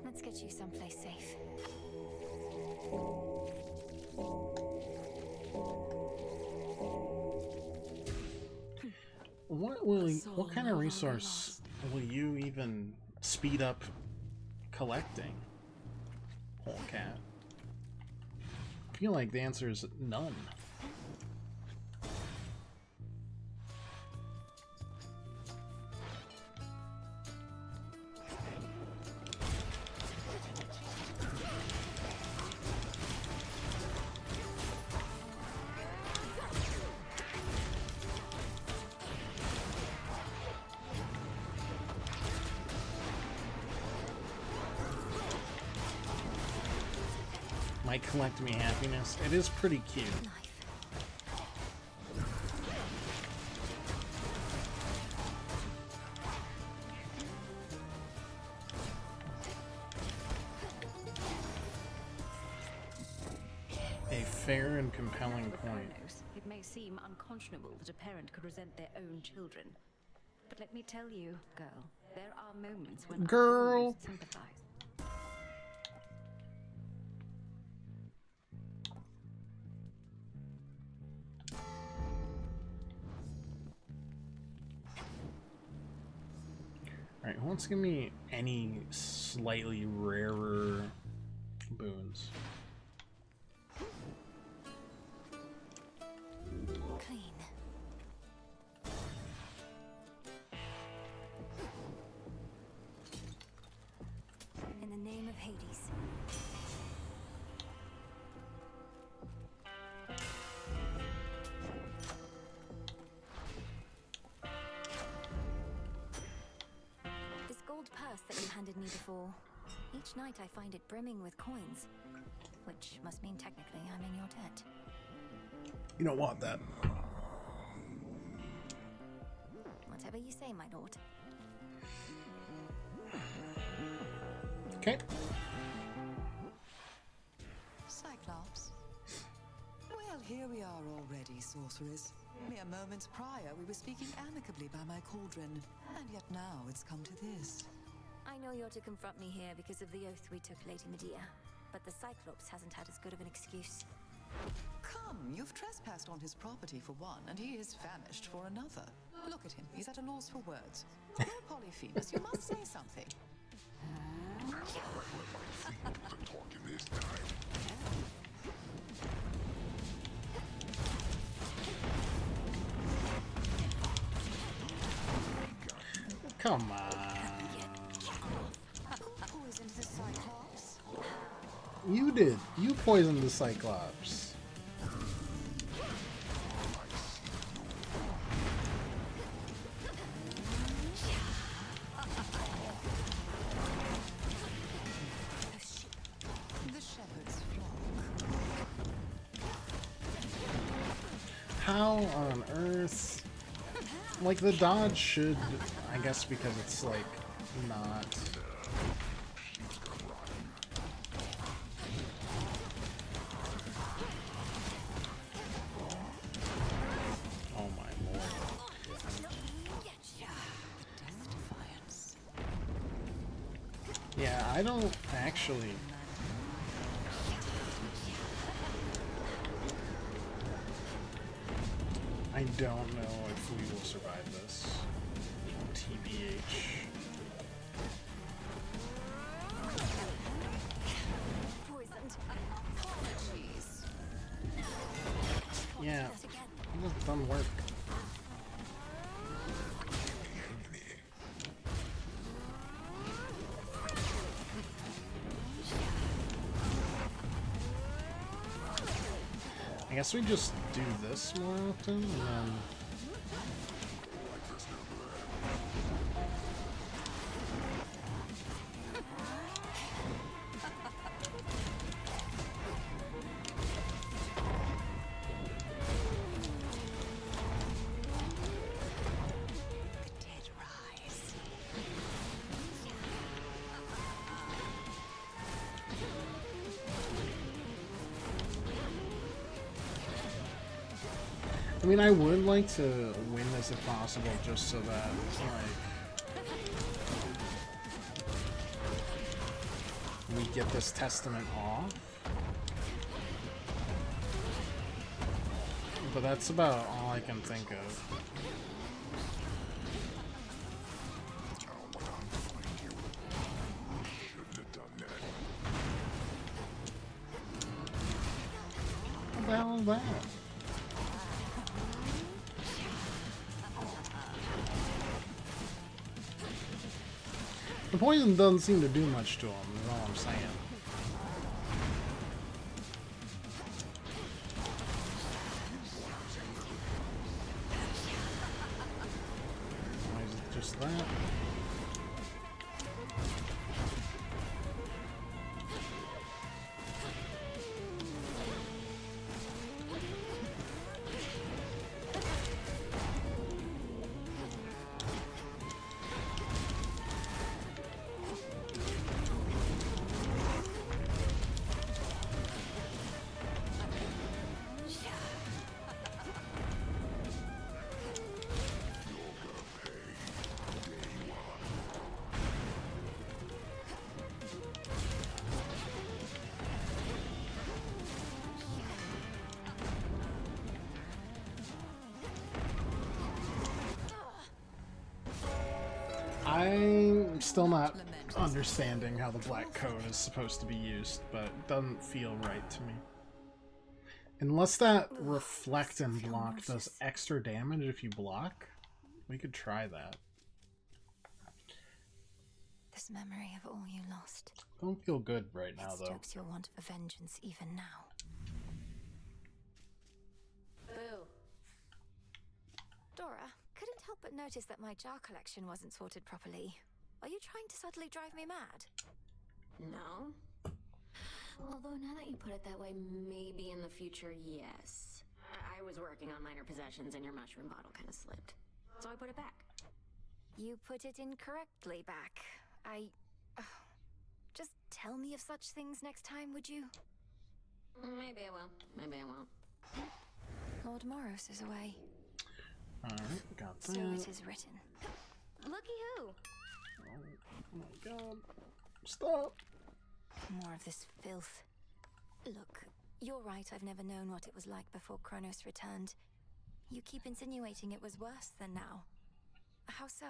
[SPEAKER 3] Let's get you someplace safe.
[SPEAKER 1] What kind of resource will you even speed up collecting, Polecat? I feel like the answer is none. My Collect Me Happiness. It is pretty cute. A fair and compelling point.
[SPEAKER 21] It may seem unconscionable that a parent could resent their own children. But let me tell you, girl, there are moments when I almost sympathize.
[SPEAKER 1] Alright, who wants to give me any slightly rarer boons?
[SPEAKER 3] Clean. In the name of Hades. This gold purse that you handed me before. Each night I find it brimming with coins. Which must mean technically I'm in your debt.
[SPEAKER 1] You don't want that.
[SPEAKER 3] Whatever you say, my lord.
[SPEAKER 1] Okay.
[SPEAKER 9] Cyclops. Well, here we are already, sorceress. Mere moments prior, we were speaking amicably by my cauldron, and yet now it's come to this.
[SPEAKER 3] I know you're to confront me here because of the oath we took, Lady Medea, but the Cyclops hasn't had as good of an excuse.
[SPEAKER 9] Come, you've trespassed on his property for one, and he is famished for another. Look at him, he's at a loss for words. No, Polyphemus, you must say something.
[SPEAKER 1] Come on.
[SPEAKER 9] Who poisoned the Cyclops?
[SPEAKER 1] You did. You poisoned the Cyclops.
[SPEAKER 9] The shepherd's flock.
[SPEAKER 1] How on earth? Like, the dodge should, I guess, because it's, like, not... Oh my lord. Yeah, I don't actually... I don't know if we will survive this. TBH. Yeah, it doesn't work. I guess we just do this more often, and then... I mean, I would like to win this if possible, just so that, like, we get this testament off. But that's about all I can think of. What the hell is that? The poison doesn't seem to do much to him, is all I'm saying. Why is it just that? I'm still not understanding how the black code is supposed to be used, but it doesn't feel right to me. Unless that reflect and block does extra damage if you block, we could try that.
[SPEAKER 3] This memory of all you lost.
[SPEAKER 1] Don't feel good right now, though.
[SPEAKER 3] Stokes your want for vengeance even now.
[SPEAKER 10] Boo.
[SPEAKER 3] Dora, couldn't help but notice that my jar collection wasn't sorted properly. Are you trying to subtly drive me mad?
[SPEAKER 10] No. Although now that you put it that way, maybe in the future, yes. I was working on minor possessions and your mushroom bottle kind of slipped. So I put it back.
[SPEAKER 3] You put it incorrectly back. Just tell me of such things next time, would you?
[SPEAKER 10] Maybe I will. Maybe I won't.
[SPEAKER 3] Lord Moros is away.
[SPEAKER 1] Alright, got that.
[SPEAKER 3] So it is written.
[SPEAKER 14] Looky who!
[SPEAKER 1] Oh my god. Stop!
[SPEAKER 3] More of this filth. Look, you're right, I've never known what it was like before Kronos returned. You keep insinuating it was worse than now. How so?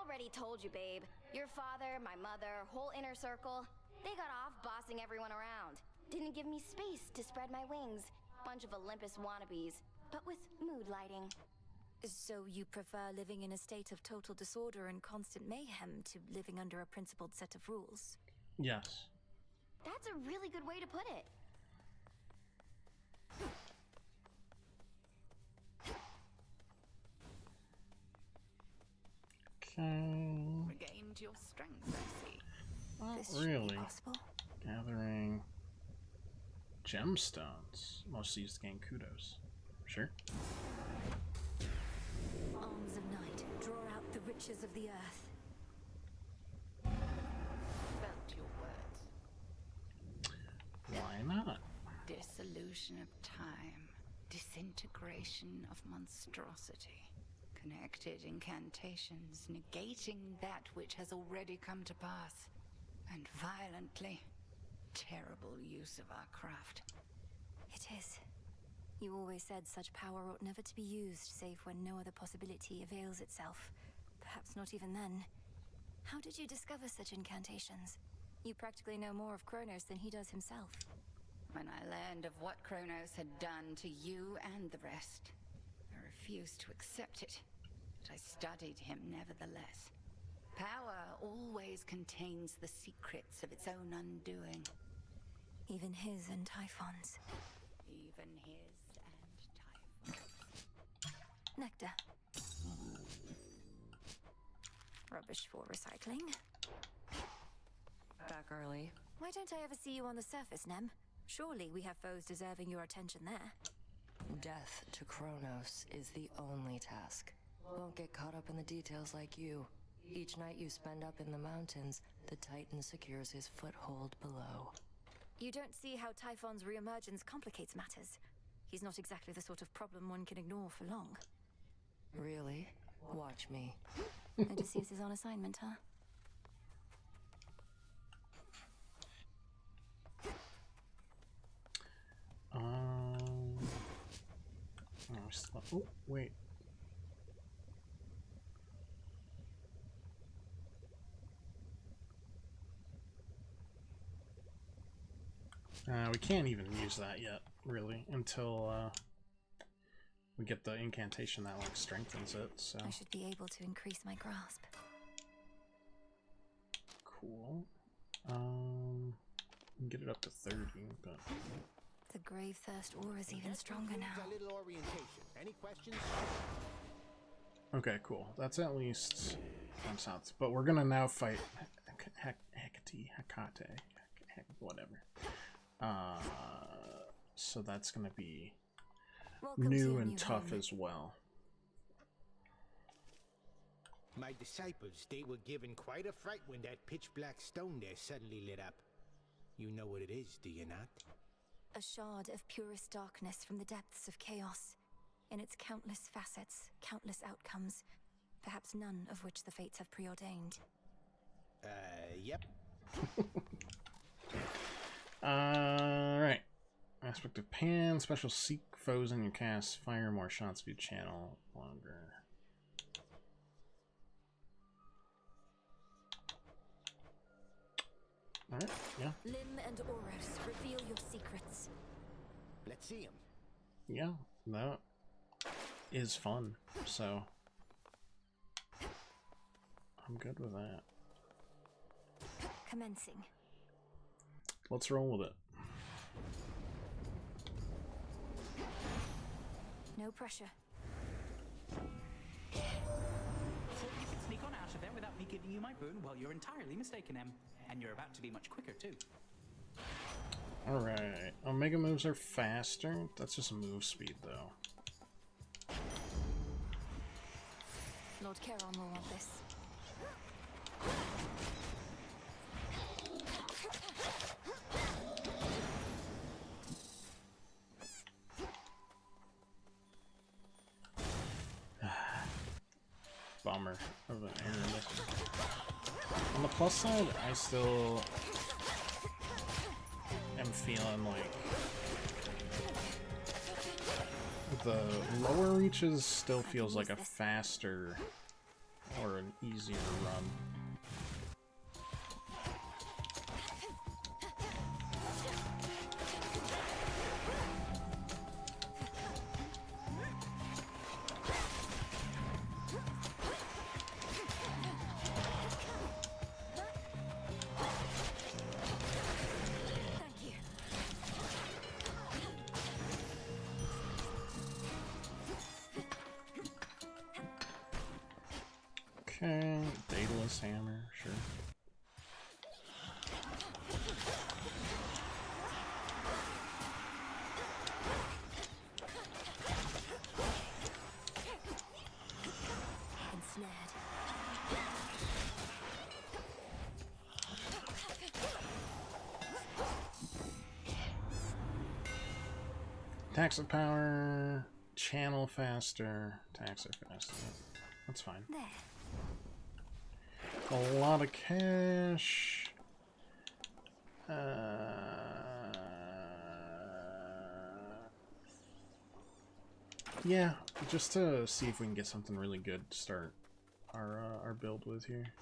[SPEAKER 14] Already told you, babe. Your father, my mother, whole inner circle, they got off bossing everyone around. Didn't give me space to spread my wings. Bunch of Olympus wannabes, but with mood lighting.
[SPEAKER 3] So you prefer living in a state of total disorder and constant mayhem to living under a principled set of rules?
[SPEAKER 1] Yes.
[SPEAKER 14] That's a really good way to put it.
[SPEAKER 1] Okay.
[SPEAKER 17] Regained your strength, I see.
[SPEAKER 1] Not really. Gathering gemstones. Most used to gain kudos. Sure.
[SPEAKER 3] Arms of night, draw out the riches of the earth.
[SPEAKER 17] Felt your words.
[SPEAKER 1] Why not?
[SPEAKER 17] Dissolution of time. Disintegration of monstrosity. Connected incantations, negating that which has already come to pass. And violently, terrible use of our craft.
[SPEAKER 3] It is. You always said such power ought never to be used, save when no other possibility avails itself. Perhaps not even then. How did you discover such incantations? You practically know more of Kronos than he does himself.
[SPEAKER 17] When I learned of what Kronos had done to you and the rest, I refused to accept it, but I studied him nevertheless. Power always contains the secrets of its own undoing.
[SPEAKER 3] Even his and Typhon's.
[SPEAKER 17] Even his and Typhon's.
[SPEAKER 3] Nectar. Rubbish for recycling.
[SPEAKER 12] Back early.
[SPEAKER 3] Why don't I ever see you on the surface, Nem? Surely we have foes deserving your attention there.
[SPEAKER 12] Death to Kronos is the only task. Won't get caught up in the details like you. Each night you spend up in the mountains, the Titan secures his foothold below.
[SPEAKER 3] You don't see how Typhon's reemergence complicates matters. He's not exactly the sort of problem one can ignore for long.
[SPEAKER 12] Really? Watch me.
[SPEAKER 3] Odysseus is on assignment, huh?
[SPEAKER 1] Oh, wait. We can't even use that yet, really, until we get the incantation that like strengthens it. So
[SPEAKER 3] I should be able to increase my grasp.
[SPEAKER 1] Cool. Get it up to 30, but
[SPEAKER 3] the grave thirst aura is even stronger now.
[SPEAKER 2] A little orientation. Any questions?
[SPEAKER 1] Okay, cool. That's at least one south. But we're gonna now fight Hecate, whatever. So that's gonna be new and tough as well.
[SPEAKER 2] My disciples, they were given quite a fright when that pitch black stone there suddenly lit up. You know what it is, do you not?
[SPEAKER 3] A shard of purest darkness from the depths of chaos. In its countless facets, countless outcomes, perhaps none of which the fates have preordained.
[SPEAKER 2] Yep.
[SPEAKER 1] Alright. Aspect of Pan, special seek foes in your cast, fire more shots if you channel longer. Alright, yeah.
[SPEAKER 3] Lim and Oros, reveal your secrets.
[SPEAKER 2] Let's see him.
[SPEAKER 1] Yeah, that is fun, so I'm good with that.
[SPEAKER 3] Commencing.
[SPEAKER 1] Let's roll with it.
[SPEAKER 3] No pressure.
[SPEAKER 20] Thought you could sneak on out of there without me giving you my boon? Well, you're entirely mistaken, Em. And you're about to be much quicker, too.
[SPEAKER 1] Alright, Omega moves are faster. That's just move speed, though.
[SPEAKER 3] Lord Charon will want this.
[SPEAKER 1] Bummer of an errand. On the plus side, I still am feeling like the lower reaches still feels like a faster or an easier run. Okay, Daedalus Hammer, sure.
[SPEAKER 3] Ensnared.
[SPEAKER 1] Attacks of power, channel faster, attacks are faster. That's fine.
[SPEAKER 3] There.
[SPEAKER 1] A lot of cash. Yeah, just to see if we can get something really good to start our build with here.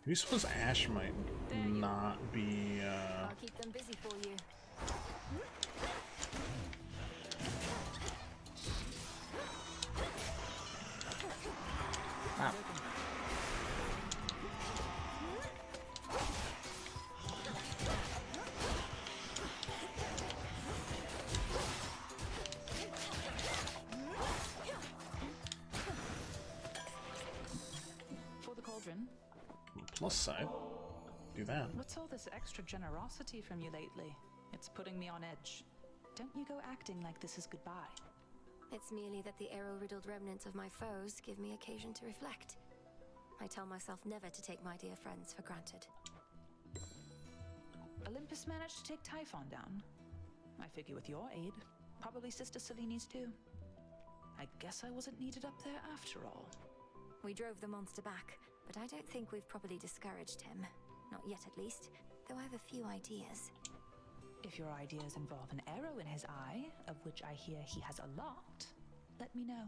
[SPEAKER 1] I suppose Ash might not be.
[SPEAKER 3] I'll keep them busy for you.
[SPEAKER 1] Ah.
[SPEAKER 19] For the cauldron.
[SPEAKER 1] Plus side, do that.
[SPEAKER 19] What's all this extra generosity from you lately? It's putting me on edge. Don't you go acting like this is goodbye.
[SPEAKER 3] It's merely that the arrow-riddled remnants of my foes give me occasion to reflect. I tell myself never to take my dear friends for granted.
[SPEAKER 19] Olympus managed to take Typhon down. I figure with your aid, probably Sister Selene's too. I guess I wasn't needed up there after all.
[SPEAKER 3] We drove the monster back, but I don't think we've properly discouraged him. Not yet, at least, though I have a few ideas.
[SPEAKER 19] If your ideas involve an arrow in his eye, of which I hear he has a lot, let me know.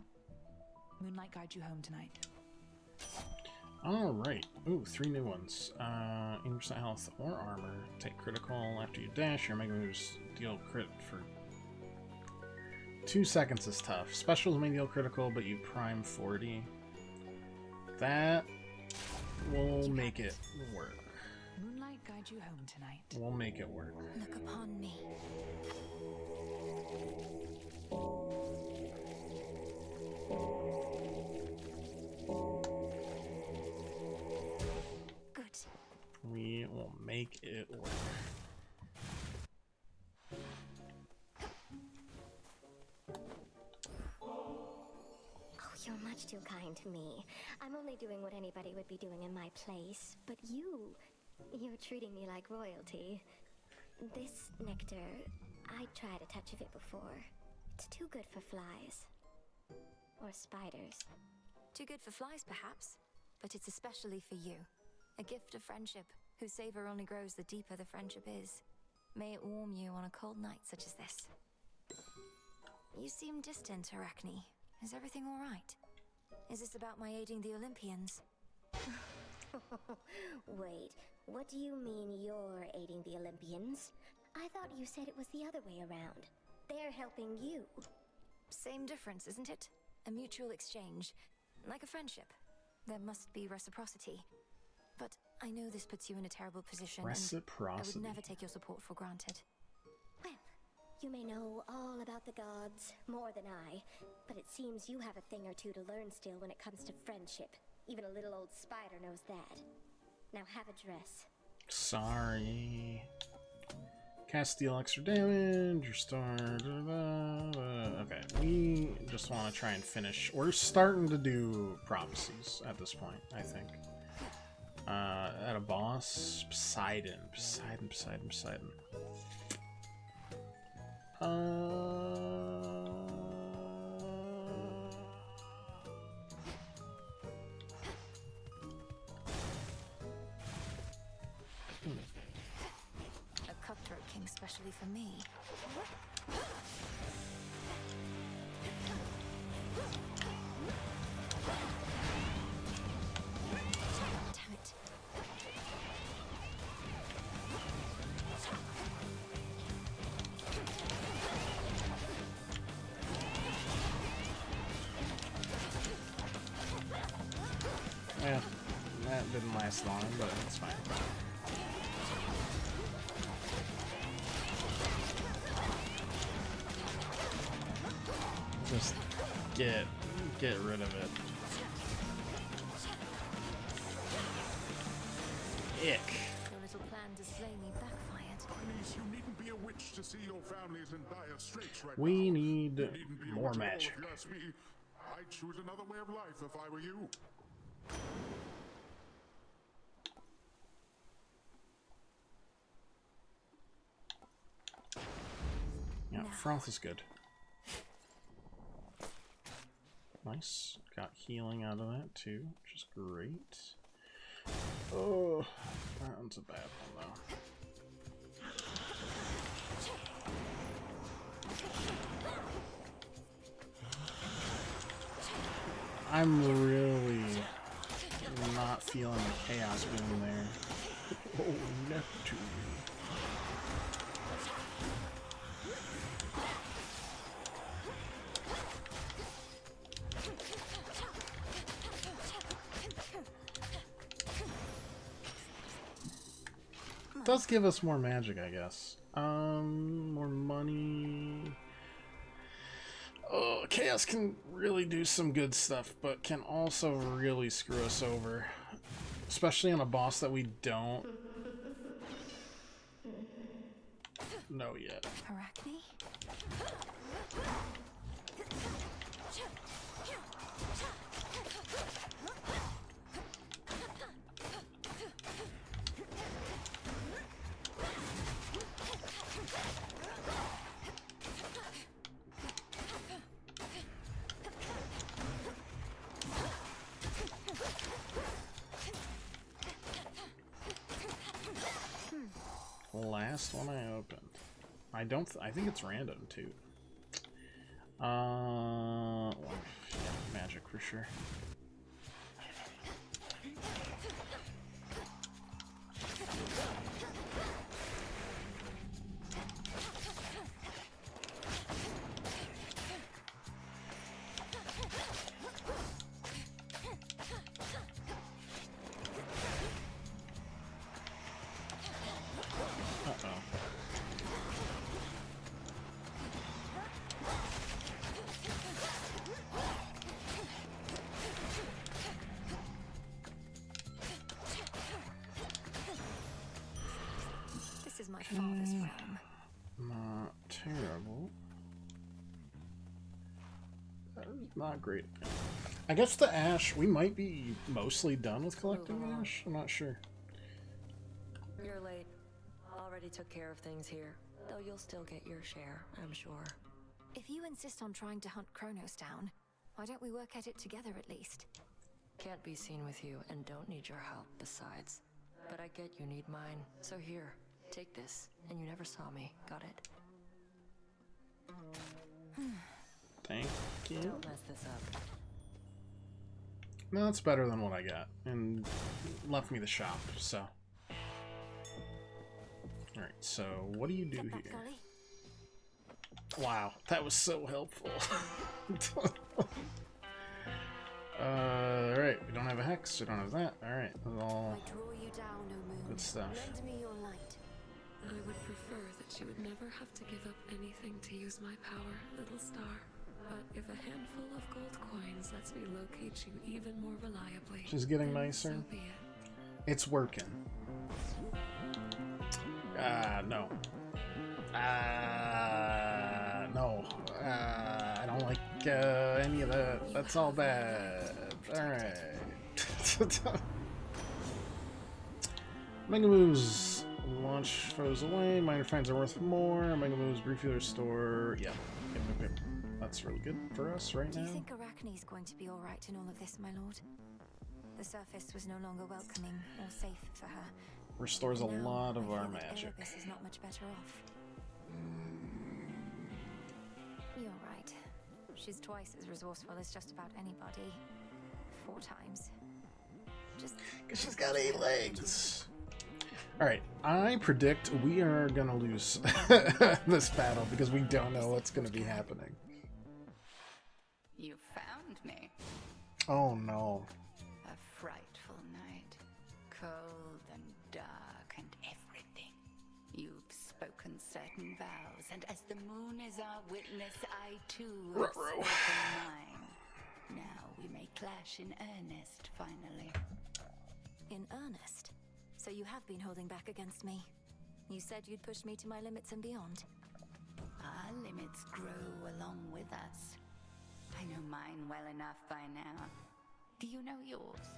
[SPEAKER 19] Moonlight guide you home tonight.
[SPEAKER 1] Alright. Ooh, 3 new ones. 80% health or armor. Take critical after you dash. Your mega moves deal crit for 2 seconds is tough. Specials may deal critical, but you prime 40. That will make it work.
[SPEAKER 19] Moonlight guide you home tonight.
[SPEAKER 1] We'll make it work.
[SPEAKER 3] Look upon me. Good.
[SPEAKER 1] We will make it work.
[SPEAKER 14] You're much too kind to me. I'm only doing what anybody would be doing in my place. But you're treating me like royalty. This nectar, I tried a touch of it before. It's too good for flies. Or spiders.
[SPEAKER 3] Too good for flies, perhaps, but it's especially for you. A gift of friendship, whose savor only grows the deeper the friendship is. May it warm you on a cold night such as this. You seem distant, Arachne. Is everything all right? Is this about my aiding the Olympians?
[SPEAKER 14] Wait, what do you mean you're aiding the Olympians? I thought you said it was the other way around. They're helping you.
[SPEAKER 3] Same difference, isn't it? A mutual exchange. Like a friendship. There must be reciprocity. But I know this puts you in a terrible position.
[SPEAKER 1] Reciprocity.
[SPEAKER 3] And I would never take your support for granted.
[SPEAKER 14] Well, you may know all about the gods, more than I, but it seems you have a thing or two to learn still when it comes to friendship. Even a little old spider knows that. Now have a dress.
[SPEAKER 1] Sorry. Cast deal extra damage, your star. Okay, we just want to try and finish. We're starting to do prophecies at this point, I think. At a boss, Poseidon.
[SPEAKER 3] A cutthroat king specially for me. Damn it.
[SPEAKER 1] Yeah, that didn't last long, but it's fine. Just get rid of it. Ick.
[SPEAKER 3] Your little plan to slay me backfired.
[SPEAKER 13] Please, you needn't be a witch to see your family's in dire straits right
[SPEAKER 1] We
[SPEAKER 13] now.
[SPEAKER 1] need
[SPEAKER 13] You needn't be a
[SPEAKER 1] more
[SPEAKER 13] witch at all,
[SPEAKER 1] magic.
[SPEAKER 13] if you ask me. I'd choose another way of life if I were you.
[SPEAKER 1] Yeah, froth is good. Nice. Got healing out of that too, which is great. Oh, that one's a bad one though. I'm really not feeling the chaos being there. Oh, Neptune. Does give us more magic, I guess. More money. Oh, Chaos can really do some good stuff, but can also really screw us over. Especially on a boss that we don't know yet.
[SPEAKER 3] Arachne?
[SPEAKER 1] Last one I opened. I think it's random too. Yeah, magic for sure.
[SPEAKER 3] This is my father's realm.
[SPEAKER 1] Not terrible. Not great. I guess the ash, we might be mostly done with collecting ash. I'm not sure.
[SPEAKER 12] You're late. Already took care of things here. Though you'll still get your share, I'm sure.
[SPEAKER 3] If you insist on trying to hunt Kronos down, why don't we work at it together at least?
[SPEAKER 12] Can't be seen with you and don't need your help besides. But I get you need mine. So here, take this. And you never saw me. Got it?
[SPEAKER 1] Thank you.
[SPEAKER 12] Don't mess this up.
[SPEAKER 1] No, that's better than what I got. And left me the shop, so. Alright, so what do you do here? Wow, that was so helpful. Alright, we don't have a hex, we don't have that. Alright, that's all good stuff.
[SPEAKER 11] Lend me your light. I would prefer that you would never have to give up anything to use my power, little star. But if a handful of gold coins lets me locate you even more reliably,
[SPEAKER 1] she's getting
[SPEAKER 11] then
[SPEAKER 1] nicer.
[SPEAKER 11] So be it.
[SPEAKER 1] It's working. No. No. I don't like any of that. That's all bad. Alright. Mega moves. Launch throws away. Minor finds are worth more. Mega moves briefly restore. Yeah. Yep. That's really good for us right now.
[SPEAKER 3] Do you think Arachne's going to be alright in all of this, my lord? The surface was no longer welcoming or safe for her.
[SPEAKER 1] Restores a lot of our
[SPEAKER 3] I hear that
[SPEAKER 1] magic.
[SPEAKER 3] Erebus is not much better off. You're right. She's twice as resourceful as just about anybody. 4 times. Just
[SPEAKER 1] because she's got 8 legs. Alright, I predict we are gonna lose this battle because we don't know what's gonna be happening.
[SPEAKER 17] You found me.
[SPEAKER 1] Oh no.
[SPEAKER 17] A frightful night. Cold and dark and everything. You've spoken certain vows, and as the moon is our witness, I too have spoken mine. Now we may clash in earnest, finally.
[SPEAKER 3] in earnest. So you have been holding back against me. You said you'd push me to my limits and beyond.
[SPEAKER 17] Our limits grow along with us. I know mine well enough by now. Do you know yours?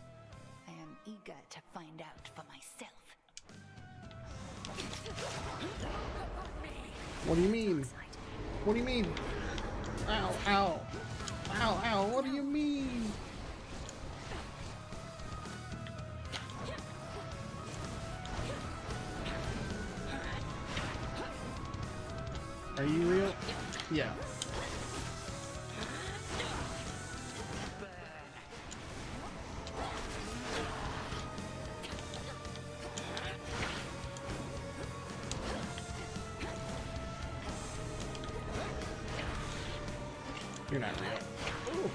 [SPEAKER 17] I am eager to find out for myself.
[SPEAKER 1] What do you mean? What do you mean? Ow, ow. Ow, ow, what do you mean? Are you real? Yeah. You're not real. Ooh.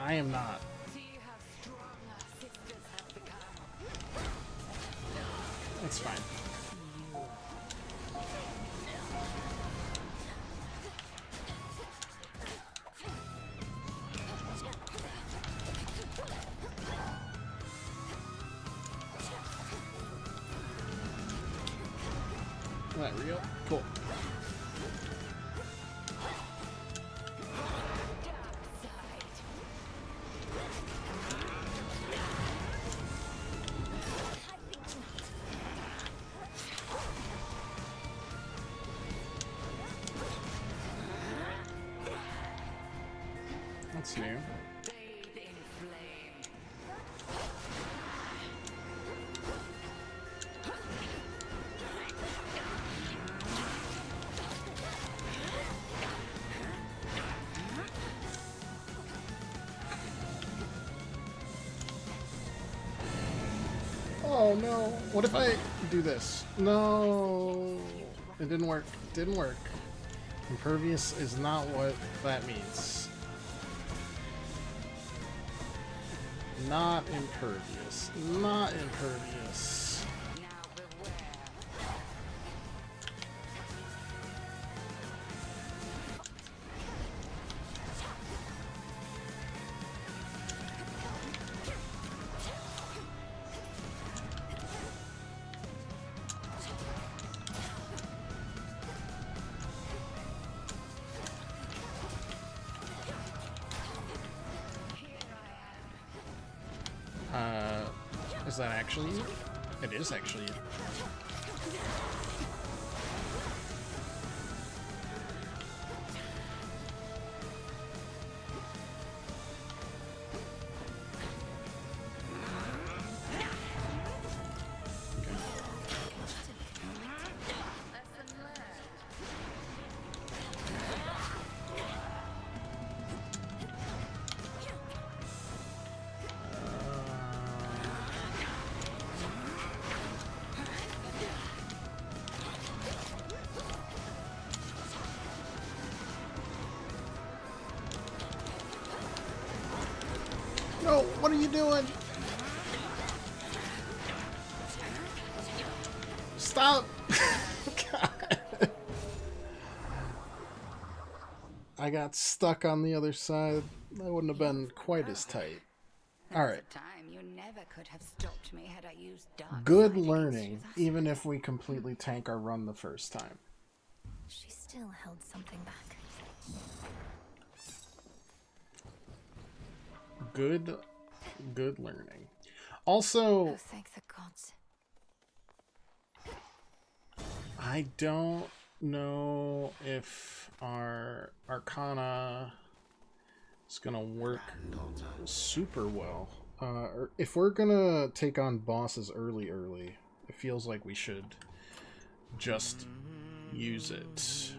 [SPEAKER 1] I am not. It's fine. That real? Cool. That's new. Oh no! What if I do this? No! It didn't work. Didn't work. Impervious is not what that means. Not impervious. Not impervious. Is that actually you? It is actually you. No, what are you doing? Stop! God. I got stuck on the other side. That wouldn't have been quite as tight. Alright.
[SPEAKER 17] You never could have stopped me had I used dark
[SPEAKER 1] Good
[SPEAKER 17] side against
[SPEAKER 1] learning,
[SPEAKER 17] you.
[SPEAKER 1] even if we completely tank our run the first time.
[SPEAKER 3] She still held something back.
[SPEAKER 1] Good learning. Also,
[SPEAKER 3] Oh, thank the gods.
[SPEAKER 1] I don't know if our Arcana is gonna work super well. Or if we're gonna take on bosses early, it feels like we should just use it.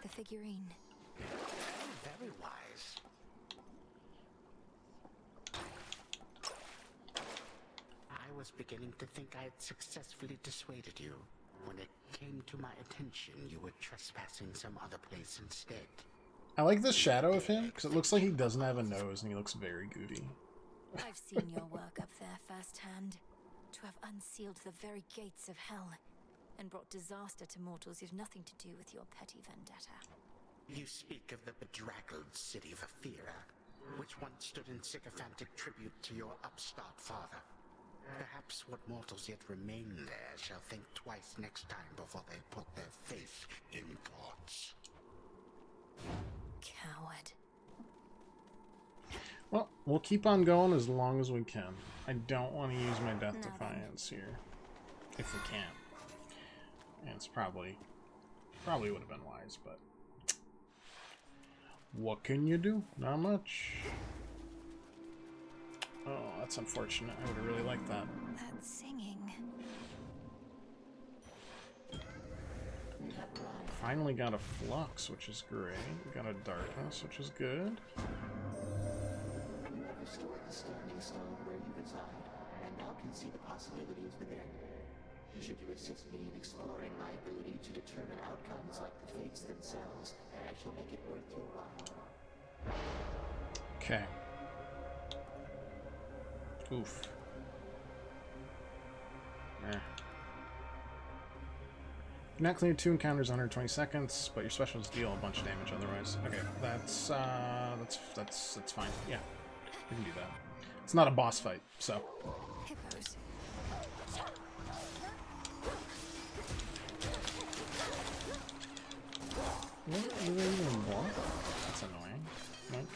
[SPEAKER 3] The figurine.
[SPEAKER 2] Very wise. I was beginning to think I had successfully dissuaded you. When it came to my attention, you were trespassing some other place instead.
[SPEAKER 1] I like the shadow of him, because it looks like he doesn't have a nose and he looks very goody.
[SPEAKER 3] I've seen your work up there firsthand. To have unsealed the very gates of hell and brought disaster to mortals who've nothing to do with your petty vendetta.
[SPEAKER 2] You speak of the bedraggled city of Athera, which once stood in sycophantic tribute to your upstart father. Perhaps what mortals yet remain there shall think twice next time before they put their faith in gods.
[SPEAKER 3] Coward.
[SPEAKER 1] Well, we'll keep on going as long as we can. I don't want to use my Death Defiance here. If we can. And it's probably would have been wise, but what can you do? Not much. Oh, that's unfortunate. I would have really liked that.
[SPEAKER 3] That singing.
[SPEAKER 1] Finally got a Flux, which is great. We got a Darkness, which is good.
[SPEAKER 15] You have restored the Standing Stone where you reside, and now can see the possibilities within. Should you assist me in exploring my ability to determine outcomes like the fates themselves, I shall make it worth your while.
[SPEAKER 1] Okay. Oof. You not clear 2 encounters in 120 seconds, but your specials deal a bunch of damage otherwise. Okay, that's fine. Yeah, we can do that. It's not a boss fight, so.
[SPEAKER 3] Hippos.
[SPEAKER 1] What? Do they even block? That's annoying. Nope.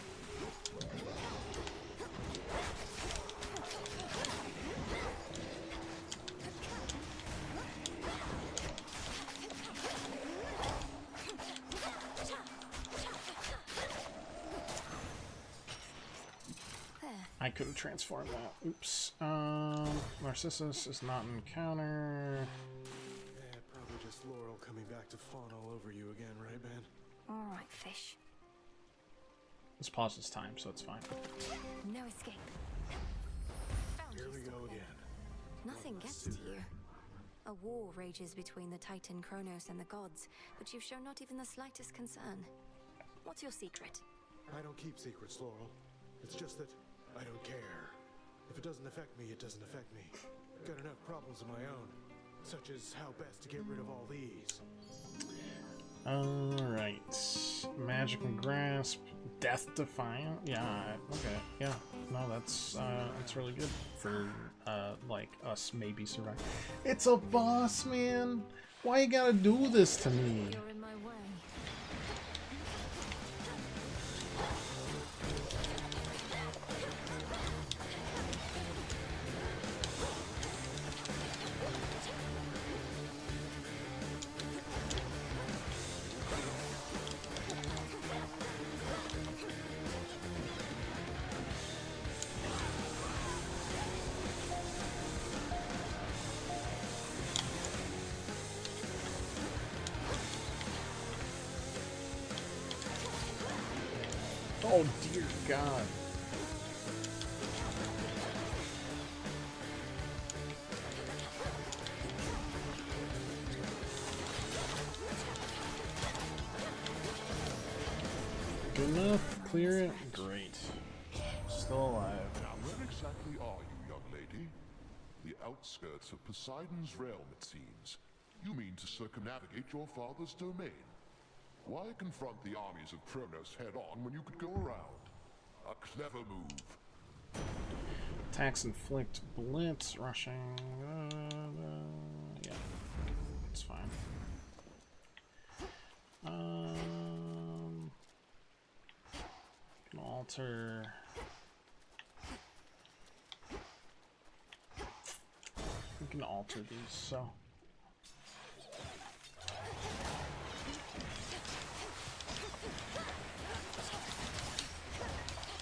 [SPEAKER 1] I could have transformed that. Oops. Narcissus is not an encounter.
[SPEAKER 8] Yeah, probably just Laurel coming back to fawn all over you again, right, man?
[SPEAKER 3] Alright, fish.
[SPEAKER 1] This pauses time, so it's fine.
[SPEAKER 3] No escape.
[SPEAKER 8] Here we go again.
[SPEAKER 3] Nothing gets to you. A war rages between the Titan Kronos and the gods, but you've shown not even the slightest concern. What's your secret?
[SPEAKER 8] I don't keep secrets, Laurel. It's just that I don't care. If it doesn't affect me, it doesn't affect me. Got enough problems of my own, such as how best to get rid of all these.
[SPEAKER 1] Alright. Magical Grasp. Death Defiant? Yeah, okay. Yeah. No, that's really good for, like, us maybe surviving. It's a boss, man! Why you gotta do this to me?
[SPEAKER 3] You're in my way.
[SPEAKER 1] Oh dear God. Good enough? Clear it? Great. Still alive.
[SPEAKER 13] Now, where exactly are you, young lady? The outskirts of Poseidon's realm, it seems. You mean to circumnavigate your father's domain. Why confront the armies of Kronos head-on when you could go around? A clever move.
[SPEAKER 1] Attacks inflict blitz, rushing. Yeah, it's fine. Can alter. We can alter these, so.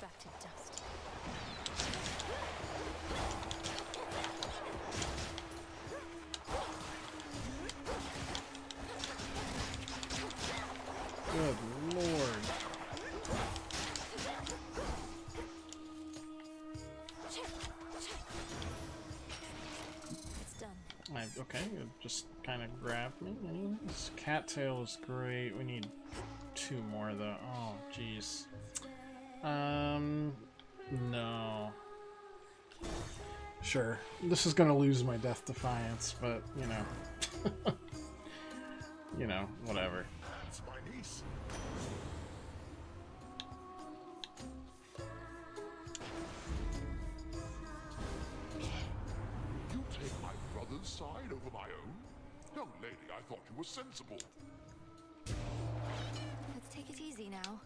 [SPEAKER 3] Back to dust.
[SPEAKER 1] Good lord.
[SPEAKER 3] It's done.
[SPEAKER 1] Okay, it just kind of grabbed me. Anyways, cattail is great. We need 2 more though. Oh, jeez. No. Sure, this is gonna lose my Death Defiance, but you know, you know, whatever.
[SPEAKER 13] That's my niece. You take my brother's side over my own? Young lady, I thought you were sensible.
[SPEAKER 3] Let's take it easy now.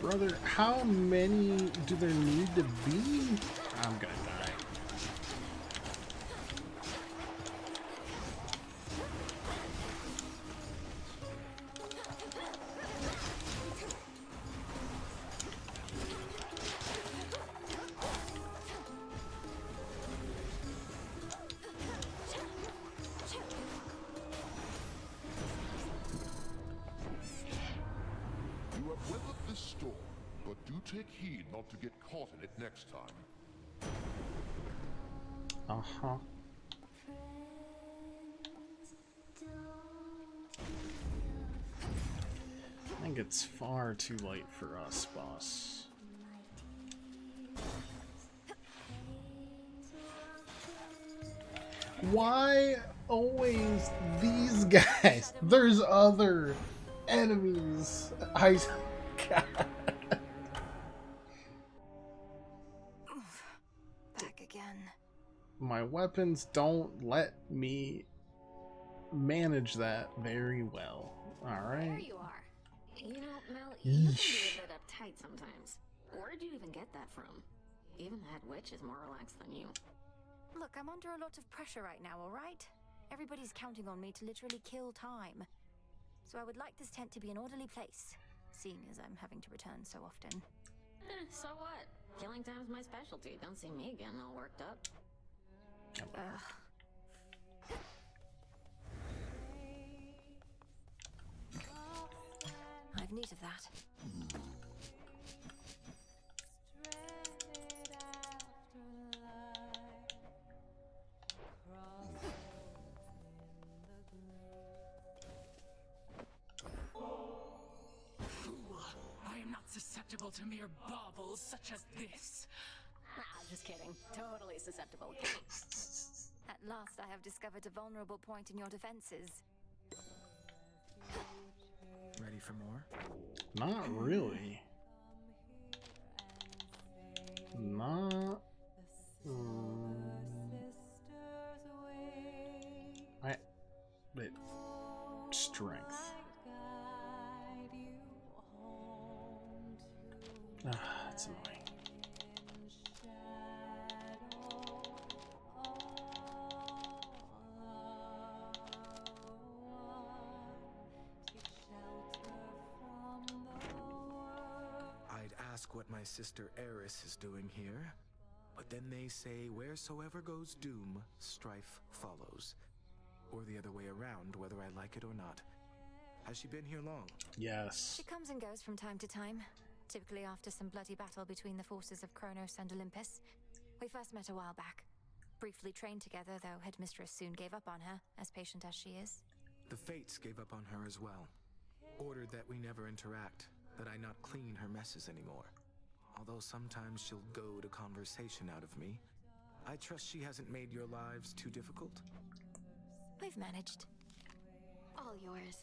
[SPEAKER 1] Brother, how many do there need to be? I'm gonna die.
[SPEAKER 13] You have weathered this storm, but do take heed not to get caught in it next time.
[SPEAKER 1] Uh-huh. I think it's far too late for us, boss. Why always these guys? There's other enemies. God.
[SPEAKER 3] Back again.
[SPEAKER 1] My weapons don't let me manage that very well. Alright.
[SPEAKER 10] There you are. You know, Mel, you can
[SPEAKER 1] Yeesh.
[SPEAKER 10] be a bit uptight sometimes. Where'd you even get that from? Even that witch is more relaxed than you.
[SPEAKER 3] Look, I'm under a lot of pressure right now, alright? Everybody's counting on me to literally kill time. So I would like this tent to be an orderly place, seeing as I'm having to return so often.
[SPEAKER 10] So what? Killing time's my specialty. Don't see me again all worked up.
[SPEAKER 3] I've need of that.
[SPEAKER 11] mere baubles such as this.
[SPEAKER 10] Ah, just kidding. Totally susceptible.
[SPEAKER 3] At last I have discovered a vulnerable point in your defenses.
[SPEAKER 7] Ready for more?
[SPEAKER 1] Not really. Not. But strength. That's annoying.
[SPEAKER 7] I'd ask what my sister Eris is doing here, but then they say wheresoever goes doom, strife follows. Or the other way around, whether I like it or not. Has she been here long?
[SPEAKER 1] Yes.
[SPEAKER 3] She comes and goes from time to time, typically after some bloody battle between the forces of Kronos and Olympus. We first met a while back. Briefly trained together, though Headmistress soon gave up on her, as patient as she is.
[SPEAKER 7] The Fates gave up on her as well. Ordered that we never interact, that I not clean her messes anymore. Although sometimes she'll goad a conversation out of me. I trust she hasn't made your lives too difficult?
[SPEAKER 3] We've managed.
[SPEAKER 14] All yours.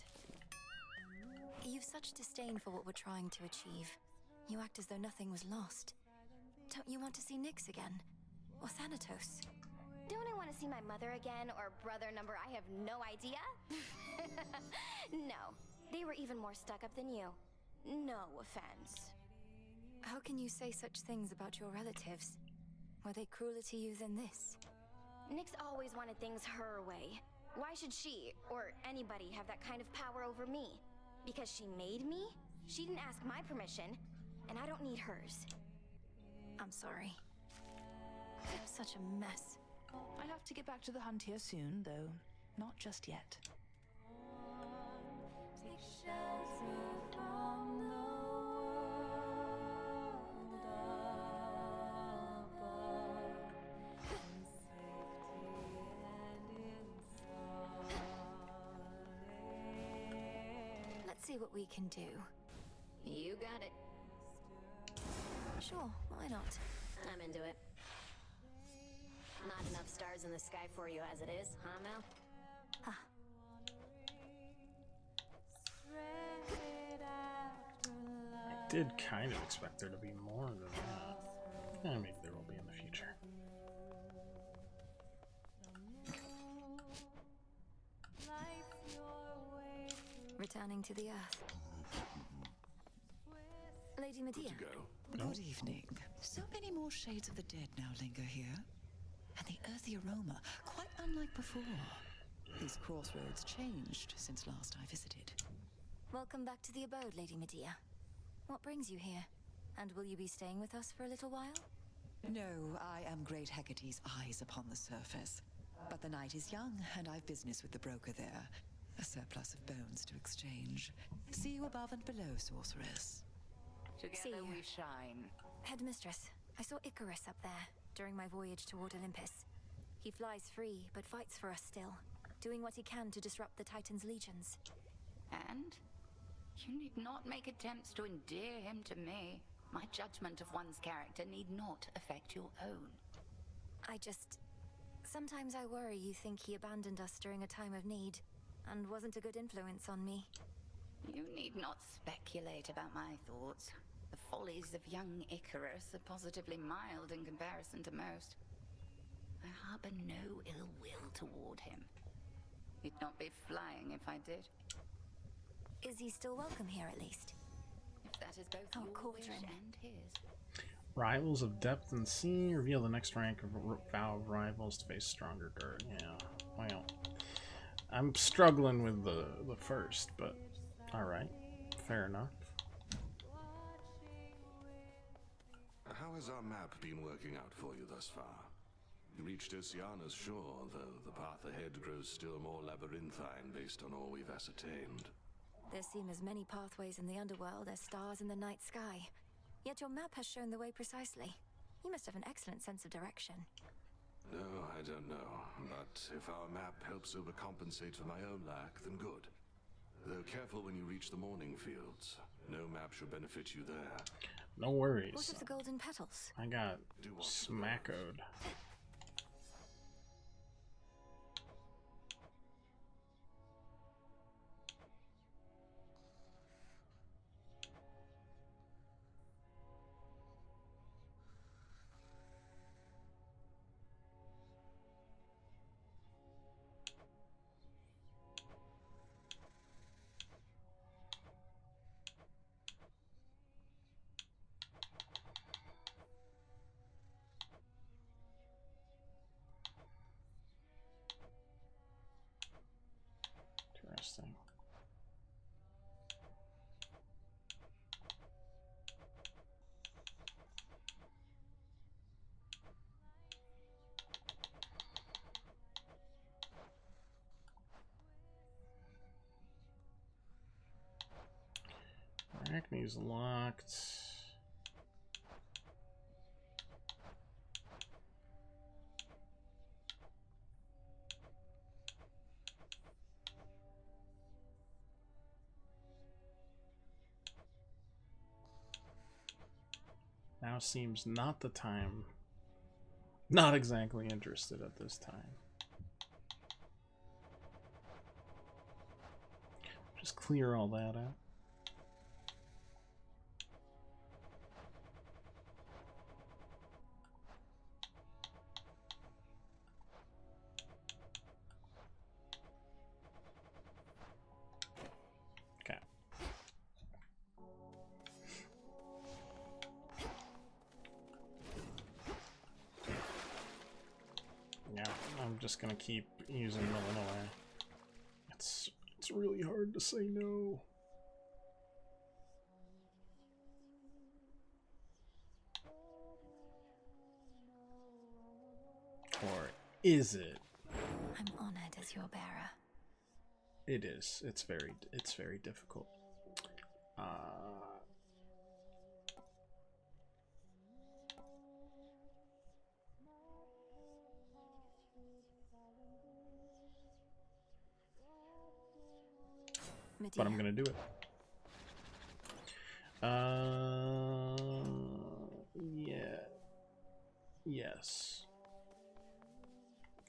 [SPEAKER 3] You've such disdain for what we're trying to achieve. You act as though nothing was lost. Don't you want to see Nyx again? Or Thanatos?
[SPEAKER 14] Don't I want to see my mother again, or brother number I have no idea? No, they were even more stuck up than you. No offense.
[SPEAKER 3] How can you say such things about your relatives? Were they crueler to you than this?
[SPEAKER 14] Nyx always wanted things her way. Why should she, or anybody, have that kind of power over me? Because she made me? She didn't ask my permission, and I don't need hers.
[SPEAKER 3] I'm sorry. I'm such a mess.
[SPEAKER 19] I have to get back to the hunt here soon, though not just yet.
[SPEAKER 11] Take shelter from the world above, in safety and in solace.
[SPEAKER 3] Let's see what we can do.
[SPEAKER 10] You got it.
[SPEAKER 3] Sure, why not?
[SPEAKER 10] I'm into it. Not enough stars in the sky for you as it is, huh, Mel?
[SPEAKER 3] Huh.
[SPEAKER 1] I did kind of expect there to be more than that. Maybe there will be in the future.
[SPEAKER 3] Returning to the Earth. Lady Medea.
[SPEAKER 9] Good evening. So many more shades of the dead now linger here. And the earthy aroma, quite unlike before. These crossroads changed since last I visited.
[SPEAKER 3] Welcome back to the abode, Lady Medea. What brings you here? And will you be staying with us for a little while?
[SPEAKER 9] No, I am Great Hecate's eyes upon the surface. But the night is young, and I've business with the broker there. A surplus of bones to exchange. See you above and below, sorceress.
[SPEAKER 17] Together we shine.
[SPEAKER 3] Headmistress, I saw Icarus up there during my voyage toward Olympus. He flies free, but fights for us still, doing what he can to disrupt the Titan's legions.
[SPEAKER 17] And? You need not make attempts to endear him to me. My judgment of one's character need not affect your own.
[SPEAKER 3] Sometimes I worry you think he abandoned us during a time of need, and wasn't a good influence on me.
[SPEAKER 17] You need not speculate about my thoughts. The follies of young Icarus are positively mild in comparison to most. I harbor no ill will toward him. He'd not be flying if I did.
[SPEAKER 3] Is he still welcome here at least?
[SPEAKER 17] If that is both your wish and his.
[SPEAKER 1] Rivals of Depth and Sea reveal the next rank of vow of rivals to face stronger dirt. Yeah, well, I'm struggling with the first, but alright, fair enough.
[SPEAKER 5] How has our map been working out for you thus far? You reached Oceana's shore, though the path ahead grows still more labyrinthine based on all we've ascertained.
[SPEAKER 3] There seem as many pathways in the underworld as stars in the night sky. Yet your map has shown the way precisely. You must have an excellent sense of direction.
[SPEAKER 5] No, I don't know. But if our map helps overcompensate for my own lack, then good. Though careful when you reach the Morning Fields. No map should benefit you there.
[SPEAKER 1] No worries.
[SPEAKER 3] What of the golden petals?
[SPEAKER 1] I got smackoed. Interesting. Arachne's locked. Now seems not the time. Not exactly interested at this time. Just clear all that out. Just gonna keep using Illinois. It's really hard to say no. Or is it?
[SPEAKER 3] I'm honored as your bearer.
[SPEAKER 1] It is. It's very difficult. But I'm gonna do it. Yeah. Yes.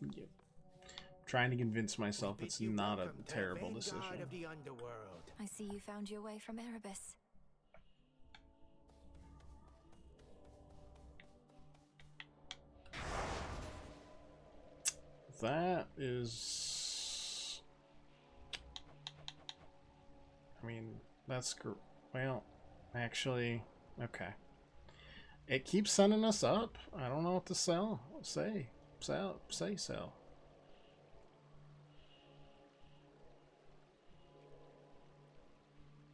[SPEAKER 1] Yep. Trying to convince myself it's not a terrible decision.
[SPEAKER 3] I see you found your way from Erebus.
[SPEAKER 1] That is... I mean, that's... Well, actually, okay. It keeps sending us up. I don't know what to sell. Say sell.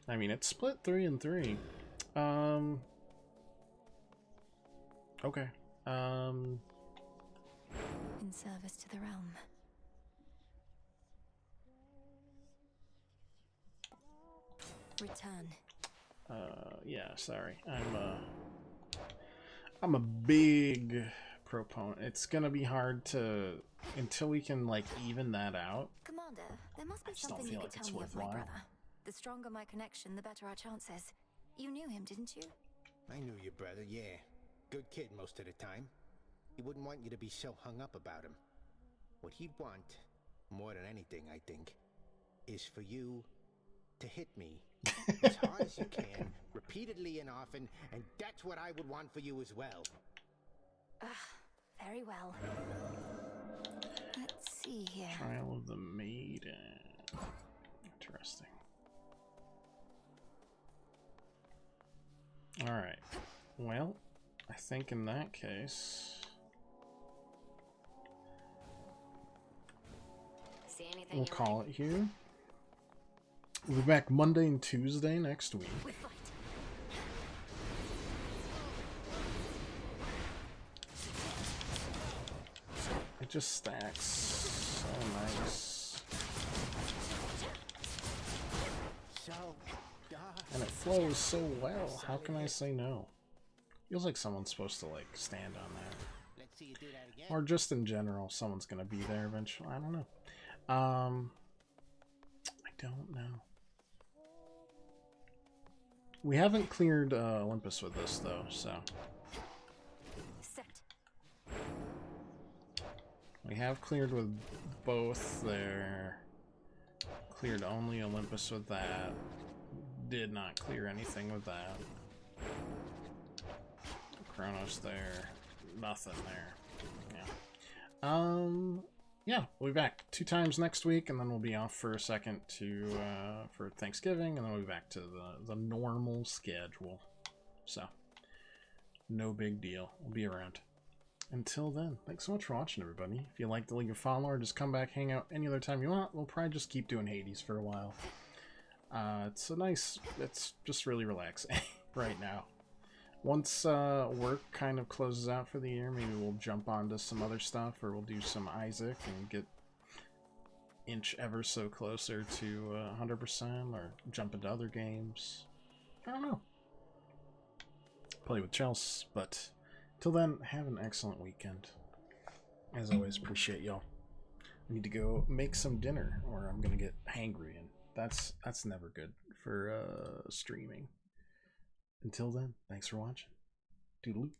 [SPEAKER 1] I mean, it's split 3 and 3. Okay.
[SPEAKER 3] In service to the realm. Return.
[SPEAKER 1] Yeah, sorry. I'm a big proponent. It's gonna be hard to until we can like even that out.
[SPEAKER 3] Commander, there must be something you could tell me of my brother. The stronger my connection, the better our chances. You knew him, didn't you?
[SPEAKER 6] I knew your brother, yeah. Good kid most of the time. He wouldn't want you to be so hung up about him. What he'd want, more than anything, I think, is for you to hit me as hard as you can, repeatedly and often, and that's what I would want for you as well.
[SPEAKER 3] Very well. Let's see here.
[SPEAKER 1] Trial of the Maiden. Interesting. Alright. Well, I think in that case... We'll call it here. We'll be back Monday and Tuesday next week. It just stacks so nice. And it flows so well. How can I say no? Feels like someone's supposed to like stand on that. Or just in general, someone's gonna be there eventually. I don't know. I don't know. We haven't cleared Olympus with this, though, so... We have cleared with both there. Cleared only Olympus with that. Did not clear anything with that. Kronos there. Nothing there. Yeah. Yeah, we'll be back 2 times next week, and then we'll be off for a second to for Thanksgiving, and then we'll be back to the normal schedule. So, no big deal. We'll be around. Until then, thanks so much for watching, everybody. If you like the League of Follow, or just come back, hang out any other time you want, we'll probably just keep doing Hades for a while. It's a nice, it's just really relaxing right now. Once work kind of closes out for the year, maybe we'll jump onto some other stuff, or we'll do some Isaac and get inch ever so closer to 100%, or jump into other games. I don't know. Play with Chelsea, but till then, have an excellent weekend. As always, appreciate y'all. I need to go make some dinner, or I'm gonna get hangry, and that's never good for streaming. Until then, thanks for watching. Toodaloo.